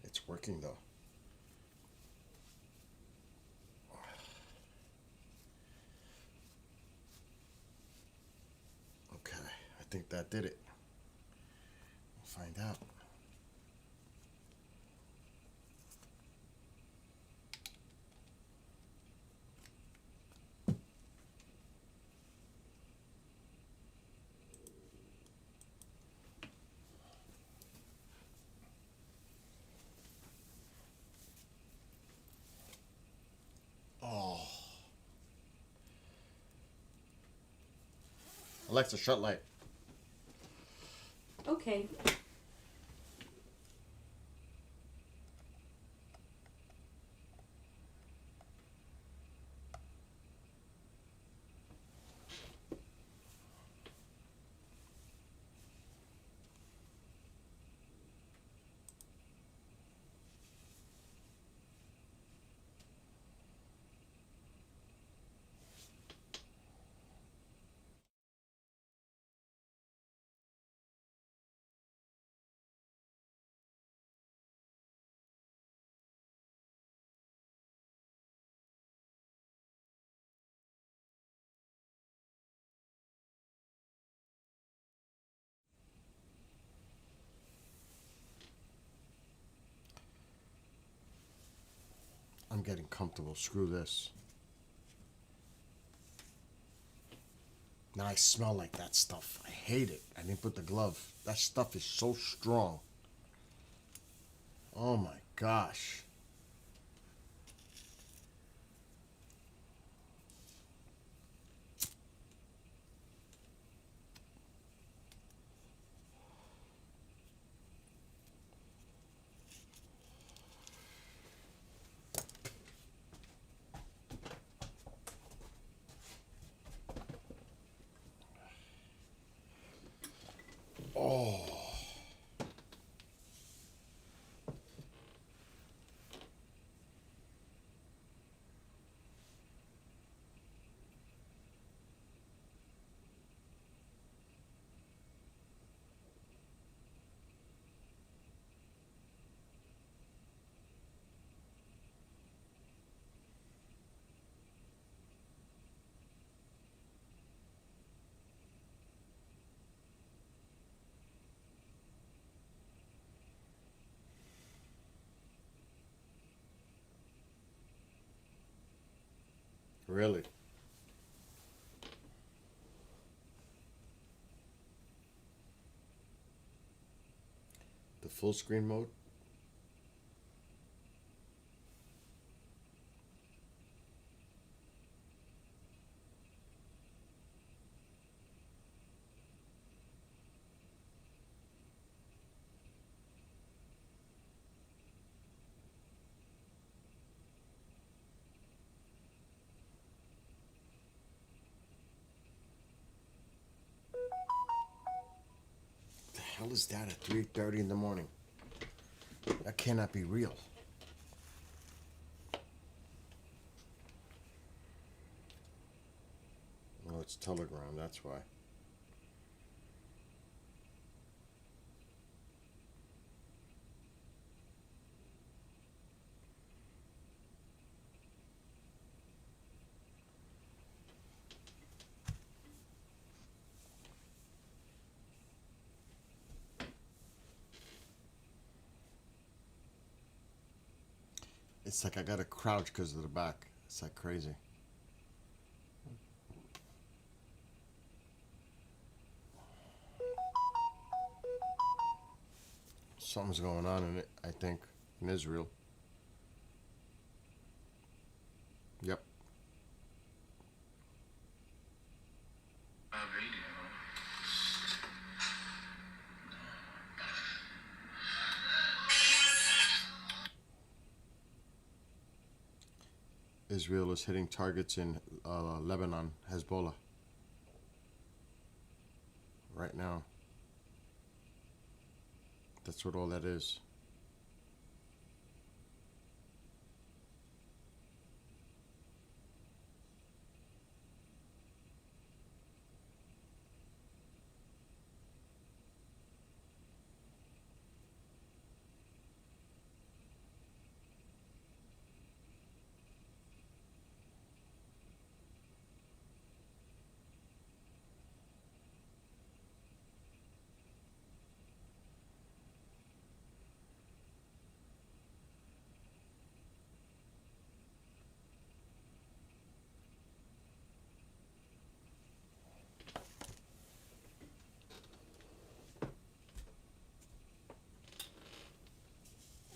It's working though. Okay, I think that did it. We'll find out. Oh. Alexa, shut light. Okay. I'm getting comfortable. Screw this. Now I smell like that stuff. I hate it. I didn't put the glove. That stuff is so strong. Oh my gosh. Oh. Really? The full screen mode? hell is that at 3:30 in the morning? That cannot be real. Well, it's Telegram, that's why. It's like I gotta crouch because of the back. It's like crazy. Something's going on in it, I think, in Israel. Yep. Israel is hitting targets in Lebanon, Hezbollah. Right now. That's what all that is.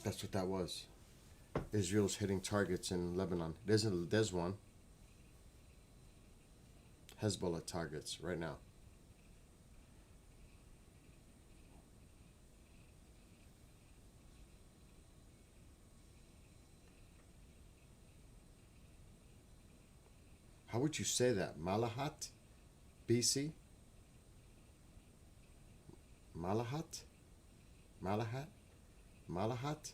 That's what that was. Israel's hitting targets in Lebanon. There's one. Hezbollah targets right now. How would you say that? Malahat? BC? Malahat? Malahat? Malahat?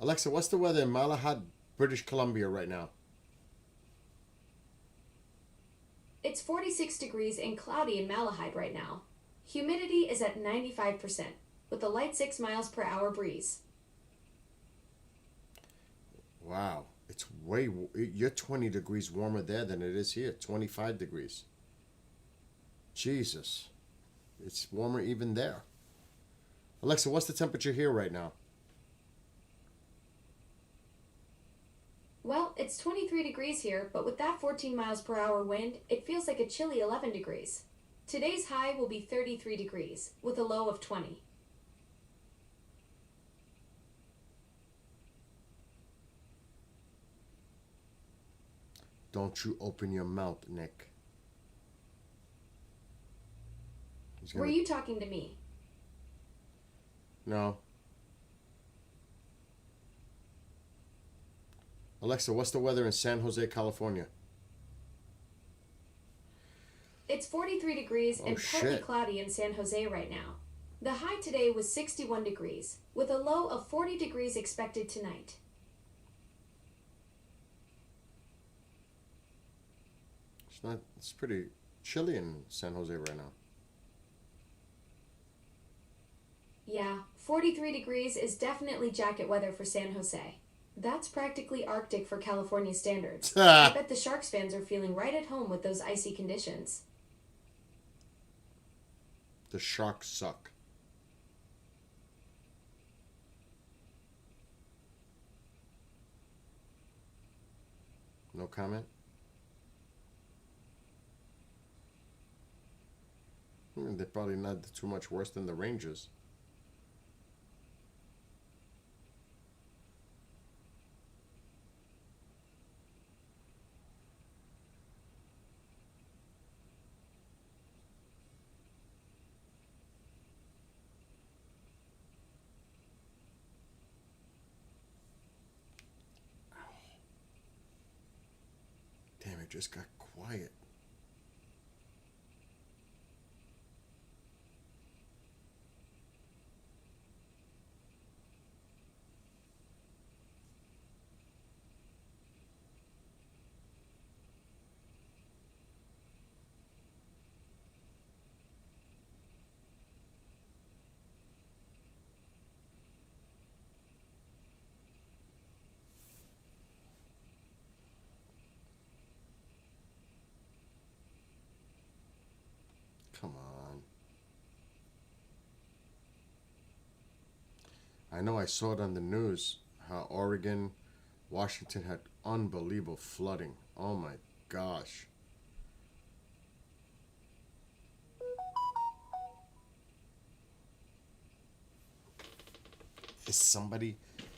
Alexa, what's the weather in Malahat, British Columbia right now? It's 46 degrees and cloudy in Malahide right now. Humidity is at 95%, with a light 6 miles per hour breeze. Wow. It's you're 20 degrees warmer there than it is here. 25 degrees. Jesus. It's warmer even there. Alexa, what's the temperature here right now? Well, it's 23 degrees here, but with that 14 miles per hour wind, it feels like a chilly 11 degrees. Today's high will be 33 degrees, with a low of 20. Don't you open your mouth, Nick. Were you talking to me? No. Alexa, what's the weather in San Jose, California? It's 43 degrees and partly cloudy in San Jose right now. The high today was 61 degrees, with a low of 40 degrees expected tonight. It's pretty chilly in San Jose right now. Yeah, 43 degrees is definitely jacket weather for San Jose. That's practically Arctic for California standards. I bet the Sharks fans are feeling right at home with those icy conditions. The Sharks suck. No comment? They're probably not too much worse than the Rangers. Damn, it just got quiet. I know I saw it on the news how Oregon, Washington had unbelievable flooding. Oh my gosh.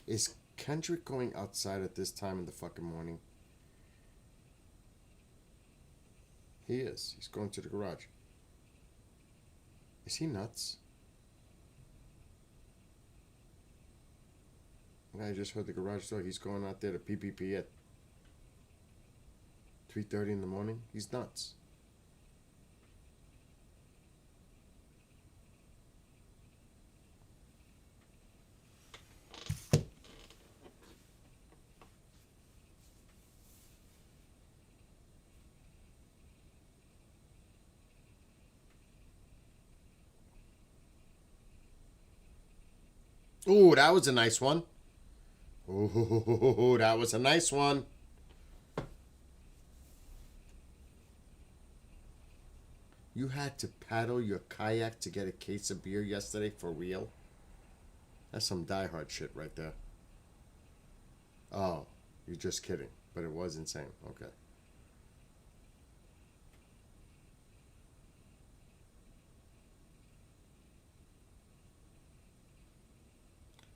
Is Kendrick going outside at this time in the fucking morning? He is. He's going to the garage. Is he nuts? I just heard the garage door. He's going out there to PPP at 3:30 in the morning. He's nuts. Ooh, that was a nice one. Ooh, that was a nice one. You had to paddle your kayak to get a case of beer yesterday for real? That's some diehard shit right there. Oh, you're just kidding. But it was insane. Okay.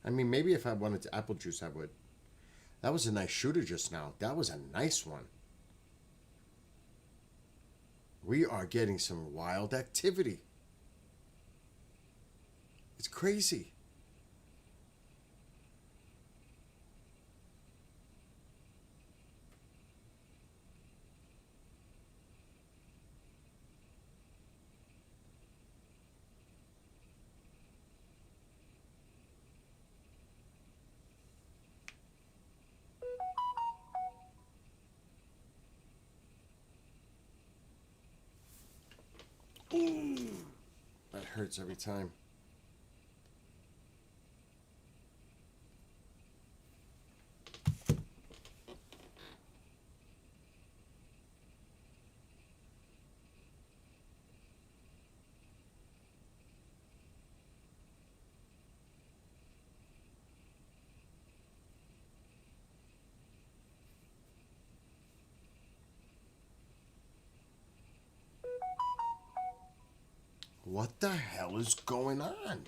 I mean, maybe if I wanted to apple juice, I would. That was a nice shooter just now. That was a nice one. We are getting some wild activity. It's crazy. Ooh, that hurts every time. What the hell is going on?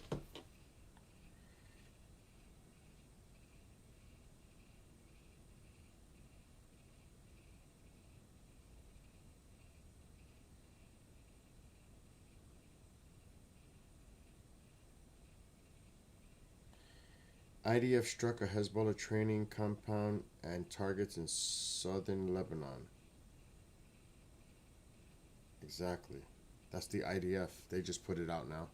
IDF struck a Hezbollah training compound and targets in southern Lebanon. Exactly. That's the IDF. They just put it out now.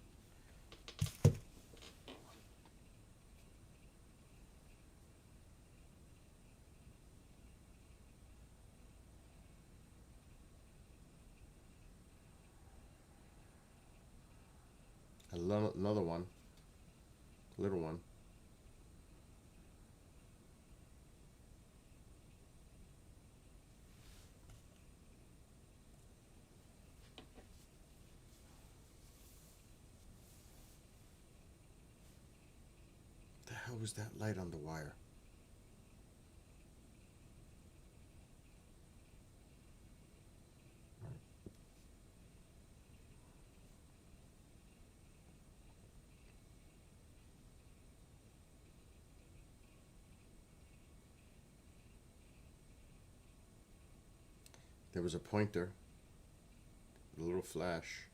Another one. Little one. The hell was that light on the wire? There was a pointer, a little flash.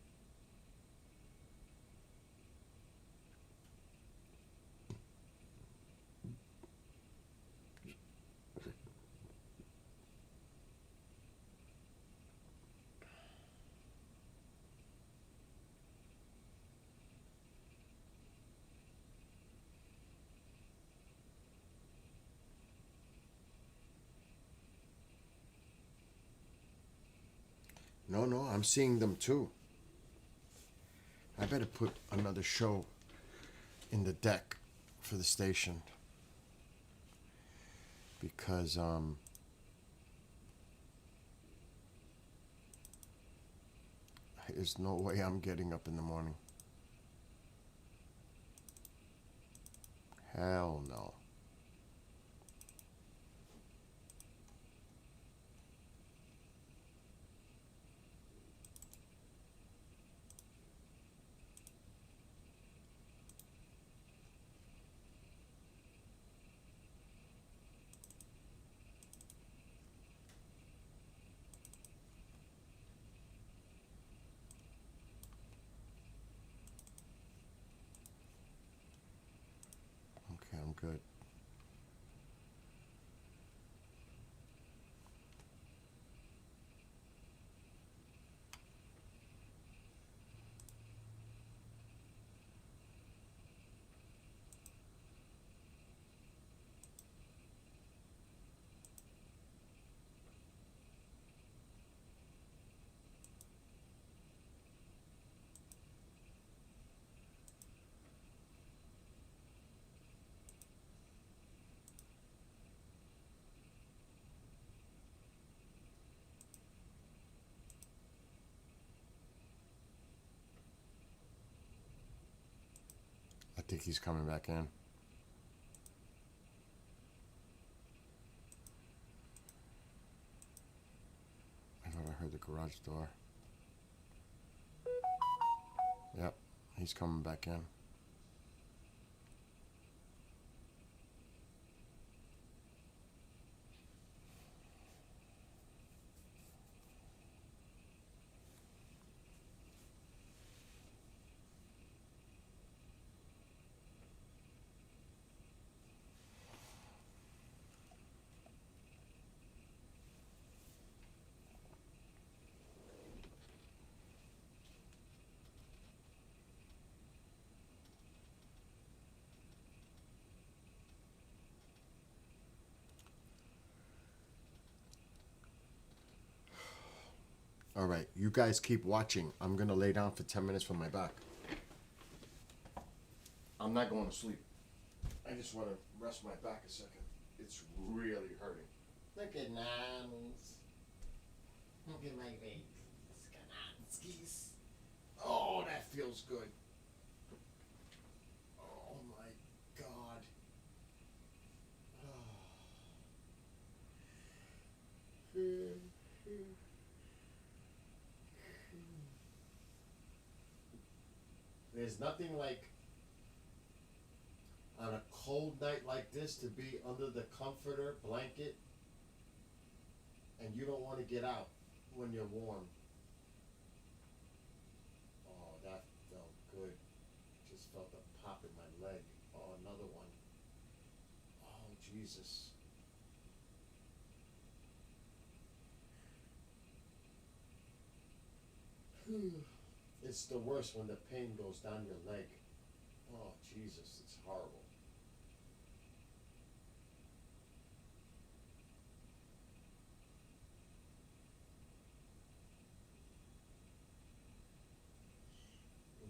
No, I'm seeing them too. I better put another show in the deck for the station. Because, there's no way I'm getting up in the morning. Hell no. Okay, I'm good. I think he's coming back in. I thought I heard the garage door. Yep, he's coming back in. All right, you guys keep watching. I'm gonna lay down for 10 minutes from my back. I'm not going to sleep. I just want to rest my back a second. It's really hurting. Look at Nans. Look at my legs. Skananskis. Oh, that feels good. Oh my God. There's nothing like on a cold night like this to be under the comforter blanket and you don't want to get out when you're warm. Oh, that felt good. Just felt a pop in my leg. Oh, another one. Oh, Jesus. It's the worst when the pain goes down your leg. Oh, Jesus, it's horrible.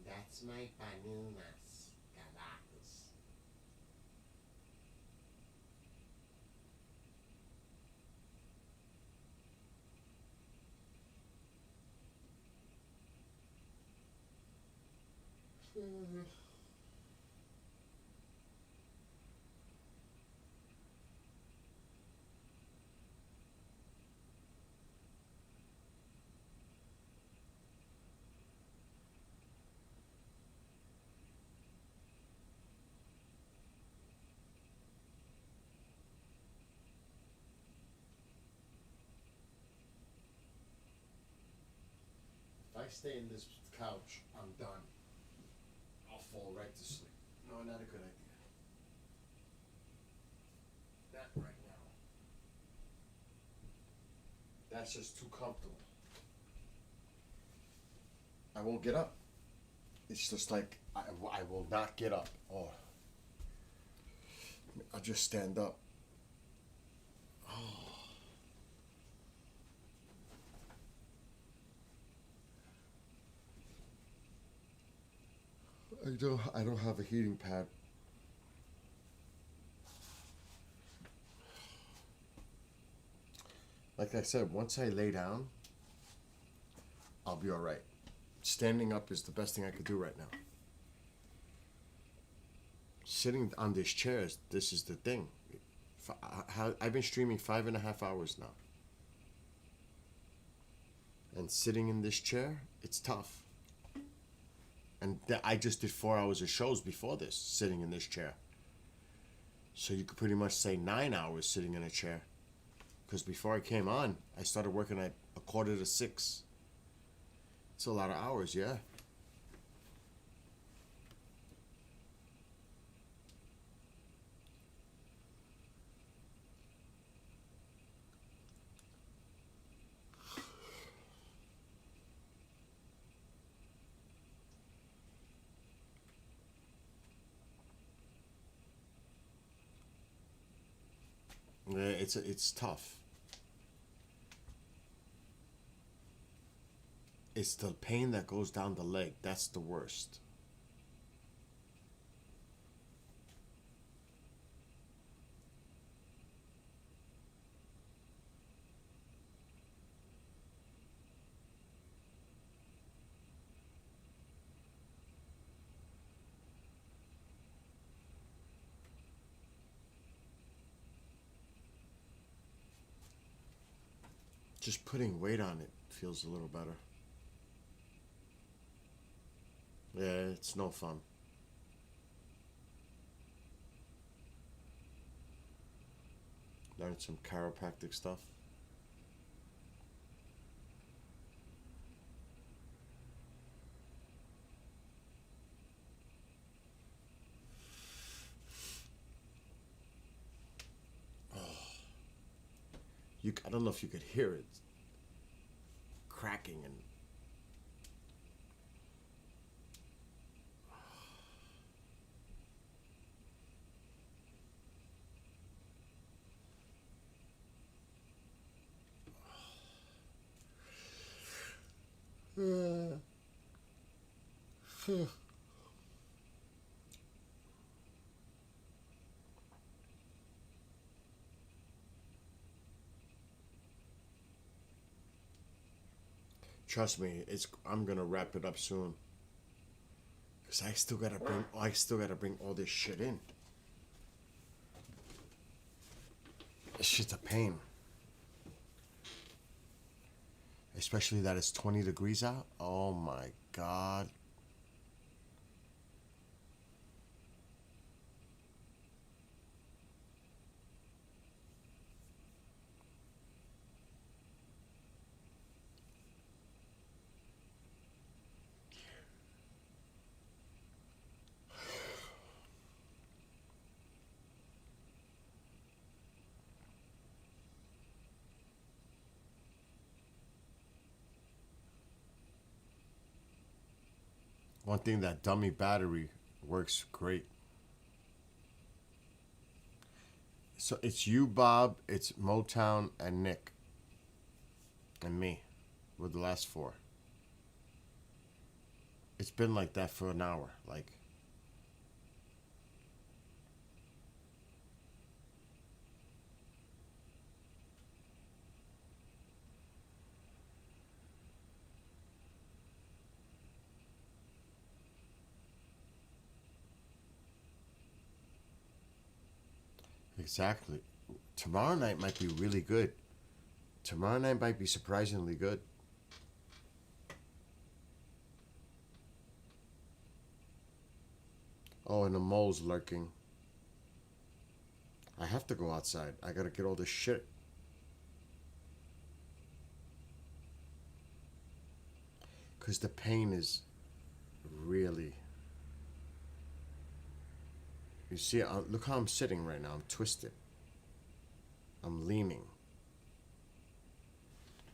That's my bananas. Caracas. If I stay in this couch, I'm done. I'll fall right to sleep. No, not a good idea. Not right now. That's just too comfortable. I won't get up. It's just like, I will not get up. Oh. I'll just stand up. Oh. I don't have a heating pad. Like I said, once I lay down, I'll be all right. Standing up is the best thing I could do right now. Sitting on this chair, this is the thing. I've been streaming 5.5 hours now. And sitting in this chair, it's tough. And I just did 4 hours of shows before this, sitting in this chair. So you could pretty much say 9 hours sitting in a chair. Because before I came on, I started working at 5:45. It's a lot of hours, yeah. Yeah, it's tough. It's the pain that goes down the leg. That's the worst. Just putting weight on it feels a little better. Yeah, it's no fun. Learn some chiropractic stuff. I don't know if you could hear it cracking and trust me, I'm gonna wrap it up soon. Cause I still gotta bring all this shit in. It's just a pain. Especially that it's 20 degrees out. Oh my God. One thing, that dummy battery works great. So it's you, Bob, it's Motown, and Nick. And me. We're the last four. It's been like that for an hour. Like, exactly. Tomorrow night might be really good. Tomorrow night might be surprisingly good. Oh, and the mole's lurking. I have to go outside. I gotta get all this shit. Because the pain is really... You see, look how I'm sitting right now. I'm twisted. I'm leaning.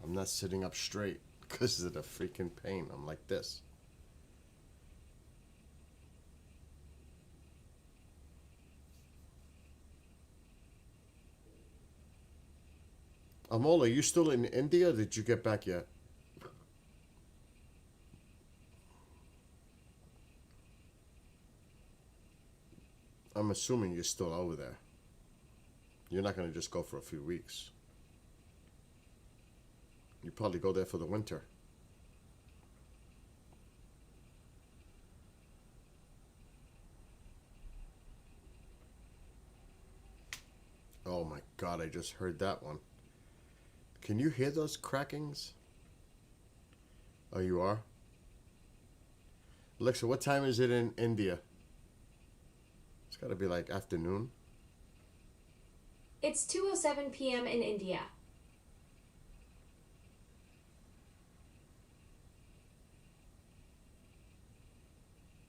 I'm not sitting up straight because of the freaking pain. I'm like this. Amol, are you still in India or did you get back yet? I'm assuming you're still over there. You're not going to just go for a few weeks. You probably go there for the winter. God, I just heard that one. Can you hear those crackings? Oh, you are? Alexa, what time is it in India? It's got to be like afternoon. It's 2:07 p.m. in India.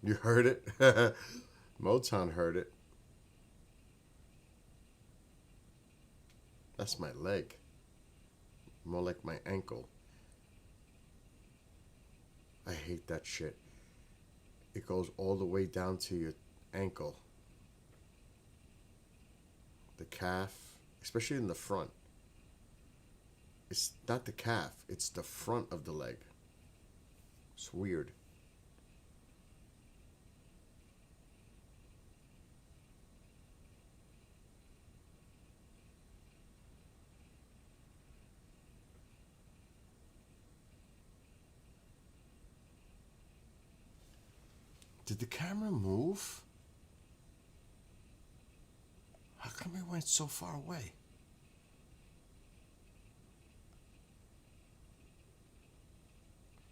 You heard it? Motown heard it. That's my leg. More like my ankle. I hate that shit. It goes all the way down to your ankle. The calf, especially in the front. It's not the calf, it's the front of the leg. It's weird. Did the camera move? How come it went so far away?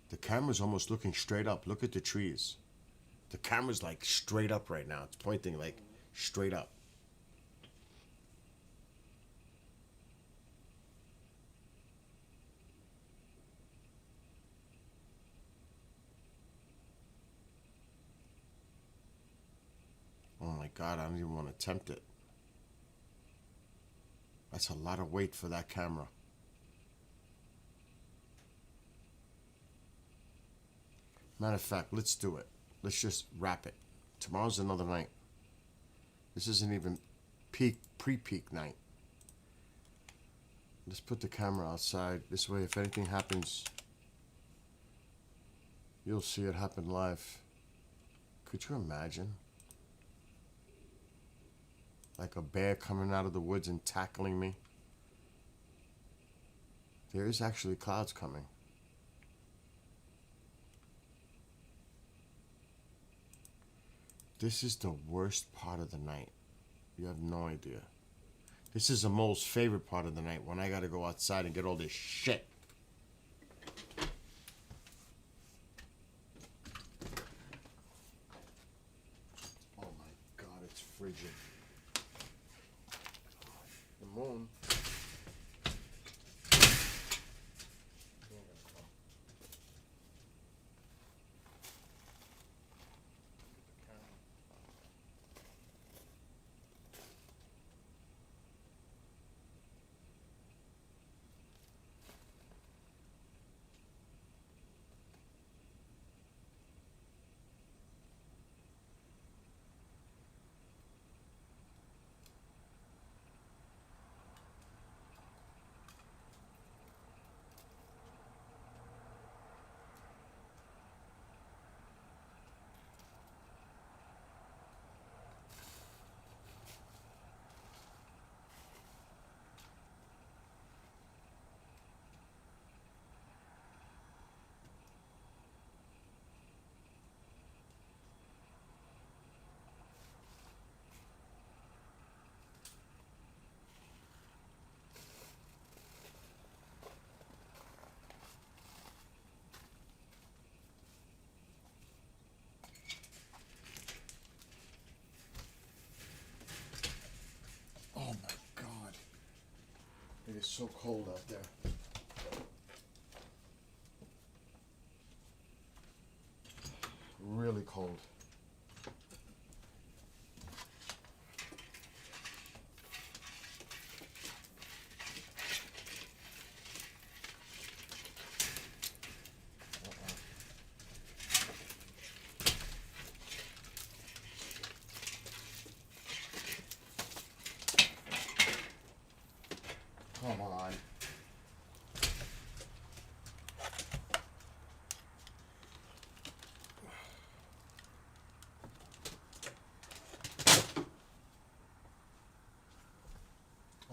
The camera's almost looking straight up. Look at the trees. The camera's like straight up right now. It's pointing like straight up. Oh my God, I don't even want to attempt it. That's a lot of weight for that camera. Matter of fact, let's do it. Let's just wrap it. Tomorrow's another night. This isn't even pre-peak night. Let's put the camera outside. This way, if anything happens, you'll see it happen live. Could you imagine? Like a bear coming out of the woods and tackling me. There is actually clouds coming. This is the worst part of the night. You have no idea. This is the most favorite part of the night, when I gotta go outside and get all this shit. Oh my God, it's frigid. The moon. Oh my God. It is so cold out there. Really cold. Come on.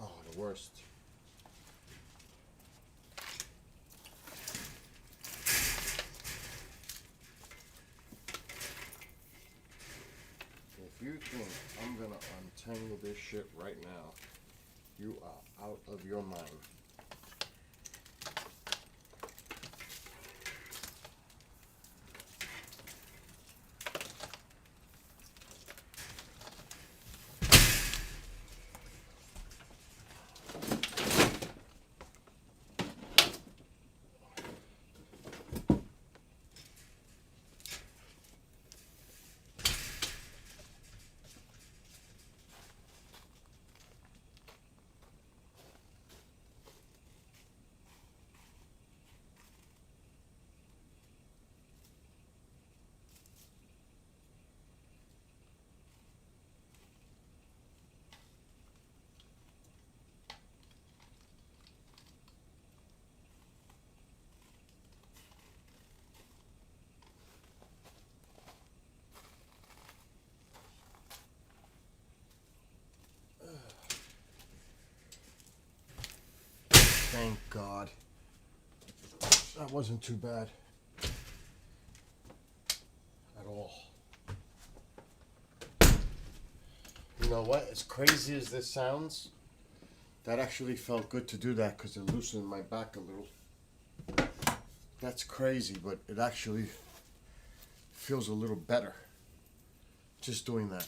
Oh, the worst. If you think I'm gonna untangle this shit right now, You are out of your mind. Thank God. That wasn't too bad. At all. You know what? As crazy as this sounds, that actually felt good to do that because it loosened my back a little. That's crazy, but it actually feels a little better. Just doing that.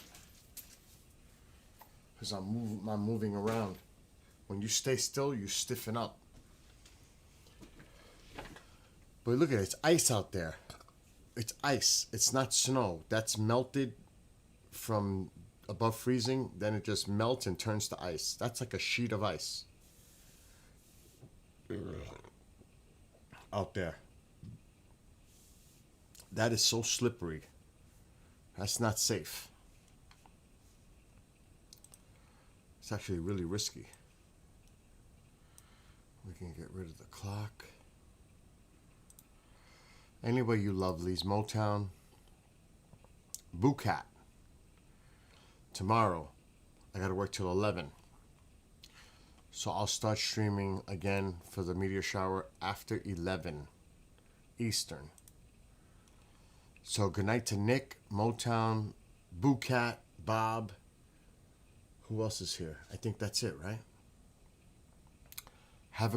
Because I'm moving around. When you stay still, you stiffen up. But look at it, it's ice out there. It's ice. It's not snow. That's melted from above freezing. Then it just melts and turns to ice. That's like a sheet of ice. Out there. That is so slippery. That's not safe. It's actually really risky. We can get rid of the clock. Anyway, you lovelies, Motown, Boocat. Tomorrow, I gotta work till 11. So I'll start streaming again for the meteor shower after 11 Eastern. So good night to Nick, Motown, Boocat, Bob. Who else is here? I think that's it, right? Have a